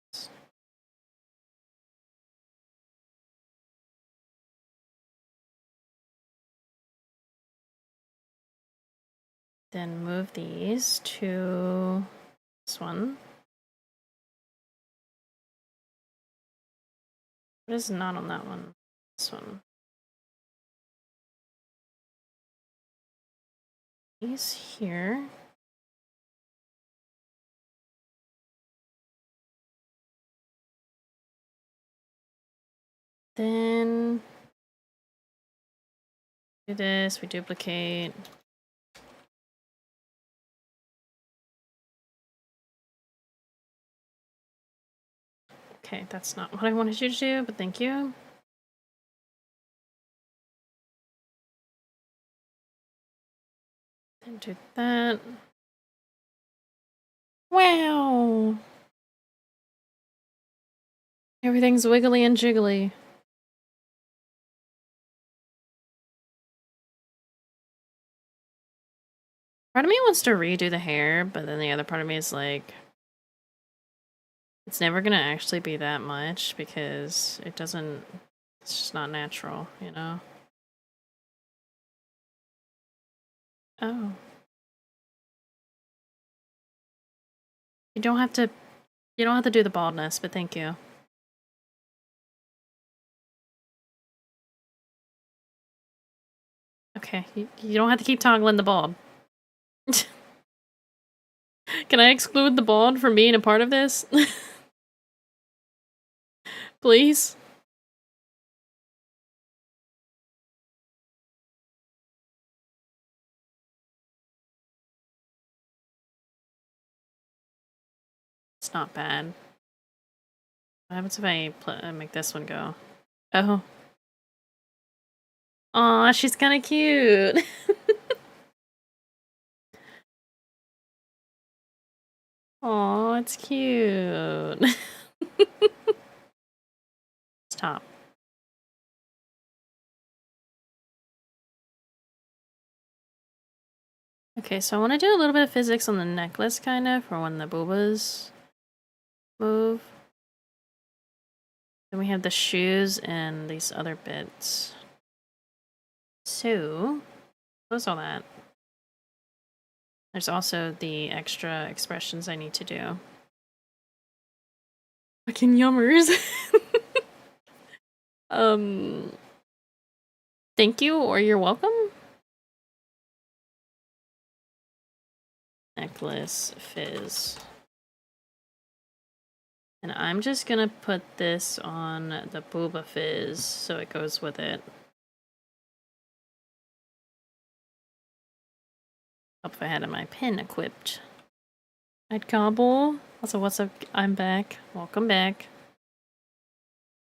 Then move these to this one. What is not on that one? This one. These here. Then do this, we duplicate. Okay, that's not what I wanted you to do, but thank you. Then do that. Wow! Everything's wiggly and jiggly. Part of me wants to redo the hair, but then the other part of me is like, it's never gonna actually be that much because it doesn't, it's just not natural, you know? Oh. You don't have to do the baldness, but thank you. Okay, you don't have to keep toggling the bald. Can I exclude the bald from being a part of this? Please? It's not bad. What happens if I make this one go? Oh. Aw, she's kinda cute. Aw, it's cute. Stop. Okay, so I want to do a little bit of physics on the necklace, kind of, for when the boobas move. Then we have the shoes and these other bits. So, what's all that? There's also the extra expressions I need to do. Fucking yummers. Thank you or you're welcome. Necklace fizz. And I'm just gonna put this on the booba fizz so it goes with it. Hope if I had my pen equipped. I'd cobble. Also, what's up? I'm back. Welcome back.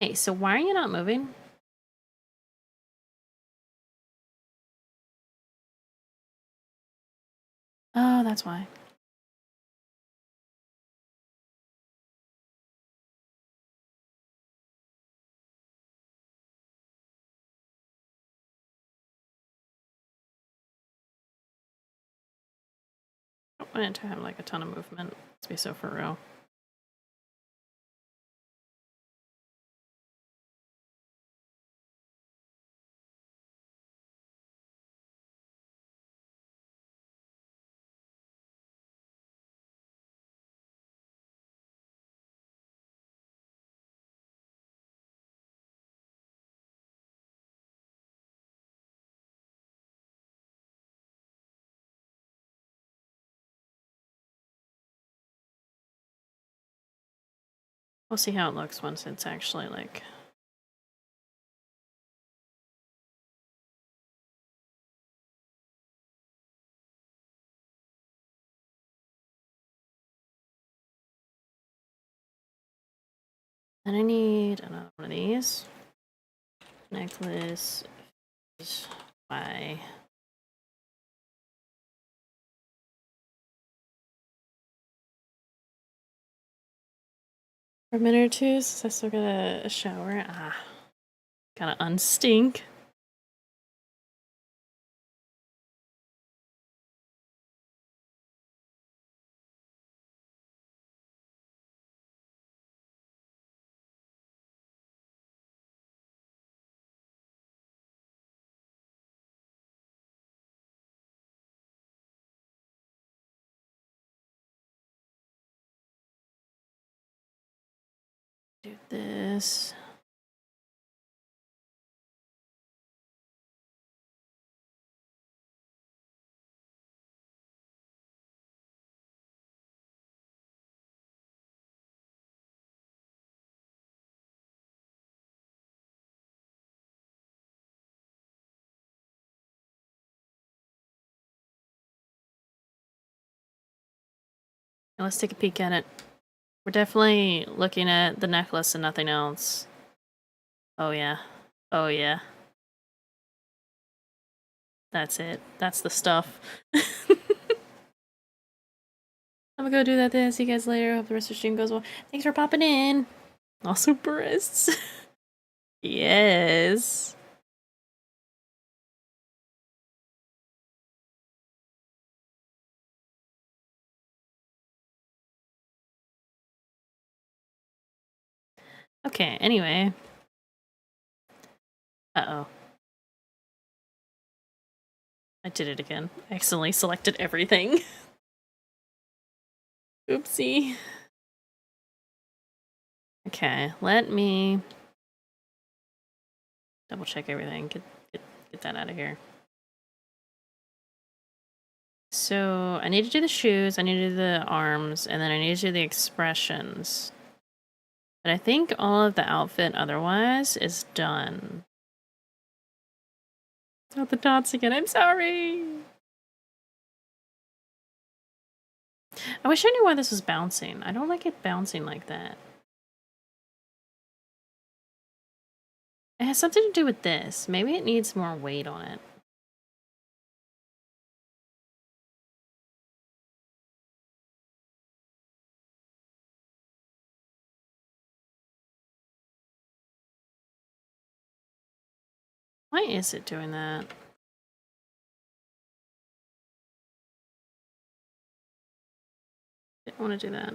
Hey, so why are you not moving? Oh, that's why. I don't want it to have like a ton of movement. Let's be so for real. We'll see how it looks once it's actually like... And I need another one of these. Necklace is by... For a minute or two, since I still got a shower. Ah. Gotta unstink. Do this. Now let's take a peek at it. We're definitely looking at the necklace and nothing else. Oh yeah. Oh yeah. That's it. That's the stuff. I'm gonna go do that then. See you guys later. Hope the rest of the stream goes well. Thanks for popping in. Also breasts. Yes. Okay, anyway. Uh-oh. I did it again. I accidentally selected everything. Oopsie. Okay, let me double check everything. Get that out of here. So I need to do the shoes, I need to do the arms, and then I need to do the expressions. But I think all of the outfit otherwise is done. Not the dots again, I'm sorry! I wish I knew why this was bouncing. I don't like it bouncing like that. It has something to do with this. Maybe it needs more weight on it. Why is it doing that? Didn't want to do that.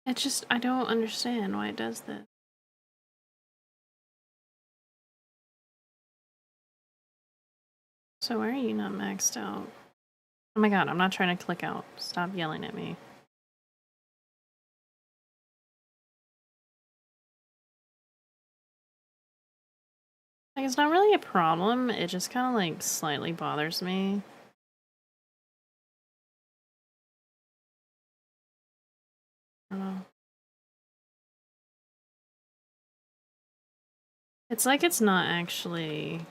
It's just, I don't understand why it does this. So why are you not maxed out? Oh my god, I'm not trying to click out. Stop yelling at me. Like, it's not really a problem, it just kind of, like, slightly bothers me. I don't know. It's like it's not actually...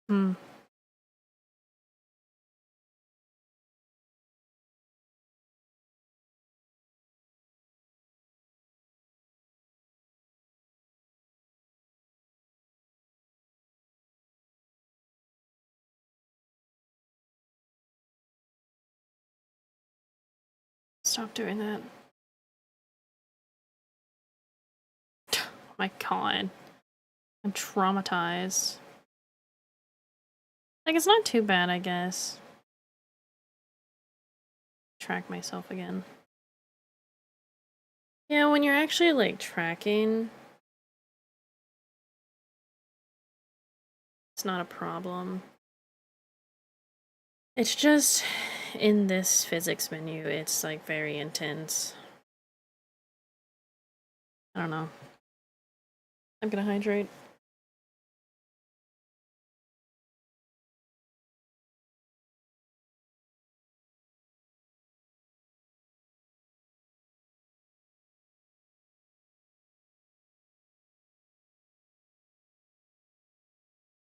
Hmm. Stop doing that. Oh my god. I'm traumatized. Like, it's not too bad, I guess. Track myself again. Yeah, when you're actually, like, tracking, it's not a problem. It's just, in this physics menu, it's, like, very intense. I don't know. I'm gonna hydrate.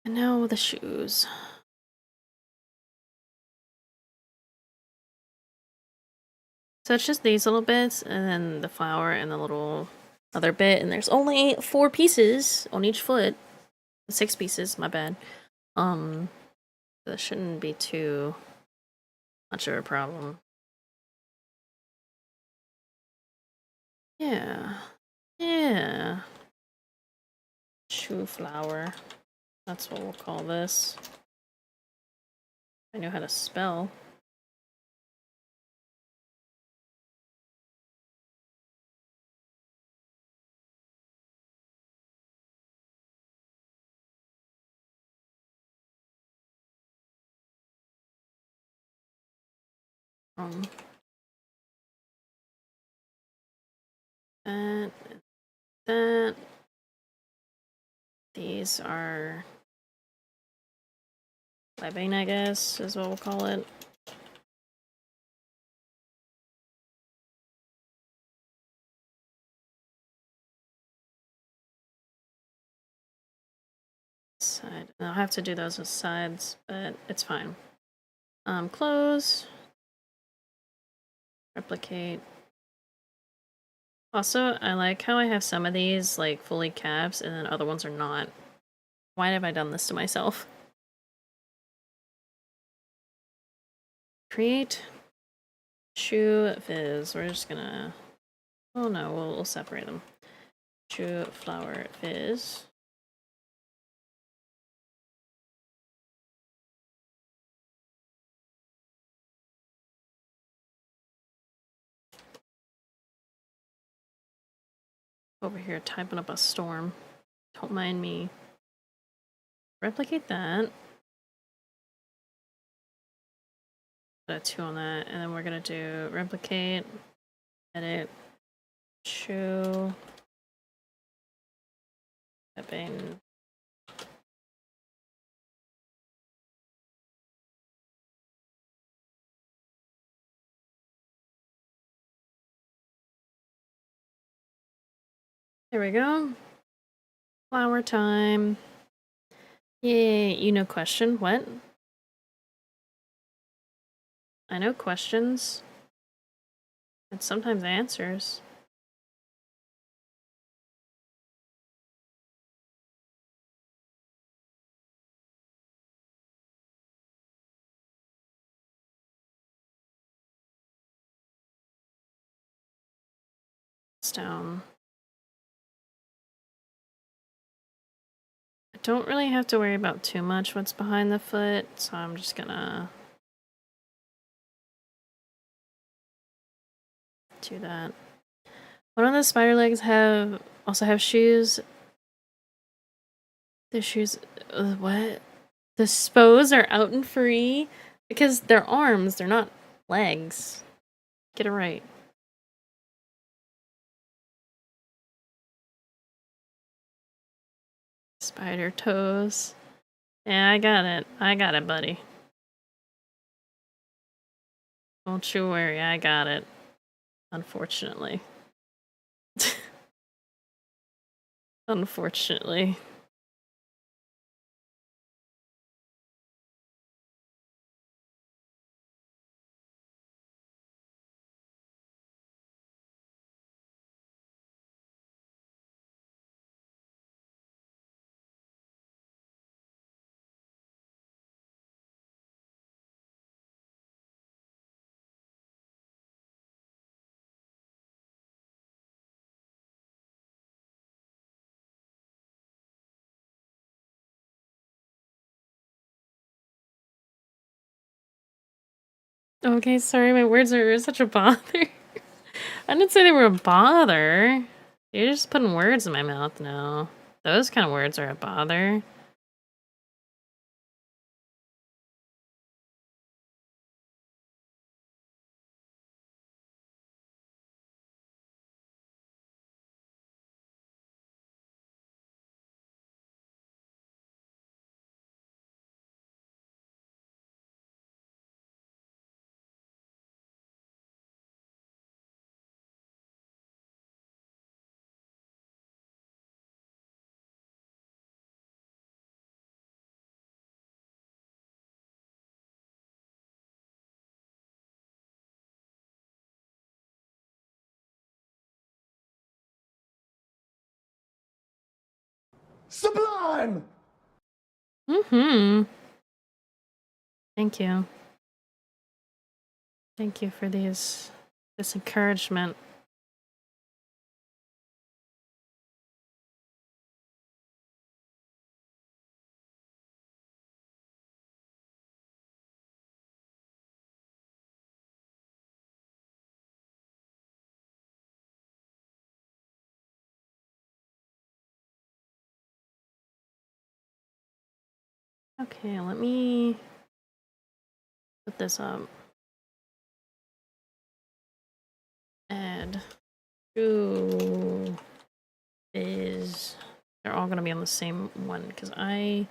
And now the shoes. So it's just these little bits, and then the flower and the little other bit, and there's only 4 pieces on each foot. 6 pieces, my bad. That shouldn't be too much of a problem. Yeah. Yeah. Shoe flower. That's what we'll call this. I know how to spell. Um, that, that. These are webbing, I guess, is what we'll call it. Side. I'll have to do those with sides, but it's fine. Close. Replicate. Also, I like how I have some of these, like, fully caps, and then other ones are not. Why have I done this to myself? Create shoe viz. We're just gonna... Oh no, we'll separate them. Shoe flower viz. Over here typing up a storm. Don't mind me. Replicate that. Put a 2 on that, and then we're gonna do replicate, edit, shoe, typing. There we go. Flower time. Yay, you know question? What? I know questions. And sometimes answers. this down. I don't really have to worry about too much what's behind the foot, so I'm just gonna do that. One of the spider legs also have shoes. The shoes, what? The spos are out and free because they're arms, they're not legs. Get it right. Spider toes. Yeah, I got it. I got it, buddy. Don't you worry, I got it. Unfortunately. Unfortunately. Okay, sorry, my words are such a bother. I didn't say they were a bother. You're just putting words in my mouth now. Those kind of words are a bother. Sublime! Mm-hmm. Thank you. Thank you for this encouragement. Okay, let me put this up. Add who is they're all gonna be on the same one because I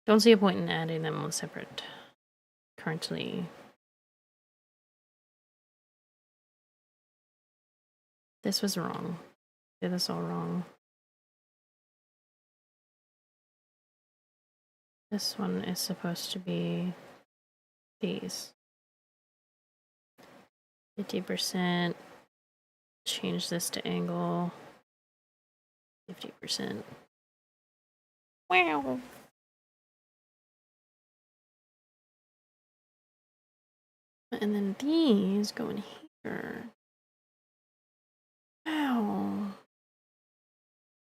don't see a point in adding them on separate currently. This was wrong. Did this all wrong. This one is supposed to be these. 50%. Change this to angle. 50%. Wow. And then these go in here. Wow.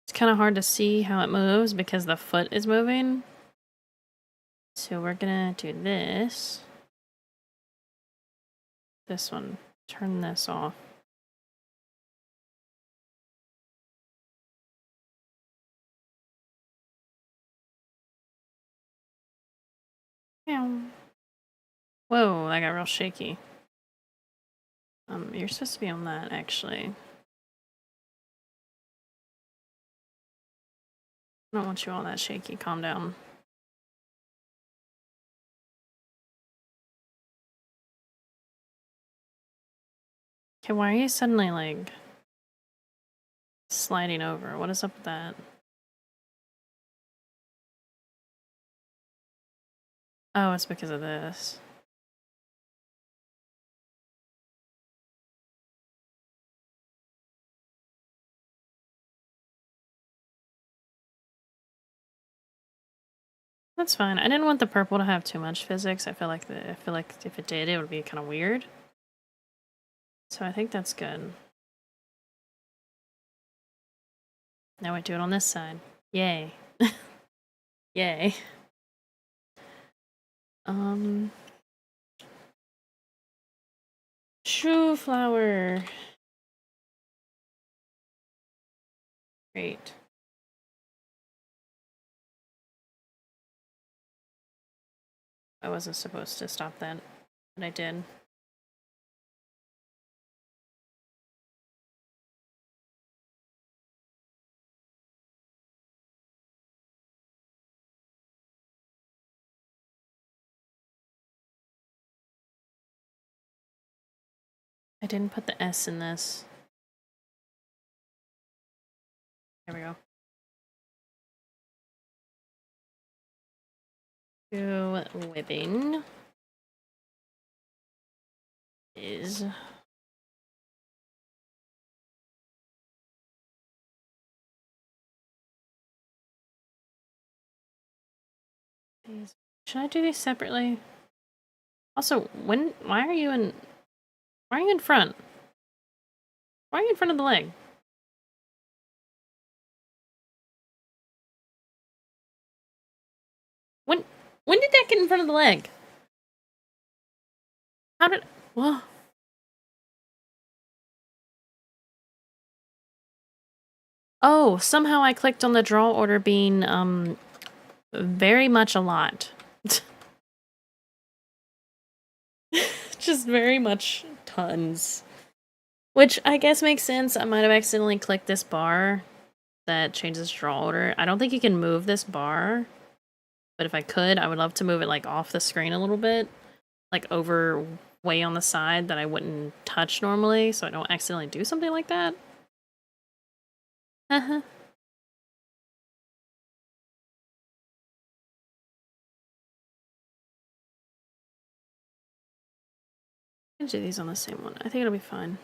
It's kind of hard to see how it moves because the foot is moving. So we're gonna do this. This one. Turn this off. Meow. Whoa, that got real shaky. You're supposed to be on that, actually. I don't want you all that shaky. Calm down. Okay, why are you suddenly, like, sliding over? What is up with that? Oh, it's because of this. That's fine. I didn't want the purple to have too much physics. I feel like if it did, it would be kind of weird. So I think that's good. Now I do it on this side. Yay. Yay. Shoe flower. Great. I wasn't supposed to stop that, but I did. I didn't put the S in this. There we go. To whipping is should I do these separately? Also, why are you in front? Why are you in front of the leg? When did that get in front of the leg? How did... Whoa. Oh, somehow I clicked on the draw order being, very much a lot. Just very much tons. Which I guess makes sense. I might have accidentally clicked this bar that changes draw order. I don't think you can move this bar. But if I could, I would love to move it, like, off the screen a little bit. Like, over way on the side that I wouldn't touch normally, so I don't accidentally do something like that. Haha. I can do these on the same one. I think it'll be fine.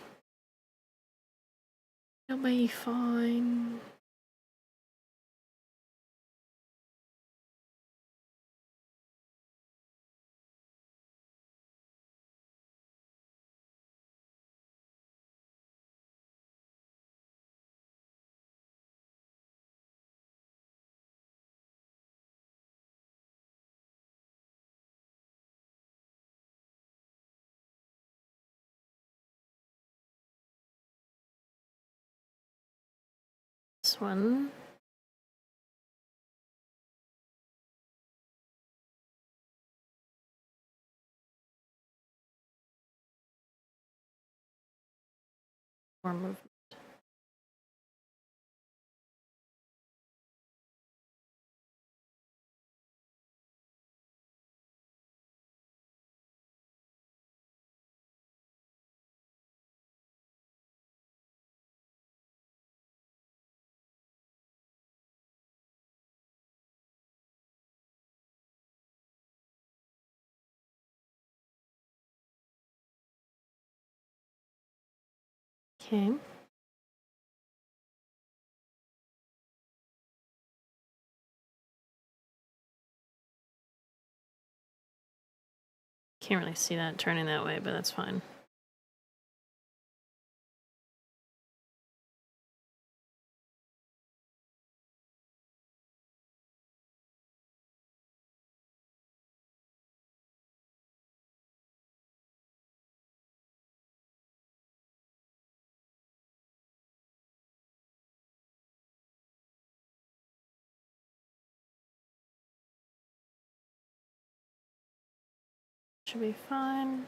It'll be fine. This one. More movement. Okay. Can't really see that turning that way, but that's fine. Should be fine.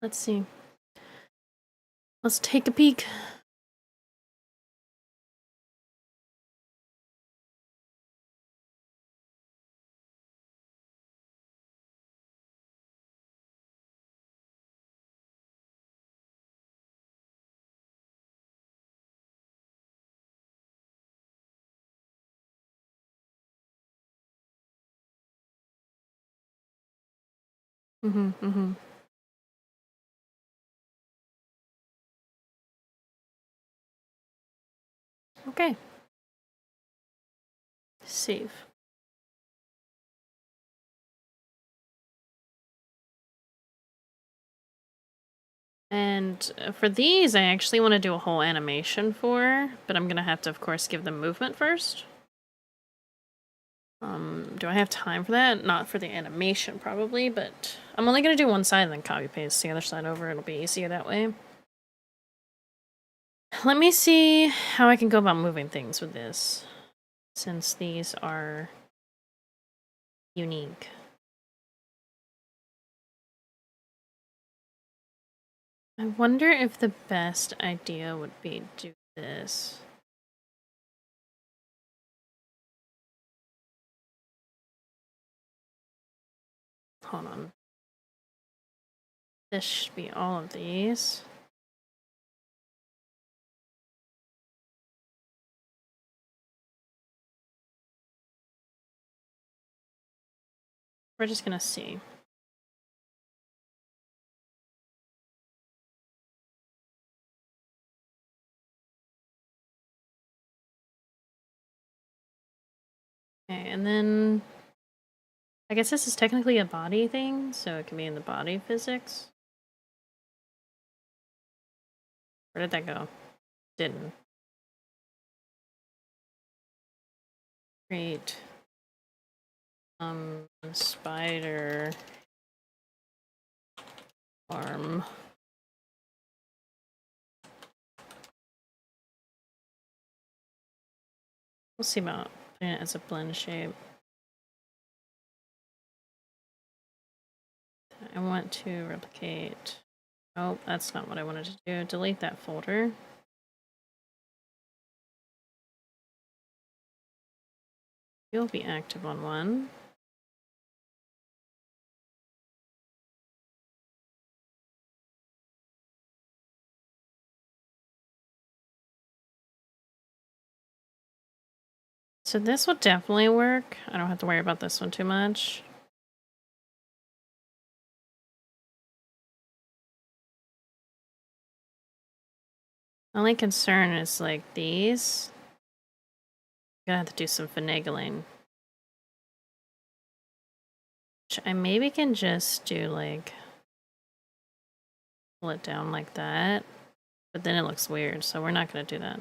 Let's see. Let's take a peek. Mm-hmm, mm-hmm. Okay. Save. And for these, I actually want to do a whole animation for, but I'm gonna have to, of course, give them movement first. Do I have time for that? Not for the animation, probably, but I'm only gonna do one side and then copy paste the other side over. It'll be easier that way. Let me see how I can go about moving things with this, since these are unique. I wonder if the best idea would be to do this. Hold on. This should be all of these. We're just gonna see. Okay, and then I guess this is technically a body thing, so it can be in the body physics. Where did that go? Didn't. Create spider arm. We'll see about putting it as a blend shape. I want to replicate. Oh, that's not what I wanted to do. Delete that folder. You'll be active on one. So this will definitely work. I don't have to worry about this one too much. Only concern is like these. I'm gonna have to do some finagling. Which I maybe can just do like pull it down like that. But then it looks weird, so we're not gonna do that.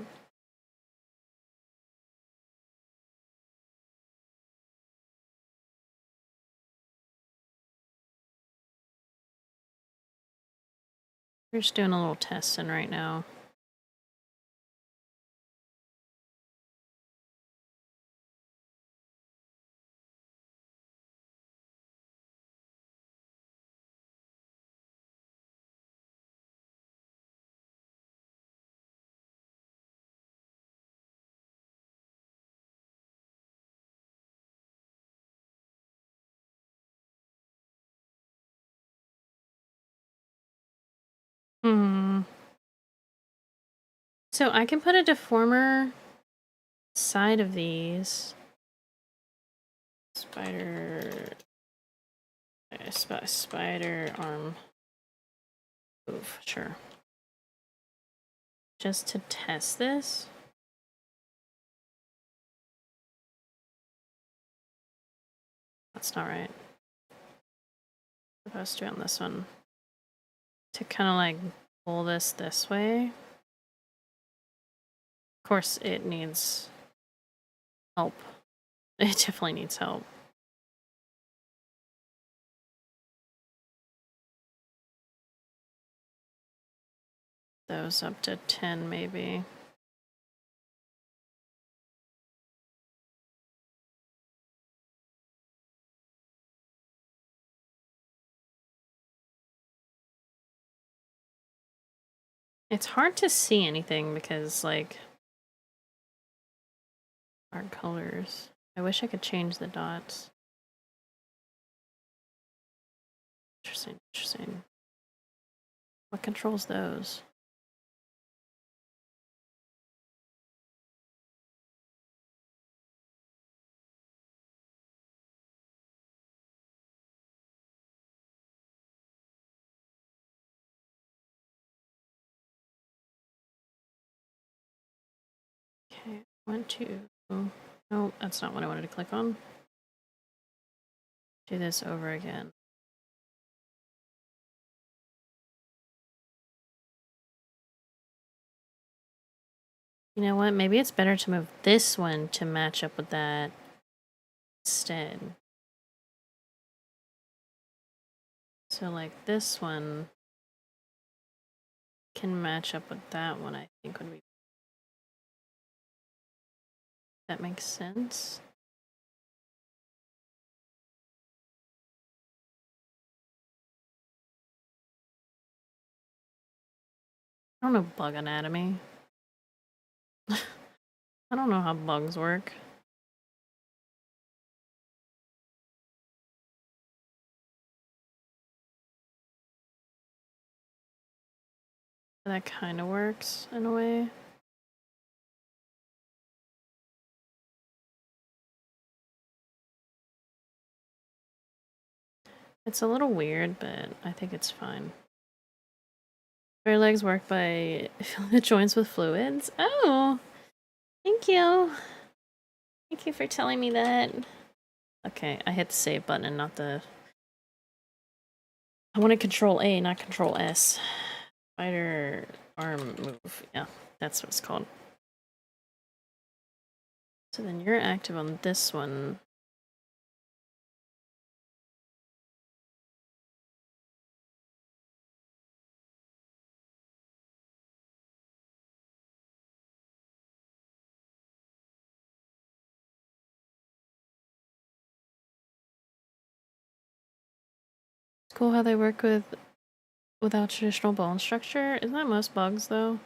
We're just doing a little testing right now. So I can put a deformer side of these. Spider arm. Move, sure. Just to test this. That's not right. I'm supposed to do on this one. To kind of like pull this way. Of course, it needs help. It definitely needs help. Those up to 10 maybe. It's hard to see anything because like our colors. I wish I could change the dots. Interesting. What controls those? Want to... No, that's not what I wanted to click on. Do this over again. You know what? Maybe it's better to move this one to match up with that instead. So like this one can match up with that one, I think would be... That makes sense. I don't know bug anatomy. I don't know how bugs work. That kind of works in a way. It's a little weird, but I think it's fine. Bare legs work by filling the joints with fluids. Oh, thank you. Thank you for telling me that. Okay, I hit the save button and not the... I want to control A, not control S. Spider arm move. Yeah, that's what it's called. So then you're active on this one. It's cool how they work without traditional bone structure. Isn't that most bugs though?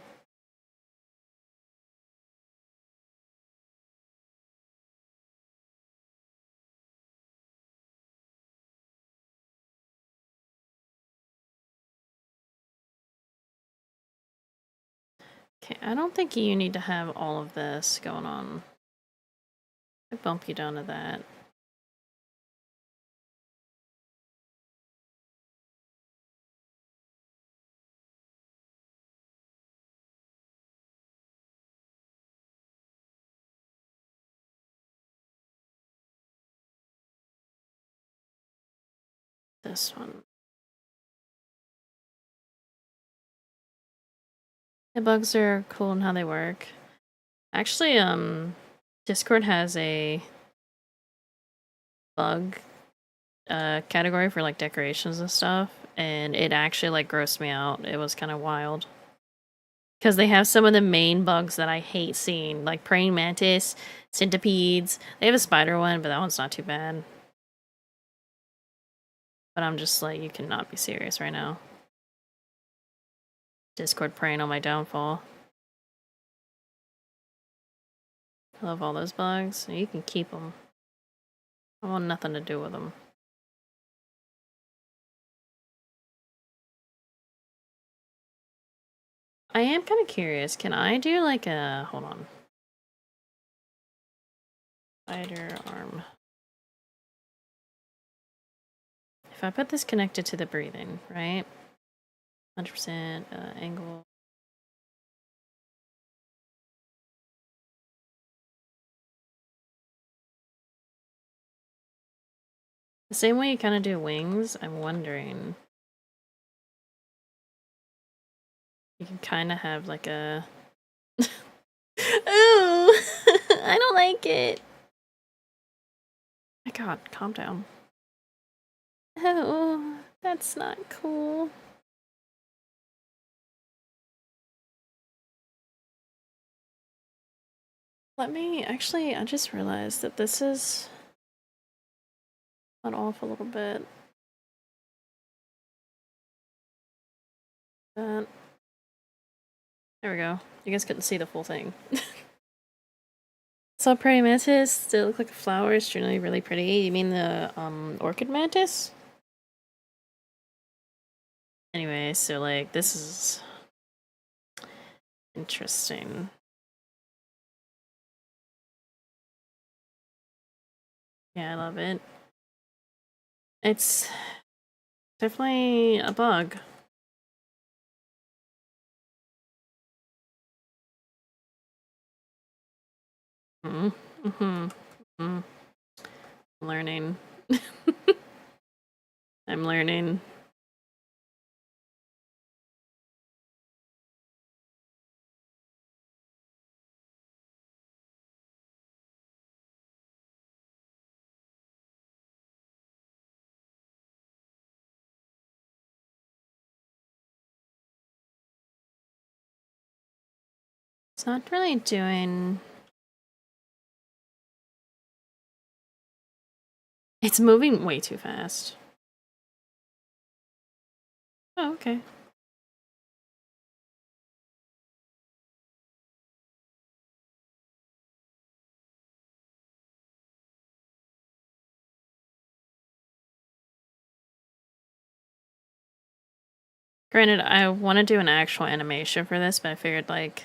Okay, I don't think you need to have all of this going on. I bump you down to that. This one. The bugs are cool in how they work. Actually, Discord has a bug category for like decorations and stuff, and it actually like grossed me out. It was kind of wild. Because they have some of the main bugs that I hate seeing, like praying mantis, centipedes. They have a spider one, but that one's not too bad. But I'm just like, you cannot be serious right now. Discord praying on my downfall. I love all those bugs. You can keep them. I want nothing to do with them. I am kind of curious. Can I do like a... Hold on. Spider arm. If I put this connected to the breathing, right? 100% angle. The same way you kind of do wings, I'm wondering. You can kind of have like a... Ooh! I don't like it. My god, calm down. Oh, that's not cool. Let me... Actually, I just realized that this is... cut off a little bit. That... There we go. You guys couldn't see the full thing. Saw praying mantis. They look like a flower. It's generally really pretty. You mean the orchid mantis? Anyway, so like this is interesting. Yeah, I love it. It's definitely a bug. Mm-hmm. Mm-hmm. Learning. I'm learning. It's not really doing... It's moving way too fast. Oh, okay. Granted, I want to do an actual animation for this, but I figured, like,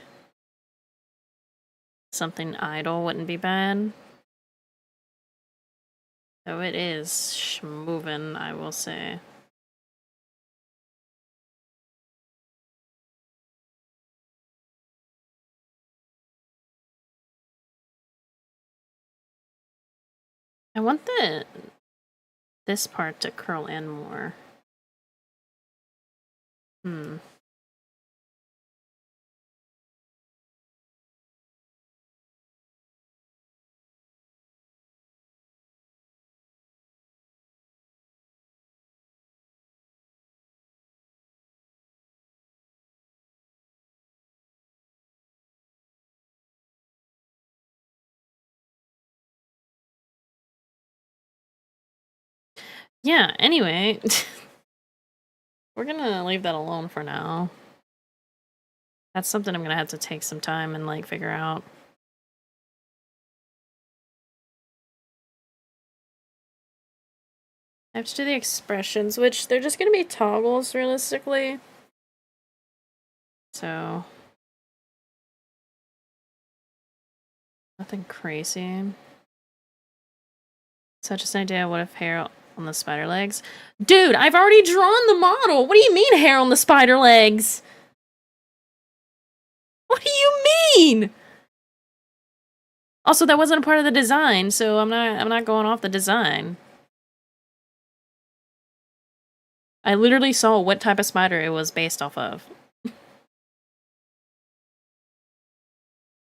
something idle wouldn't be bad. So it is moving, I will say. I want this part to curl in more. Yeah, anyway. We're gonna leave that alone for now. That's something I'm gonna have to take some time and, like, figure out. I have to do the expressions, which they're just gonna be toggles, realistically. So... nothing crazy. Such an idea, what if hair on the spider legs? Dude, I've already drawn the model! What do you mean hair on the spider legs? What do you mean? Also, that wasn't a part of the design, so I'm not going off the design. I literally saw what type of spider it was based off of.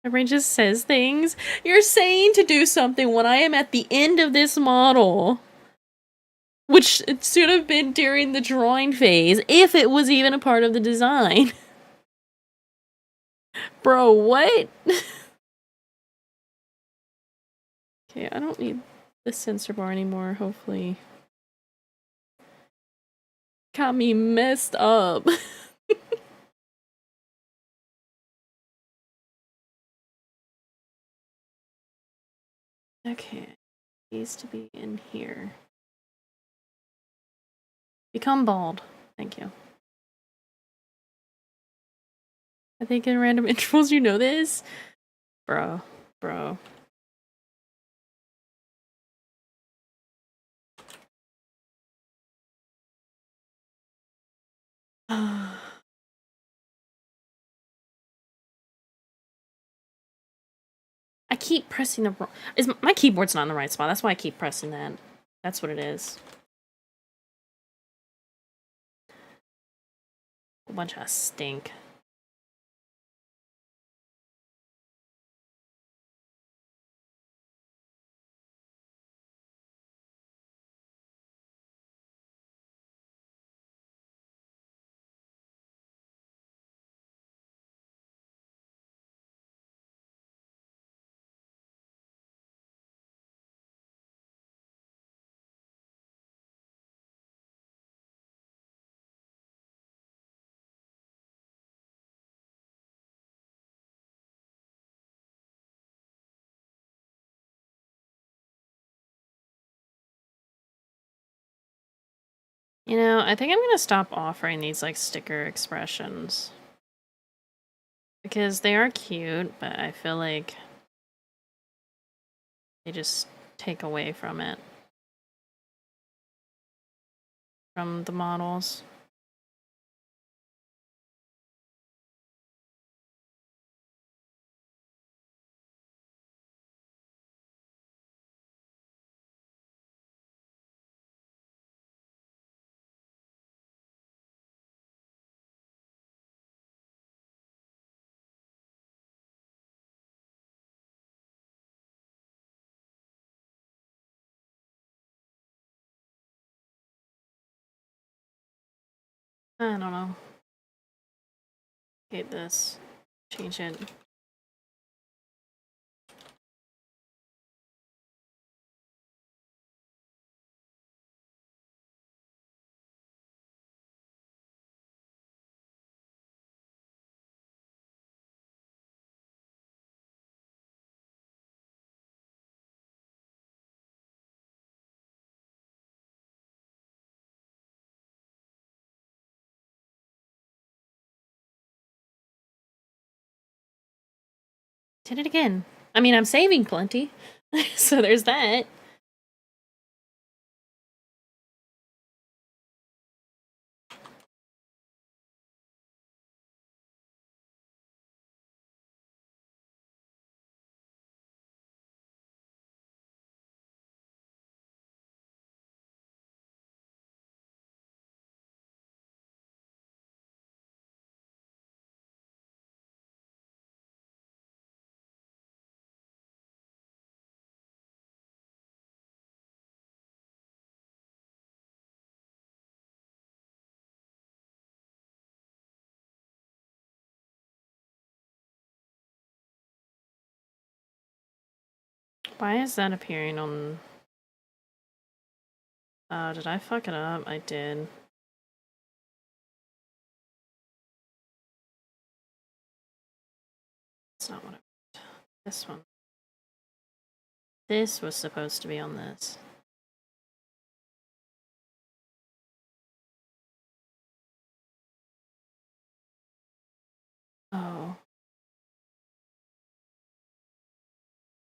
My brain just says things. You're saying to do something when I am at the end of this model. Which it should have been during the drawing phase, if it was even a part of the design. Bro, what? Okay, I don't need the sensor bar anymore, hopefully. Got me messed up. Okay, it needs to be in here. Become bald. Thank you. I think in random intervals, you know this? Bro. I keep pressing the wrong... my keyboard's not in the right spot. That's why I keep pressing that. That's what it is. A bunch of stink. You know, I think I'm gonna stop offering these, like, sticker expressions. Because they are cute, but I feel like they just take away from it. From the models. I don't know. Hate this. Change it. Did it again. I mean, I'm saving plenty. So there's that. Why is that appearing on... Oh, did I fuck it up? I did. That's not what I want. This one. This was supposed to be on this. Oh.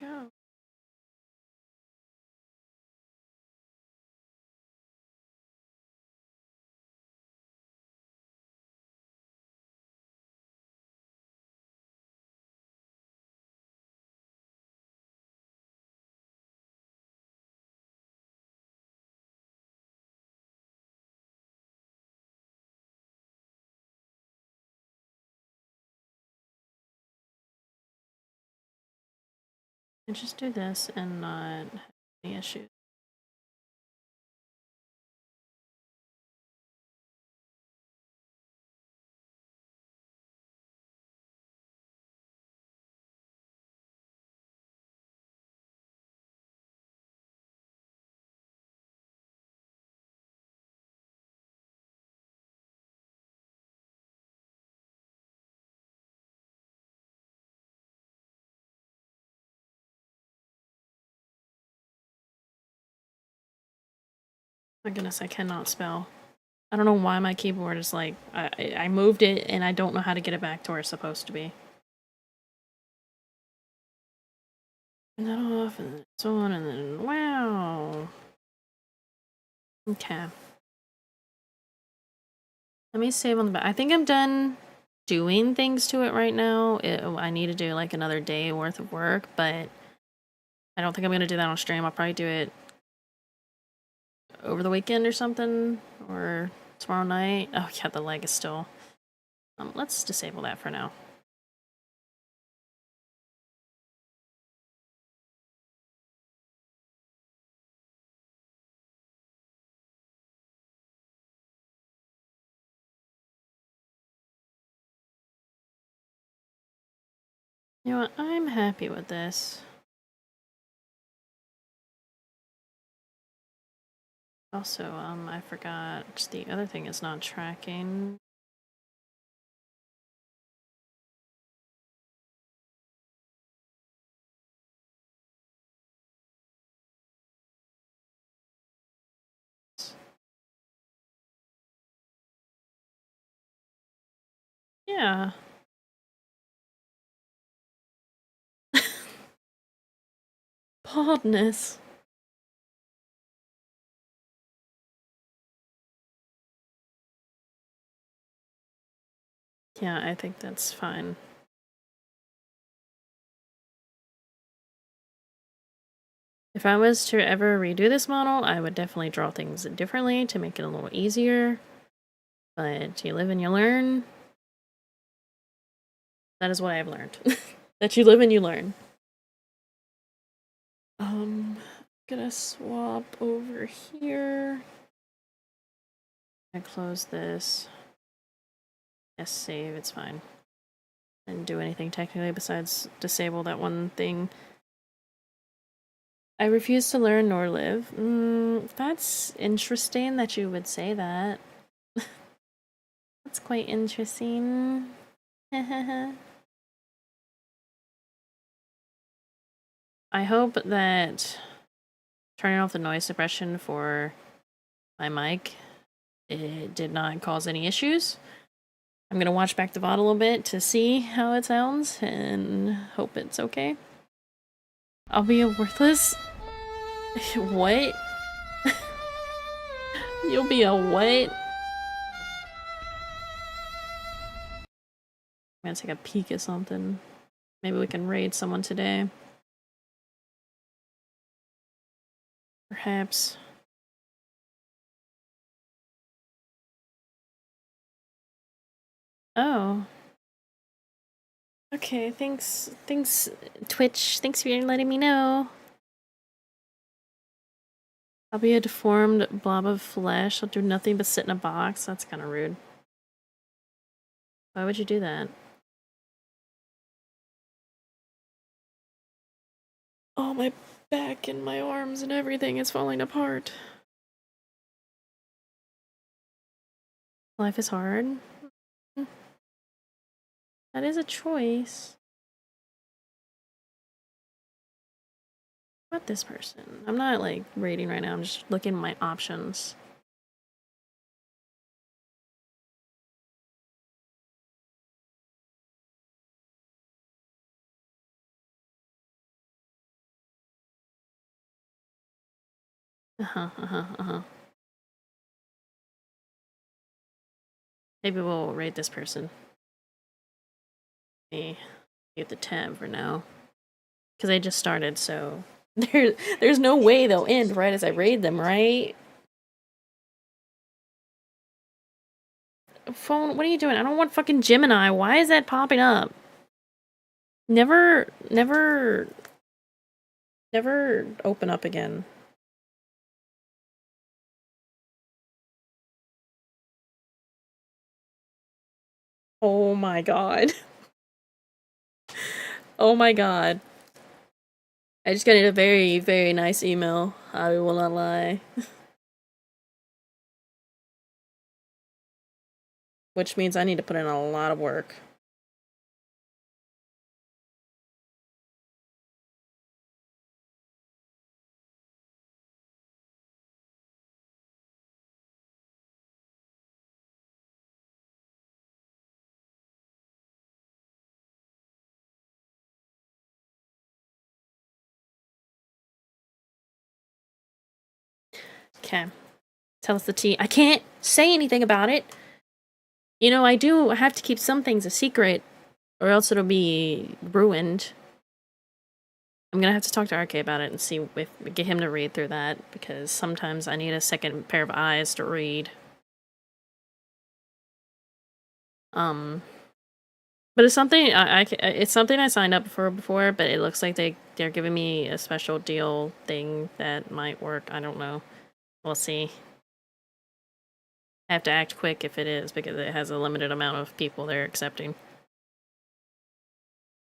Go. And just do this and not have any issues. My goodness, I cannot spell. I don't know why my keyboard is like... I moved it and I don't know how to get it back to where it's supposed to be. Turn that off, and then it's on, and then... Wow! Okay. Let me save on the back. I think I'm done doing things to it right now. I need to do like another day worth of work, but I don't think I'm going to do that on stream. I'll probably do it over the weekend or something, or tomorrow night. Oh yeah, the leg is still... let's disable that for now. You know what? I'm happy with this. Also, I forgot the other thing is not tracking. Yeah. Baldness. Yeah, I think that's fine. If I was to ever redo this model, I would definitely draw things differently to make it a little easier. But you live and you learn. That is what I've learned. That you live and you learn. Gonna swap over here. I close this. Yes, save, it's fine. I didn't do anything technically besides disable that one thing. I refuse to learn nor live. That's interesting that you would say that. That's quite interesting. I hope that turning off the noise suppression for my mic, it did not cause any issues. I'm gonna watch back the VOD a little bit to see how it sounds and hope it's okay. I'll be a worthless... What? You'll be a what? I'm gonna take a peek at something. Maybe we can raid someone today. Perhaps. Oh. Okay, thanks, Twitch. Thanks for letting me know. I'll be a deformed blob of flesh. I'll do nothing but sit in a box. That's kind of rude. Why would you do that? Oh, my back and my arms and everything is falling apart. Life is hard. That is a choice. What about this person? I'm not like rating right now. I'm just looking at my options. Maybe we'll rate this person. Me get the tab for now. Because I just started, so there's no way they'll end right as I raid them, right? Phone, what are you doing? I don't want fucking Gemini. Why is that popping up? Never open up again. Oh my god. Oh my god. I just got a very, very nice email. I will not lie. Which means I need to put in a lot of work. Okay. Tell us the tea. I can't say anything about it. You know, I do have to keep some things a secret, or else it'll be ruined. I'm gonna have to talk to RK about it and see if get him to read through that, because sometimes I need a second pair of eyes to read. But it's something it's something I signed up for before, but it looks like they're giving me a special deal thing that might work. I don't know. We'll see. I have to act quick if it is, because it has a limited amount of people they're accepting.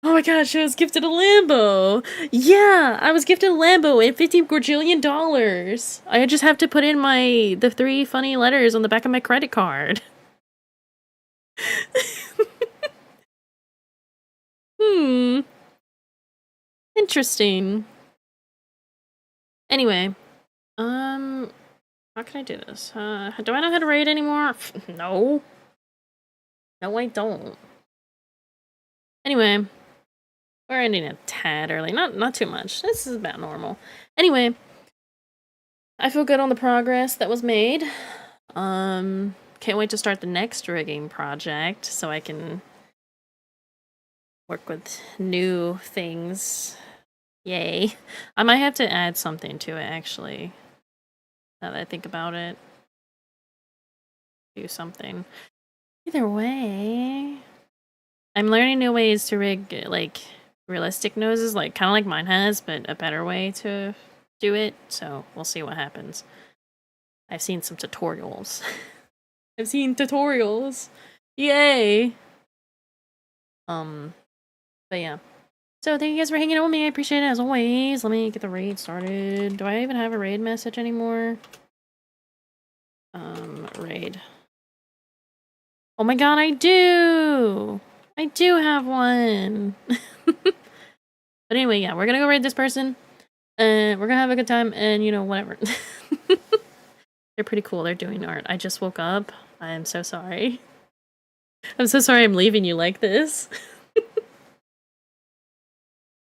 Oh my gosh, I was gifted a Lambo! Yeah, I was gifted a Lambo and $50 gajillion! I just have to put in the 3 funny letters on the back of my credit card. Interesting. Anyway, how can I do this? Do I know how to raid anymore? No. No, I don't. Anyway, we're ending a tad early. Not too much. This is about normal. Anyway, I feel good on the progress that was made. Can't wait to start the next rigging project so I can work with new things. Yay. I might have to add something to it, actually. Now that I think about it. Do something. Either way, I'm learning new ways to rig, like, realistic noses, like, kind of like mine has, but a better way to do it, so we'll see what happens. I've seen some tutorials. I've seen tutorials. Yay! But yeah. So thank you guys for hanging out with me. I appreciate it as always. Let me get the raid started. Do I even have a raid message anymore? Raid. Oh my god, I do! I do have one! But anyway, yeah, we're gonna go raid this person. And we're gonna have a good time, and you know, whatever. They're pretty cool. They're doing art. I just woke up. I am so sorry. I'm so sorry I'm leaving you like this.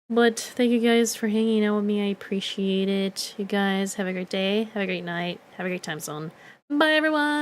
But thank you guys for hanging out with me. I appreciate it. You guys have a great day. Have a great night. Have a great time zone. Bye, everyone!